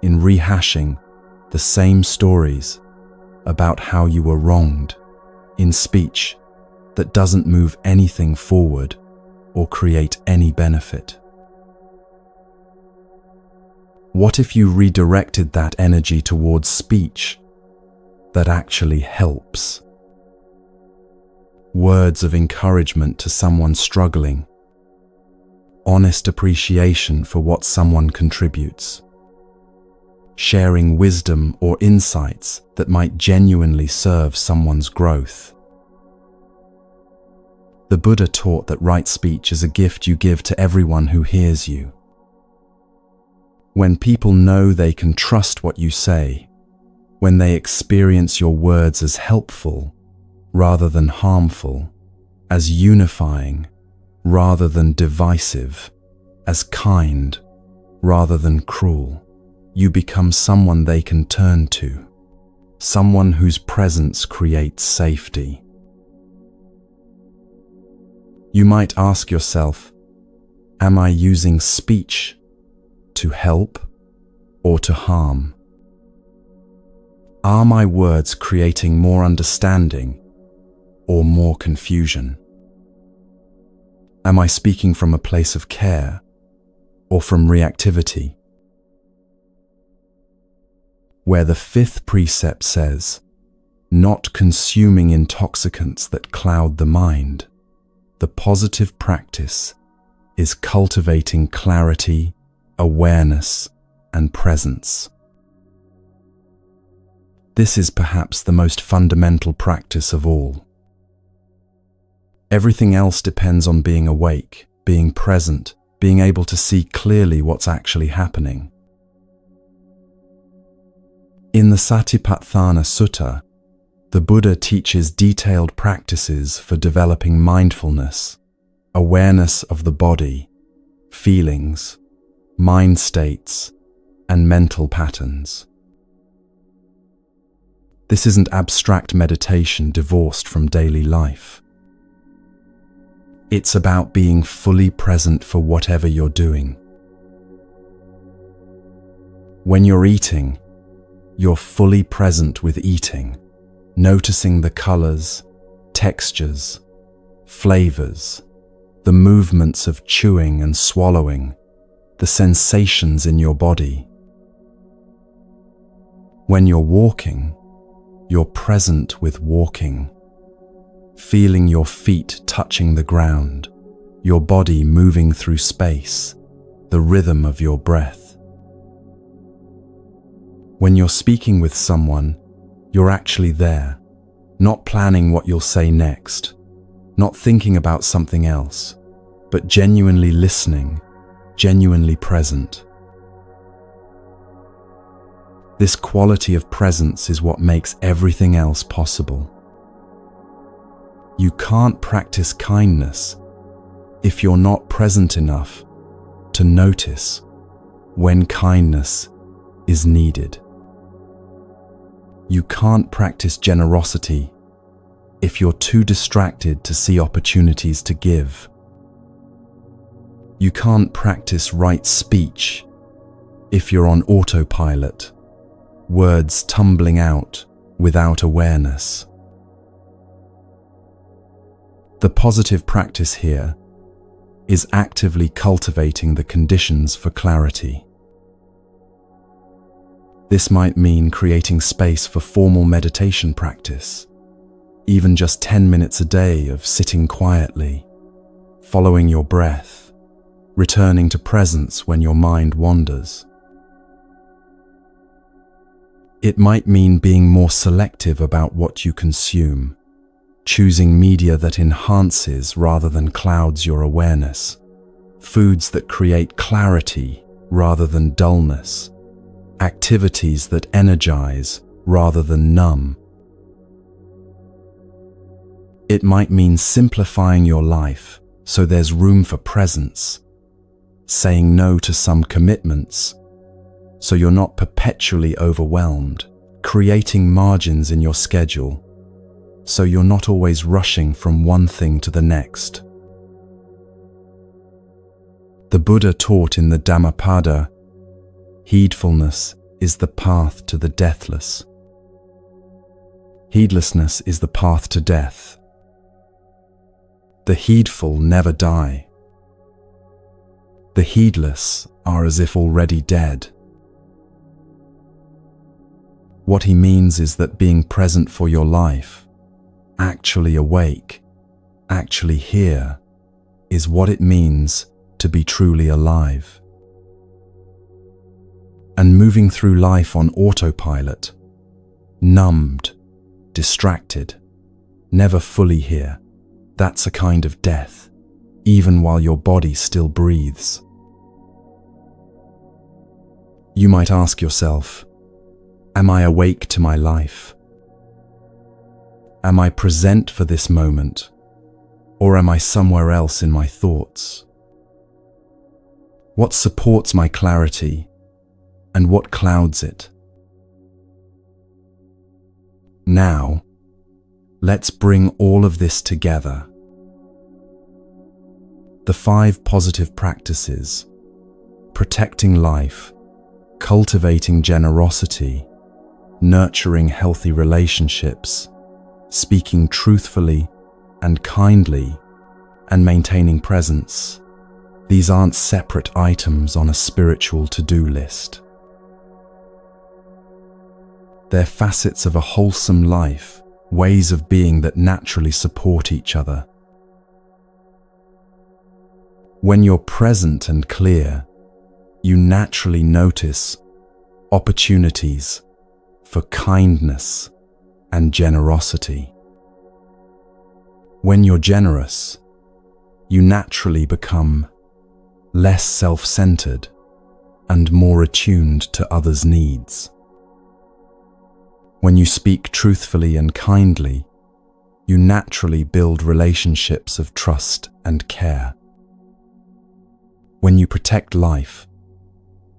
in rehashing the same stories about how you were wronged, in speech that doesn't move anything forward or create any benefit. What if you redirected that energy towards speech that actually helps? Words of encouragement to someone struggling, honest appreciation for what someone contributes, sharing wisdom or insights that might genuinely serve someone's growth. The Buddha taught that right speech is a gift you give to everyone who hears you. When people know they can trust what you say, when they experience your words as helpful rather than harmful, as unifying rather than divisive, as kind rather than cruel, you become someone they can turn to, someone whose presence creates safety. You might ask yourself, am I using speech to help or to harm? Are my words creating more understanding or more confusion? Am I speaking from a place of care or from reactivity? Where the 5th precept says, not consuming intoxicants that cloud the mind, the positive practice is cultivating clarity, awareness, and presence. This is perhaps the most fundamental practice of all. Everything else depends on being awake, being present, being able to see clearly what's actually happening. In the Satipatthana Sutta, The Buddha teaches detailed practices for developing mindfulness, awareness of the body, feelings, mind states, and mental patterns. This isn't abstract meditation divorced from daily life. It's about being fully present for whatever you're doing. When you're eating, you're fully present with eating, noticing the colors, textures, flavors, the movements of chewing and swallowing, the sensations in your body. When you're walking, you're present with walking, feeling your feet touching the ground, your body moving through space, the rhythm of your breath. When you're speaking with someone, you're actually there, not planning what you'll say next, not thinking about something else, but genuinely listening, genuinely present. This quality of presence is what makes everything else possible. You can't practice kindness if you're not present enough to notice when kindness is needed. You can't practice generosity if you're too distracted to see opportunities to give. You can't practice right speech if you're on autopilot, words tumbling out without awareness. The positive practice here is actively cultivating the conditions for clarity. This might mean creating space for formal meditation practice, even just 10 minutes a day of sitting quietly, following your breath, returning to presence when your mind wanders. It might mean being more selective about what you consume, choosing media that enhances rather than clouds your awareness, foods that create clarity rather than dullness, activities that energize rather than numb. It might mean simplifying your life so there's room for presence, saying no to some commitments so you're not perpetually overwhelmed, creating margins in your schedule so you're not always rushing from one thing to the next. The Buddha taught in the Dhammapada, heedfulness is the path to the deathless. Heedlessness is the path to death. The heedful never die. The heedless are as if already dead. What he means is that being present for your life, actually awake, actually here, is what it means to be truly alive. And moving through life on autopilot, numbed, distracted, never fully here, that's a kind of death, even while your body still breathes. You might ask yourself, am I awake to my life? Am I present for this moment, or am I somewhere else in my thoughts? What supports my clarity, and what clouds it? Now, let's bring all of this together. The 5 positive practices: protecting life, cultivating generosity, nurturing healthy relationships, speaking truthfully and kindly, and maintaining presence. These aren't separate items on a spiritual to-do list. They're facets of a wholesome life, ways of being that naturally support each other. When you're present and clear, you naturally notice opportunities for kindness and generosity. When you're generous, you naturally become less self-centered and more attuned to others' needs. When you speak truthfully and kindly, you naturally build relationships of trust and care. When you protect life,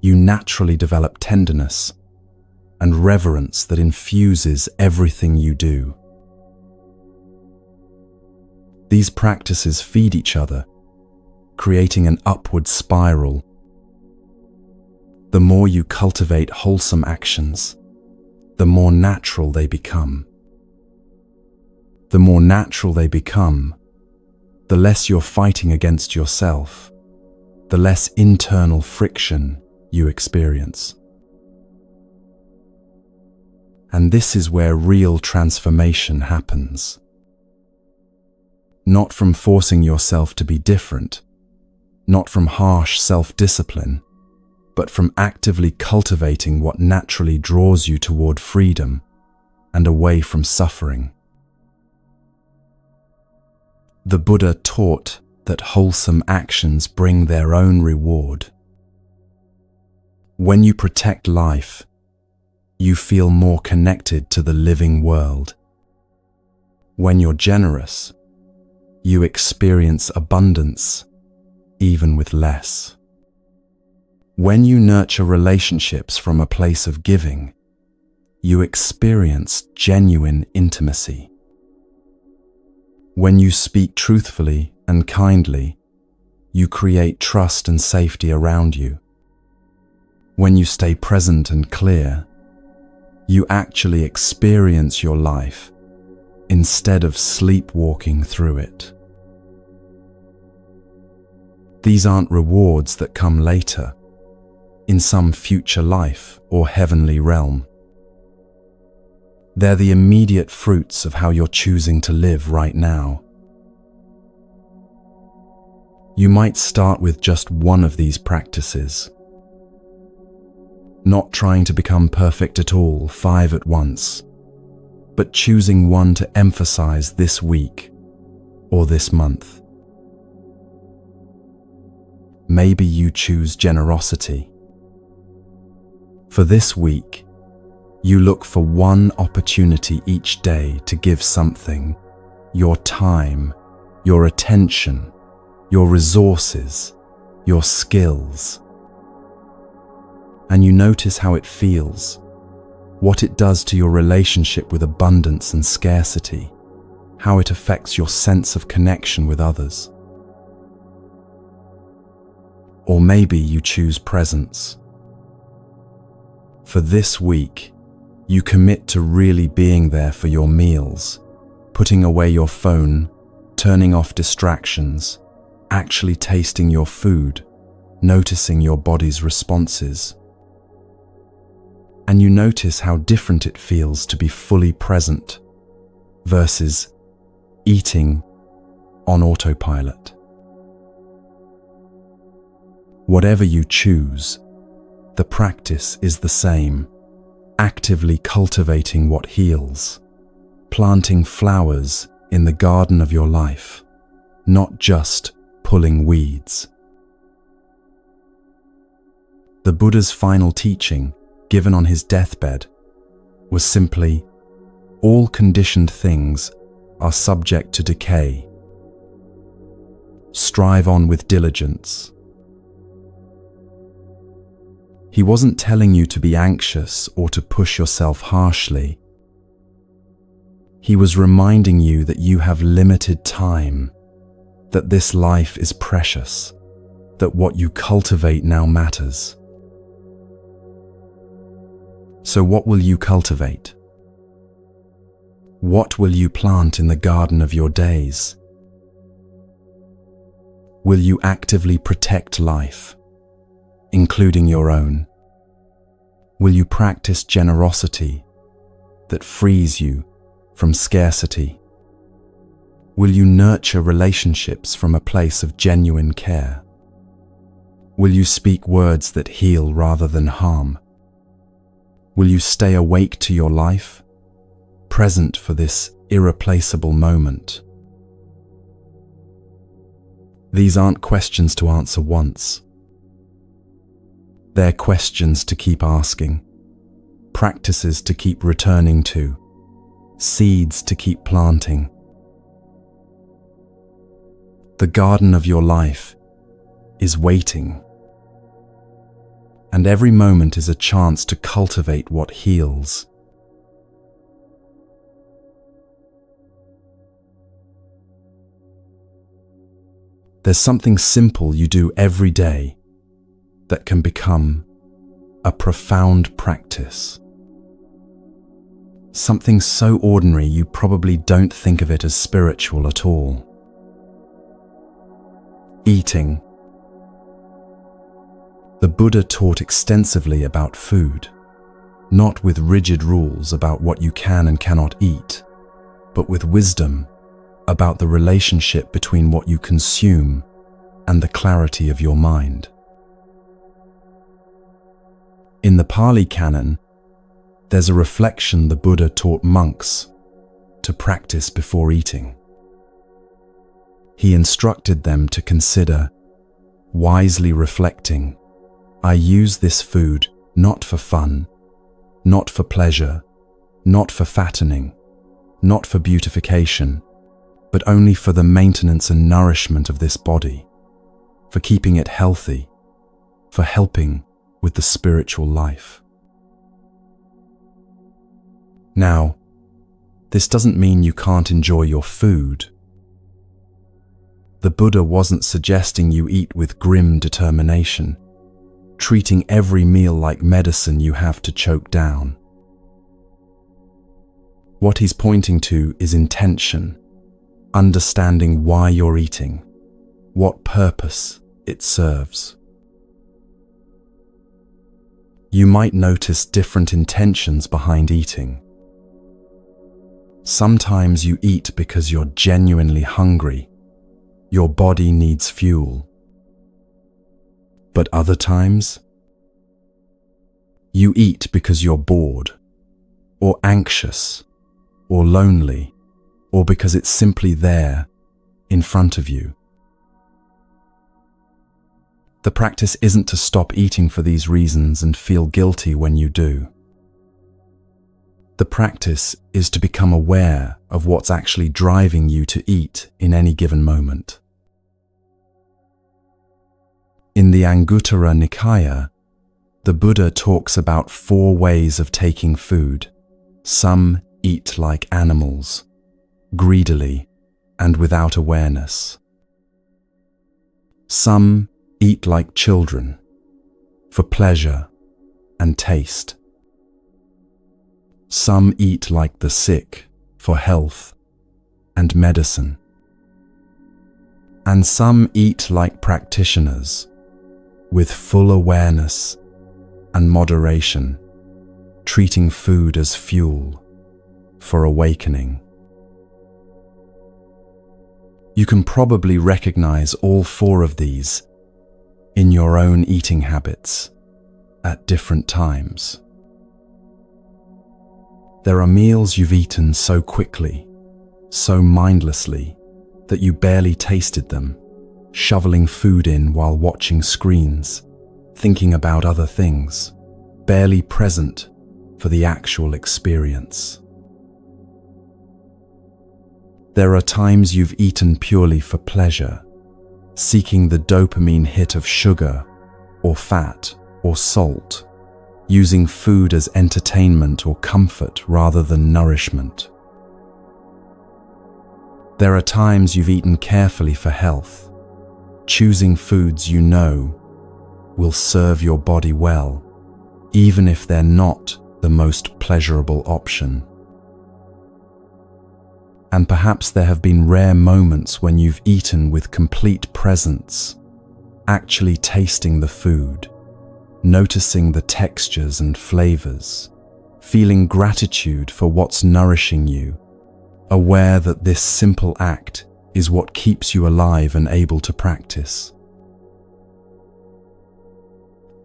you naturally develop tenderness and reverence that infuses everything you do. These practices feed each other, creating an upward spiral. The more you cultivate wholesome actions, the more natural they become. The more natural they become, the less you're fighting against yourself, the less internal friction you experience. And this is where real transformation happens. Not from forcing yourself to be different, not from harsh self-discipline, but from actively cultivating what naturally draws you toward freedom and away from suffering. The Buddha taught that wholesome actions bring their own reward. When you protect life, you feel more connected to the living world. When you're generous, you experience abundance, even with less. When you nurture relationships from a place of giving, you experience genuine intimacy. When you speak truthfully and kindly, you create trust and safety around you. When you stay present and clear, you actually experience your life instead of sleepwalking through it. These aren't rewards that come later, in some future life or heavenly realm. They're the immediate fruits of how you're choosing to live right now. You might start with just one of these practices, not trying to become perfect at all, 5 at once, but choosing one to emphasize this week or this month. Maybe you choose generosity. For this week, you look for one opportunity each day to give something, your time, your attention, your resources, your skills. And you notice how it feels, what it does to your relationship with abundance and scarcity, how it affects your sense of connection with others. Or maybe you choose presence. For this week, you commit to really being there for your meals, putting away your phone, turning off distractions, actually tasting your food, noticing your body's responses. And you notice how different it feels to be fully present versus eating on autopilot. Whatever you choose, the practice is the same, actively cultivating what heals, planting flowers in the garden of your life, not just pulling weeds. The Buddha's final teaching, given on his deathbed, was simply, all conditioned things are subject to decay. Strive on with diligence. He wasn't telling you to be anxious or to push yourself harshly. He was reminding you that you have limited time, that this life is precious, that what you cultivate now matters. So what will you cultivate? What will you plant in the garden of your days? Will you actively protect life, including your own? Will you practice generosity that frees you from scarcity? Will you nurture relationships from a place of genuine care? Will you speak words that heal rather than harm? Will you stay awake to your life, present for this irreplaceable moment? These aren't questions to answer once. They're questions to keep asking, practices to keep returning to, seeds to keep planting. The garden of your life is waiting, and every moment is a chance to cultivate what heals. There's something simple you do every day that can become a profound practice. Something so ordinary you probably don't think of it as spiritual at all. Eating. The Buddha taught extensively about food, not with rigid rules about what you can and cannot eat, but with wisdom about the relationship between what you consume and the clarity of your mind. In the Pali Canon, there's a reflection the Buddha taught monks to practice before eating. He instructed them to consider, wisely reflecting, I use this food not for fun, not for pleasure, not for fattening, not for beautification, but only for the maintenance and nourishment of this body, for keeping it healthy, for helping with the spiritual life. Now, this doesn't mean you can't enjoy your food. The Buddha wasn't suggesting you eat with grim determination, treating every meal like medicine you have to choke down. What he's pointing to is intention, understanding why you're eating, what purpose it serves. You might notice different intentions behind eating. Sometimes you eat because you're genuinely hungry. Your body needs fuel. But other times, you eat because you're bored, or anxious, or lonely, or because it's simply there, in front of you. The practice isn't to stop eating for these reasons and feel guilty when you do. The practice is to become aware of what's actually driving you to eat in any given moment. In the Anguttara Nikaya, the Buddha talks about 4 ways of taking food. Some eat like animals, greedily and without awareness. Some eat like children, for pleasure and taste. Some eat like the sick, for health and medicine. And some eat like practitioners, with full awareness and moderation, treating food as fuel for awakening. You can probably recognize all 4 of these in your own eating habits at different times. There are meals you've eaten so quickly, so mindlessly, that you barely tasted them, shoveling food in while watching screens, thinking about other things, barely present for the actual experience. There are times you've eaten purely for pleasure, seeking the dopamine hit of sugar or fat or salt, using food as entertainment or comfort rather than nourishment. There are times you've eaten carefully for health, choosing foods you know will serve your body well, even if they're not the most pleasurable option. And perhaps there have been rare moments when you've eaten with complete presence, actually tasting the food, noticing the textures and flavors, feeling gratitude for what's nourishing you, aware that this simple act is what keeps you alive and able to practice.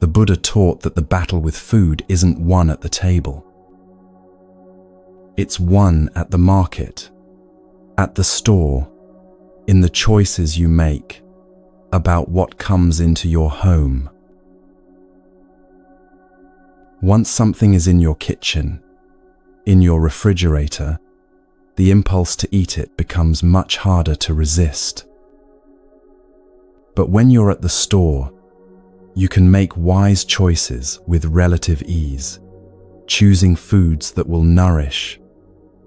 The Buddha taught that the battle with food isn't won at the table. It's won at the market, at the store, in the choices you make about what comes into your home. Once something is in your kitchen, in your refrigerator, the impulse to eat it becomes much harder to resist. But when you're at the store, you can make wise choices with relative ease, choosing foods that will nourish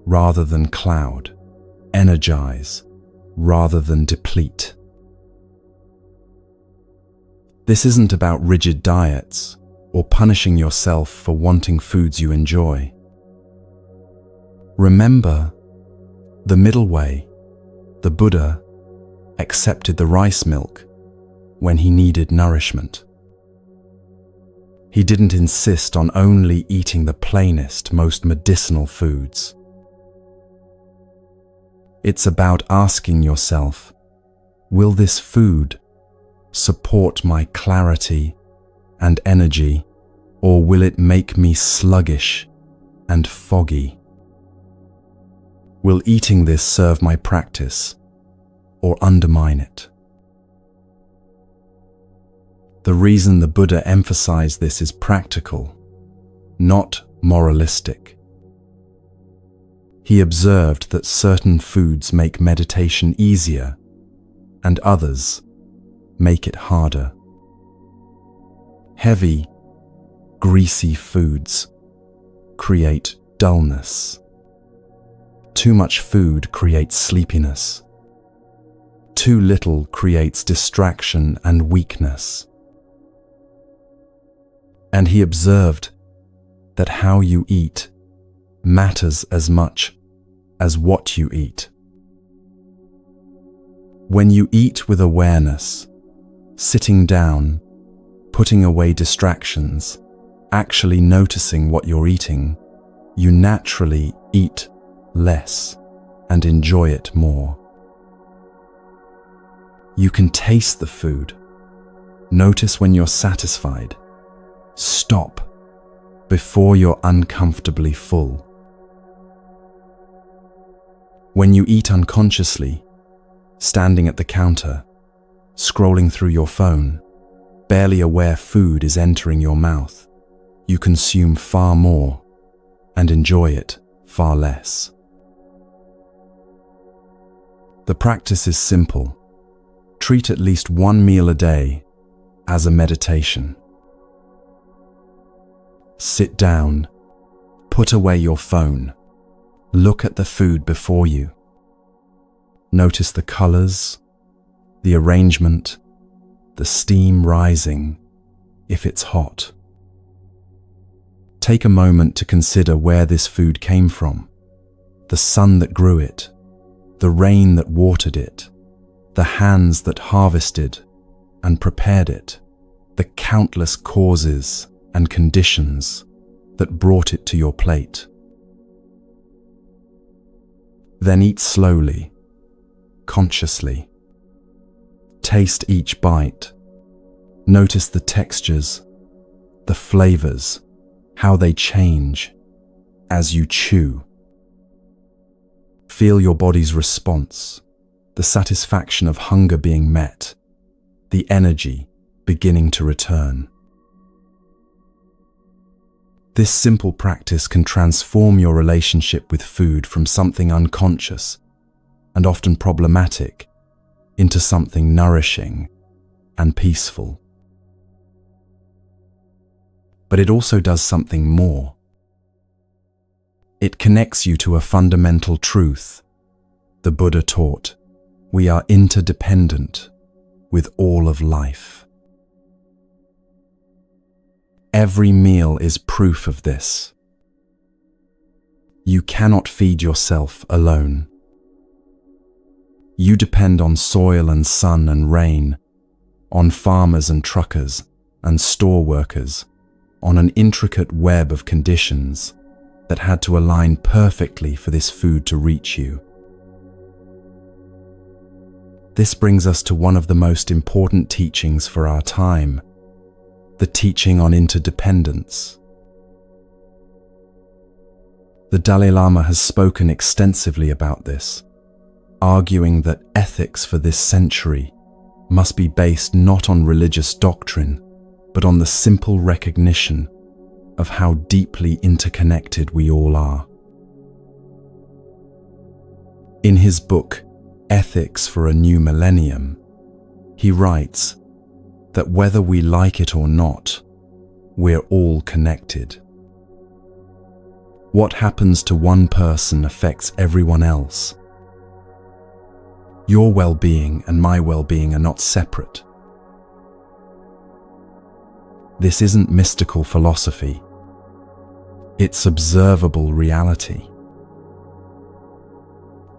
rather than cloud, energize rather than deplete. This isn't about rigid diets or punishing yourself for wanting foods you enjoy. Remember, the middle way, the Buddha, accepted the rice milk when he needed nourishment. He didn't insist on only eating the plainest, most medicinal foods. It's about asking yourself, will this food support my clarity and energy, or will it make me sluggish and foggy? Will eating this serve my practice or undermine it? The reason the Buddha emphasized this is practical, not moralistic. He observed that certain foods make meditation easier and others make it harder. Heavy, greasy foods create dullness. Too much food creates sleepiness. Too little creates distraction and weakness. And he observed that how you eat matters as much as what you eat. When you eat with awareness, sitting down, putting away distractions, actually noticing what you're eating, you naturally eat less and enjoy it more. You can taste the food. Notice when you're satisfied. Stop before you're uncomfortably full. When you eat unconsciously, standing at the counter, scrolling through your phone, barely aware food is entering your mouth, you consume far more and enjoy it far less. The practice is simple. Treat at least one meal a day as a meditation. Sit down, put away your phone, look at the food before you. Notice the colors, the arrangement, the steam rising, if it's hot. Take a moment to consider where this food came from, the sun that grew it, the rain that watered it, the hands that harvested and prepared it, the countless causes and conditions that brought it to your plate. Then eat slowly, consciously. Taste each bite. Notice the textures, the flavors, how they change as you chew. Feel your body's response, the satisfaction of hunger being met, the energy beginning to return. This simple practice can transform your relationship with food from something unconscious and often problematic into something nourishing and peaceful. But it also does something more. It connects you to a fundamental truth. The Buddha taught, we are interdependent with all of life. Every meal is proof of this. You cannot feed yourself alone. You depend on soil and sun and rain, on farmers and truckers and store workers, on an intricate web of conditions that had to align perfectly for this food to reach you. This brings us to one of the most important teachings for our time, the teaching on interdependence. The Dalai Lama has spoken extensively about this, arguing that ethics for this century must be based not on religious doctrine, but on the simple recognition of how deeply interconnected we all are. In his book, Ethics for a New Millennium, he writes that whether we like it or not, we're all connected. What happens to one person affects everyone else. Your well-being and my well-being are not separate. This isn't mystical philosophy. It's observable reality.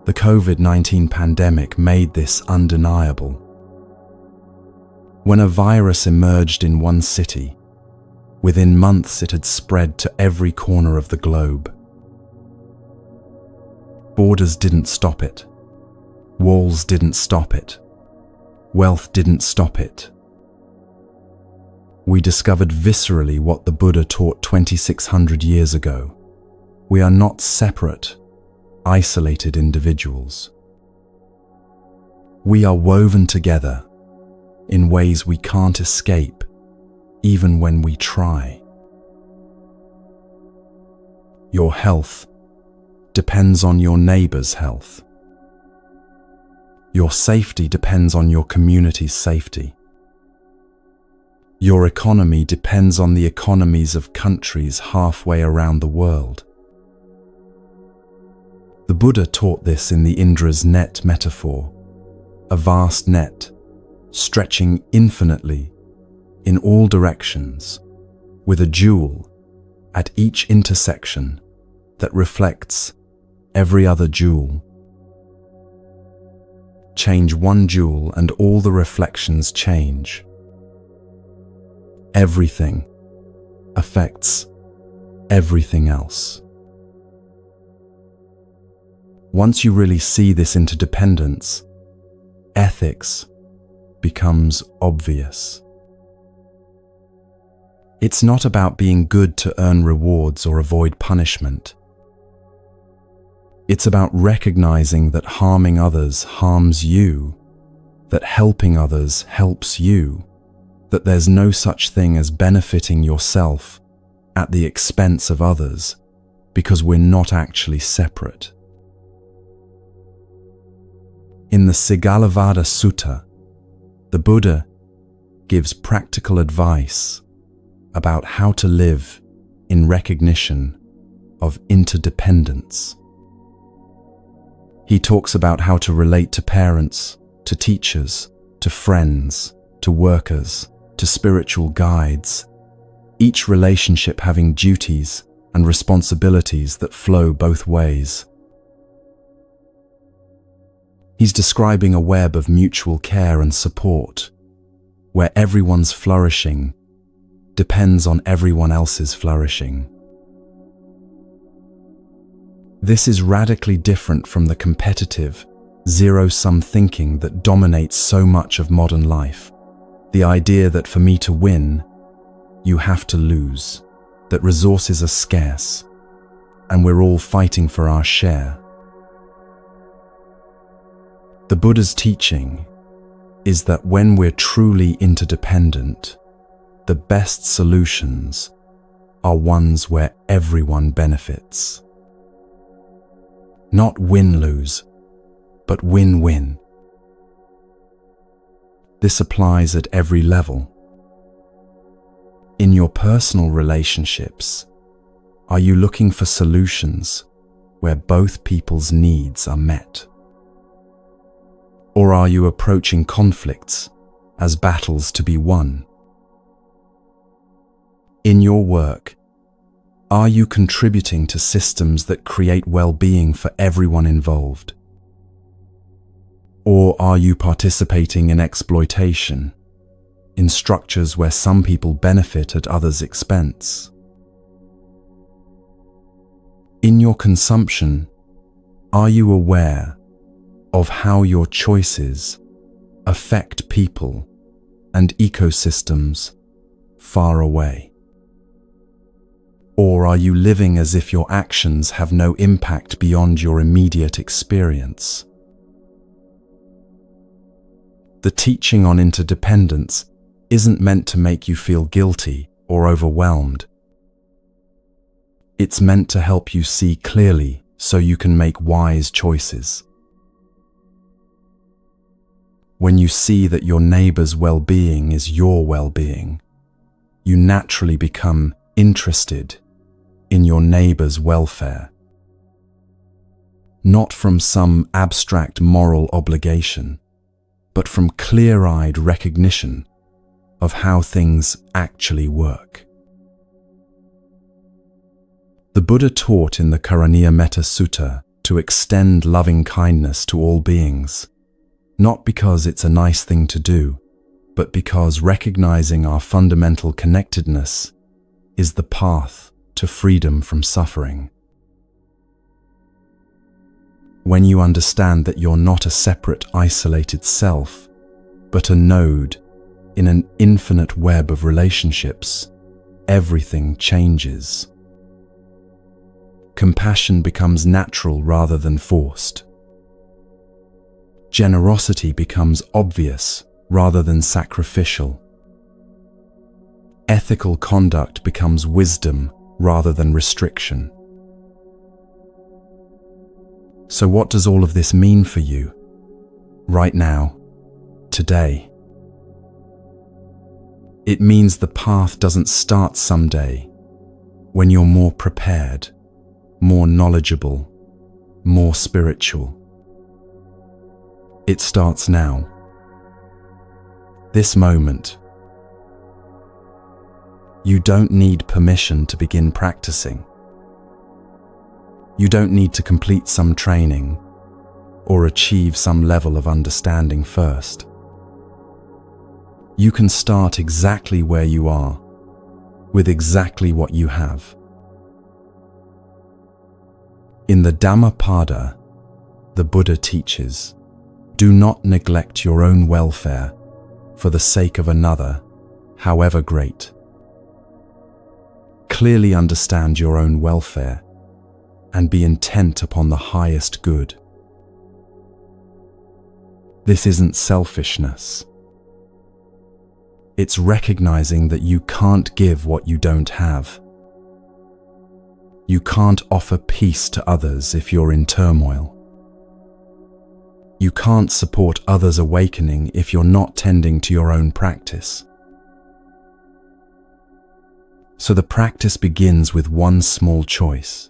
The COVID-19 pandemic made this undeniable. When a virus emerged in one city, within months it had spread to every corner of the globe. Borders didn't stop it. Walls didn't stop it. Wealth didn't stop it. We discovered viscerally what the Buddha taught 2,600 years ago. We are not separate, isolated individuals. We are woven together in ways we can't escape, even when we try. Your health depends on your neighbor's health. Your safety depends on your community's safety. Your economy depends on the economies of countries halfway around the world. The Buddha taught this in the Indra's net metaphor, a vast net stretching infinitely in all directions, with a jewel at each intersection that reflects every other jewel. Change one jewel and all the reflections change. Everything affects everything else. Once you really see this interdependence, ethics becomes obvious. It's not about being good to earn rewards or avoid punishment. It's about recognizing that harming others harms you, that helping others helps you, that there's no such thing as benefiting yourself at the expense of others, because we're not actually separate. In the Sigalovada Sutta, the Buddha gives practical advice about how to live in recognition of interdependence. He talks about how to relate to parents, to teachers, to friends, to workers, to spiritual guides, each relationship having duties and responsibilities that flow both ways. He's describing a web of mutual care and support, where everyone's flourishing depends on everyone else's flourishing. This is radically different from the competitive, zero-sum thinking that dominates so much of modern life. The idea that for me to win, you have to lose, that resources are scarce, and we're all fighting for our share. The Buddha's teaching is that when we're truly interdependent, the best solutions are ones where everyone benefits. Not win-lose, but win-win. This applies at every level. In your personal relationships, are you looking for solutions where both people's needs are met? Or are you approaching conflicts as battles to be won? In your work, are you contributing to systems that create well-being for everyone involved? Or are you participating in exploitation, in structures where some people benefit at others' expense? In your consumption, are you aware of how your choices affect people and ecosystems far away? Or are you living as if your actions have no impact beyond your immediate experience? The teaching on interdependence isn't meant to make you feel guilty or overwhelmed. It's meant to help you see clearly so you can make wise choices. When you see that your neighbor's well-being is your well-being, you naturally become interested in your neighbor's welfare. Not from some abstract moral obligation, but from clear-eyed recognition of how things actually work. The Buddha taught in the Karaniya Metta Sutta to extend loving kindness to all beings, not because it's a nice thing to do, but because recognizing our fundamental connectedness is the path to freedom from suffering. When you understand that you're not a separate, isolated self, but a node in an infinite web of relationships, everything changes. Compassion becomes natural rather than forced. Generosity becomes obvious rather than sacrificial. Ethical conduct becomes wisdom rather than restriction. So what does all of this mean for you, right now, today? It means the path doesn't start someday when you're more prepared, more knowledgeable, more spiritual. It starts now. This moment. You don't need permission to begin practicing. You don't need to complete some training or achieve some level of understanding first. You can start exactly where you are, with exactly what you have. In the Dhammapada, the Buddha teaches, do not neglect your own welfare for the sake of another, however great. Clearly understand your own welfare and be intent upon the highest good. This isn't selfishness. It's recognizing that you can't give what you don't have. You can't offer peace to others if you're in turmoil. You can't support others' awakening if you're not tending to your own practice. So the practice begins with one small choice.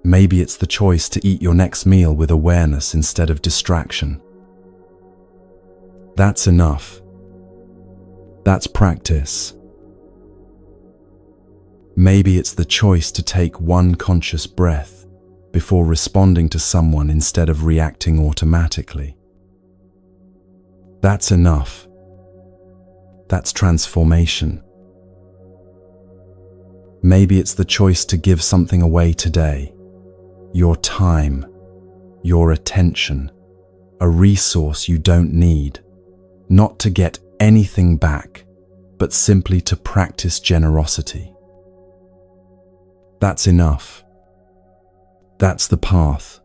Maybe it's the choice to eat your next meal with awareness instead of distraction. That's enough. That's practice. Maybe it's the choice to take one conscious breath before responding to someone instead of reacting automatically. That's enough. That's transformation. Maybe it's the choice to give something away today. Your time, your attention, a resource you don't need, not to get anything back, but simply to practice generosity. That's enough. That's the path.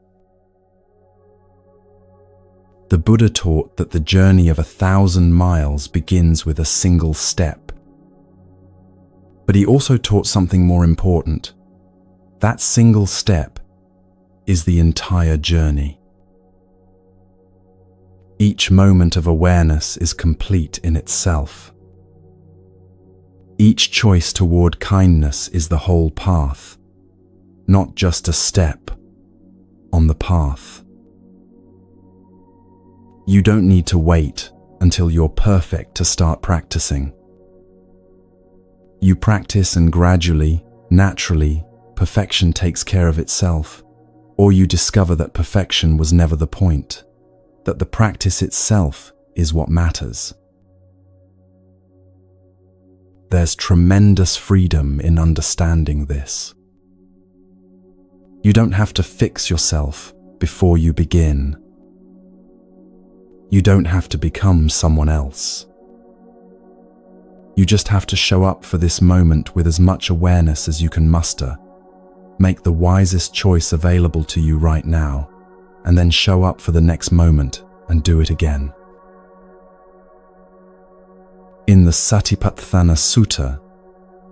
The Buddha taught that the journey of 1,000 miles begins with a single step. But he also taught something more important. That single step is the entire journey. Each moment of awareness is complete in itself. Each choice toward kindness is the whole path, not just a step on the path. You don't need to wait until you're perfect to start practicing. You practice and gradually, naturally, perfection takes care of itself. Or you discover that perfection was never the point, that the practice itself is what matters. There's tremendous freedom in understanding this. You don't have to fix yourself before you begin. You don't have to become someone else. You just have to show up for this moment with as much awareness as you can muster. Make the wisest choice available to you right now, and then show up for the next moment and do it again. In the Satipatthana Sutta,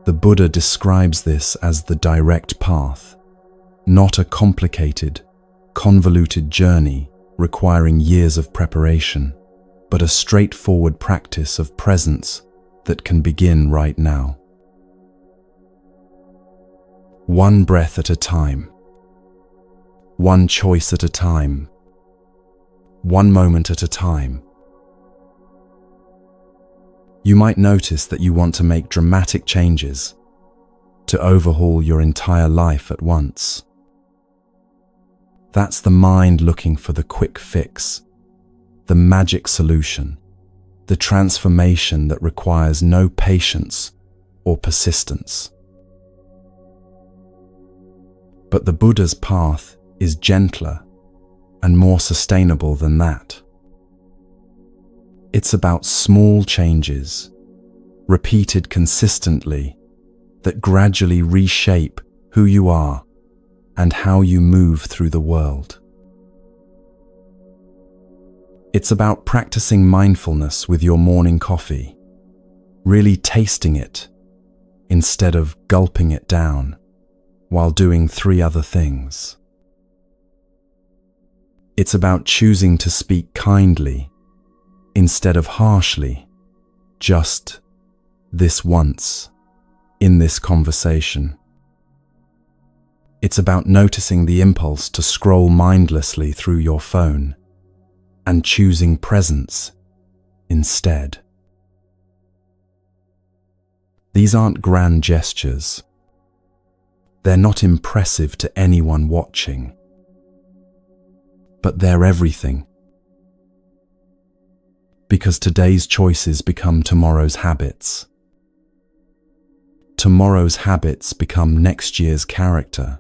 The Buddha describes this as the direct path, not a complicated, convoluted journey requiring years of preparation, but a straightforward practice of presence that can begin right now. One breath at a time, one choice at a time, one moment at a time. You might notice that you want to make dramatic changes, to overhaul your entire life at once. That's the mind looking for the quick fix, the magic solution, the transformation that requires no patience or persistence. But the Buddha's path is gentler and more sustainable than that. It's about small changes, repeated consistently, that gradually reshape who you are and how you move through the world. It's about practicing mindfulness with your morning coffee, really tasting it instead of gulping it down while doing 3 other things. It's about choosing to speak kindly instead of harshly, just this once, in this conversation. It's about noticing the impulse to scroll mindlessly through your phone and choosing presence instead. These aren't grand gestures. They're not impressive to anyone watching, but they're everything. Because today's choices become tomorrow's habits. Tomorrow's habits become next year's character.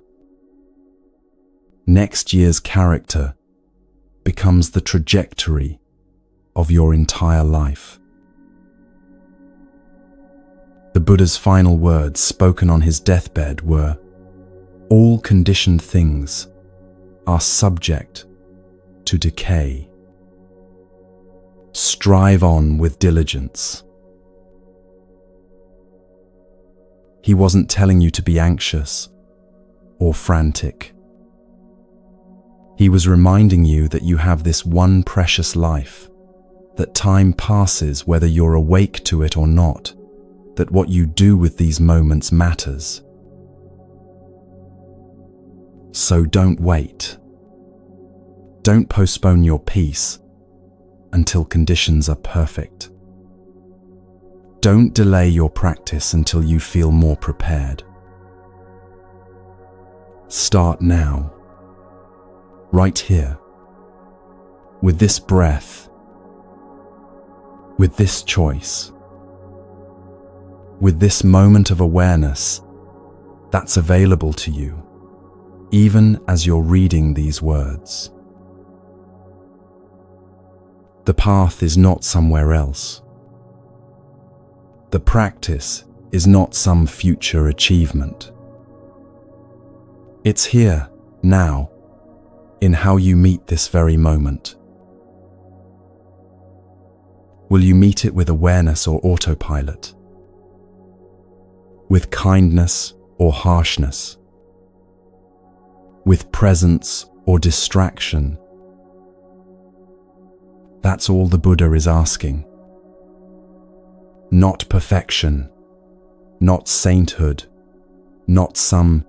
Next year's character becomes the trajectory of your entire life. The Buddha's final words spoken on his deathbed were, "All conditioned things are subject to decay. Strive on with diligence." He wasn't telling you to be anxious or frantic. He was reminding you that you have this one precious life, that time passes whether you're awake to it or not, that what you do with these moments matters. So don't wait. Don't postpone your peace until conditions are perfect. Don't delay your practice until you feel more prepared. Start now, right here, with this breath, with this choice, with this moment of awareness that's available to you, even as you're reading these words. The path is not somewhere else. The practice is not some future achievement. It's here, now, in how you meet this very moment. Will you meet it with awareness or autopilot? With kindness or harshness? With presence or distraction? That's all the Buddha is asking. Not perfection, not sainthood, not some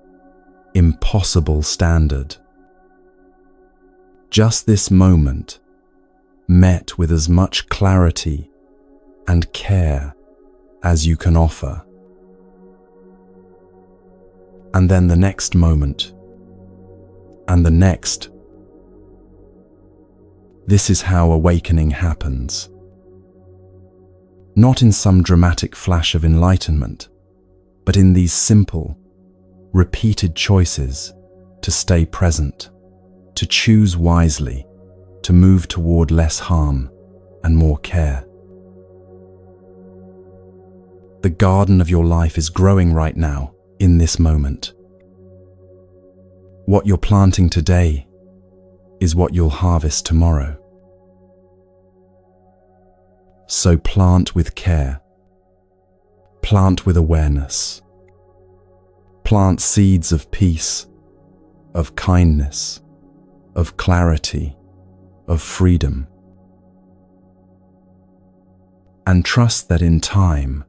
impossible standard. Just this moment, met with as much clarity and care as you can offer. And then the next moment, and the next. This is how awakening happens. Not in some dramatic flash of enlightenment, but in these simple, repeated choices to stay present, to choose wisely, to move toward less harm and more care. The garden of your life is growing right now, in this moment. What you're planting today is what you'll harvest tomorrow. So plant with care, plant with awareness, plant seeds of peace, of kindness, of clarity, of freedom. And trust that in time,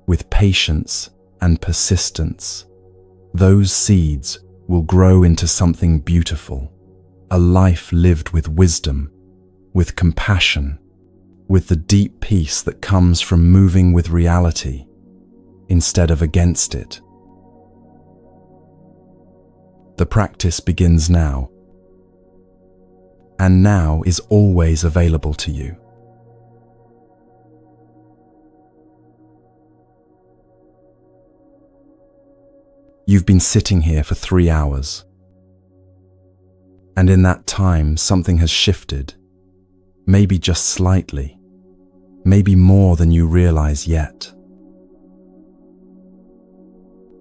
with patience and persistence, those seeds will grow into something beautiful, a life lived with wisdom, with compassion, with the deep peace that comes from moving with reality instead of against it. The practice begins now, and now is always available to you. You've been sitting here for 3 hours, and in that time something has shifted, maybe just slightly, maybe more than you realize yet.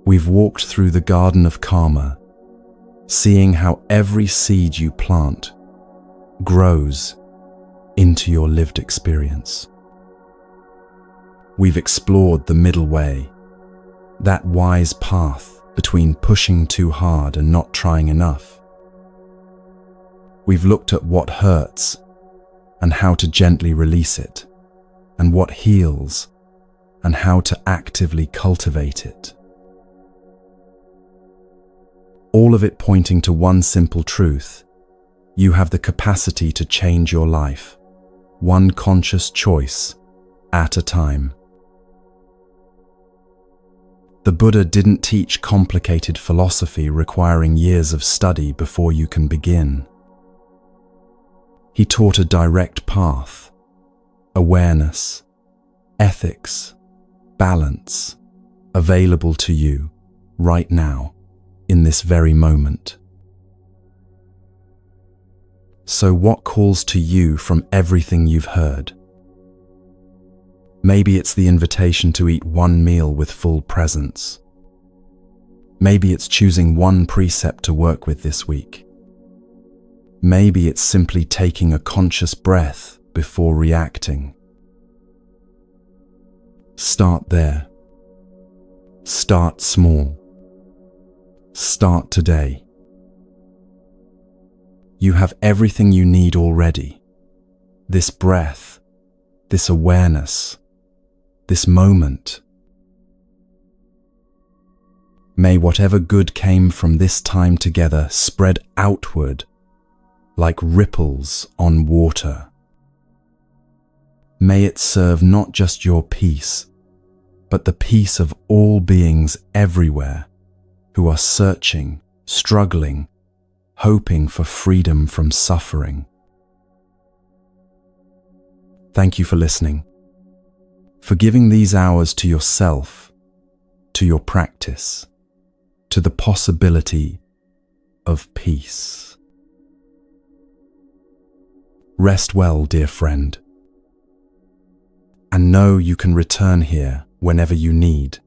We've walked through the garden of karma, seeing how every seed you plant grows into your lived experience. We've explored the middle way, that wise path between pushing too hard and not trying enough. We've looked at what hurts and how to gently release it, and what heals and how to actively cultivate it. All of it pointing to one simple truth: you have the capacity to change your life, one conscious choice at a time. The Buddha didn't teach complicated philosophy requiring years of study before you can begin. He taught a direct path, awareness, ethics, balance, available to you right now, in this very moment. So what calls to you from everything you've heard? Maybe it's the invitation to eat one meal with full presence. Maybe it's choosing one precept to work with this week. Maybe it's simply taking a conscious breath before reacting. Start there. Start small. Start today. You have everything you need already. This breath, this awareness, this moment. May whatever good came from this time together spread outward like ripples on water. May it serve not just your peace, but the peace of all beings everywhere who are searching, struggling, hoping for freedom from suffering. Thank you for listening, for giving these hours to yourself, to your practice, to the possibility of peace. Rest well, dear friend, and know you can return here whenever you need.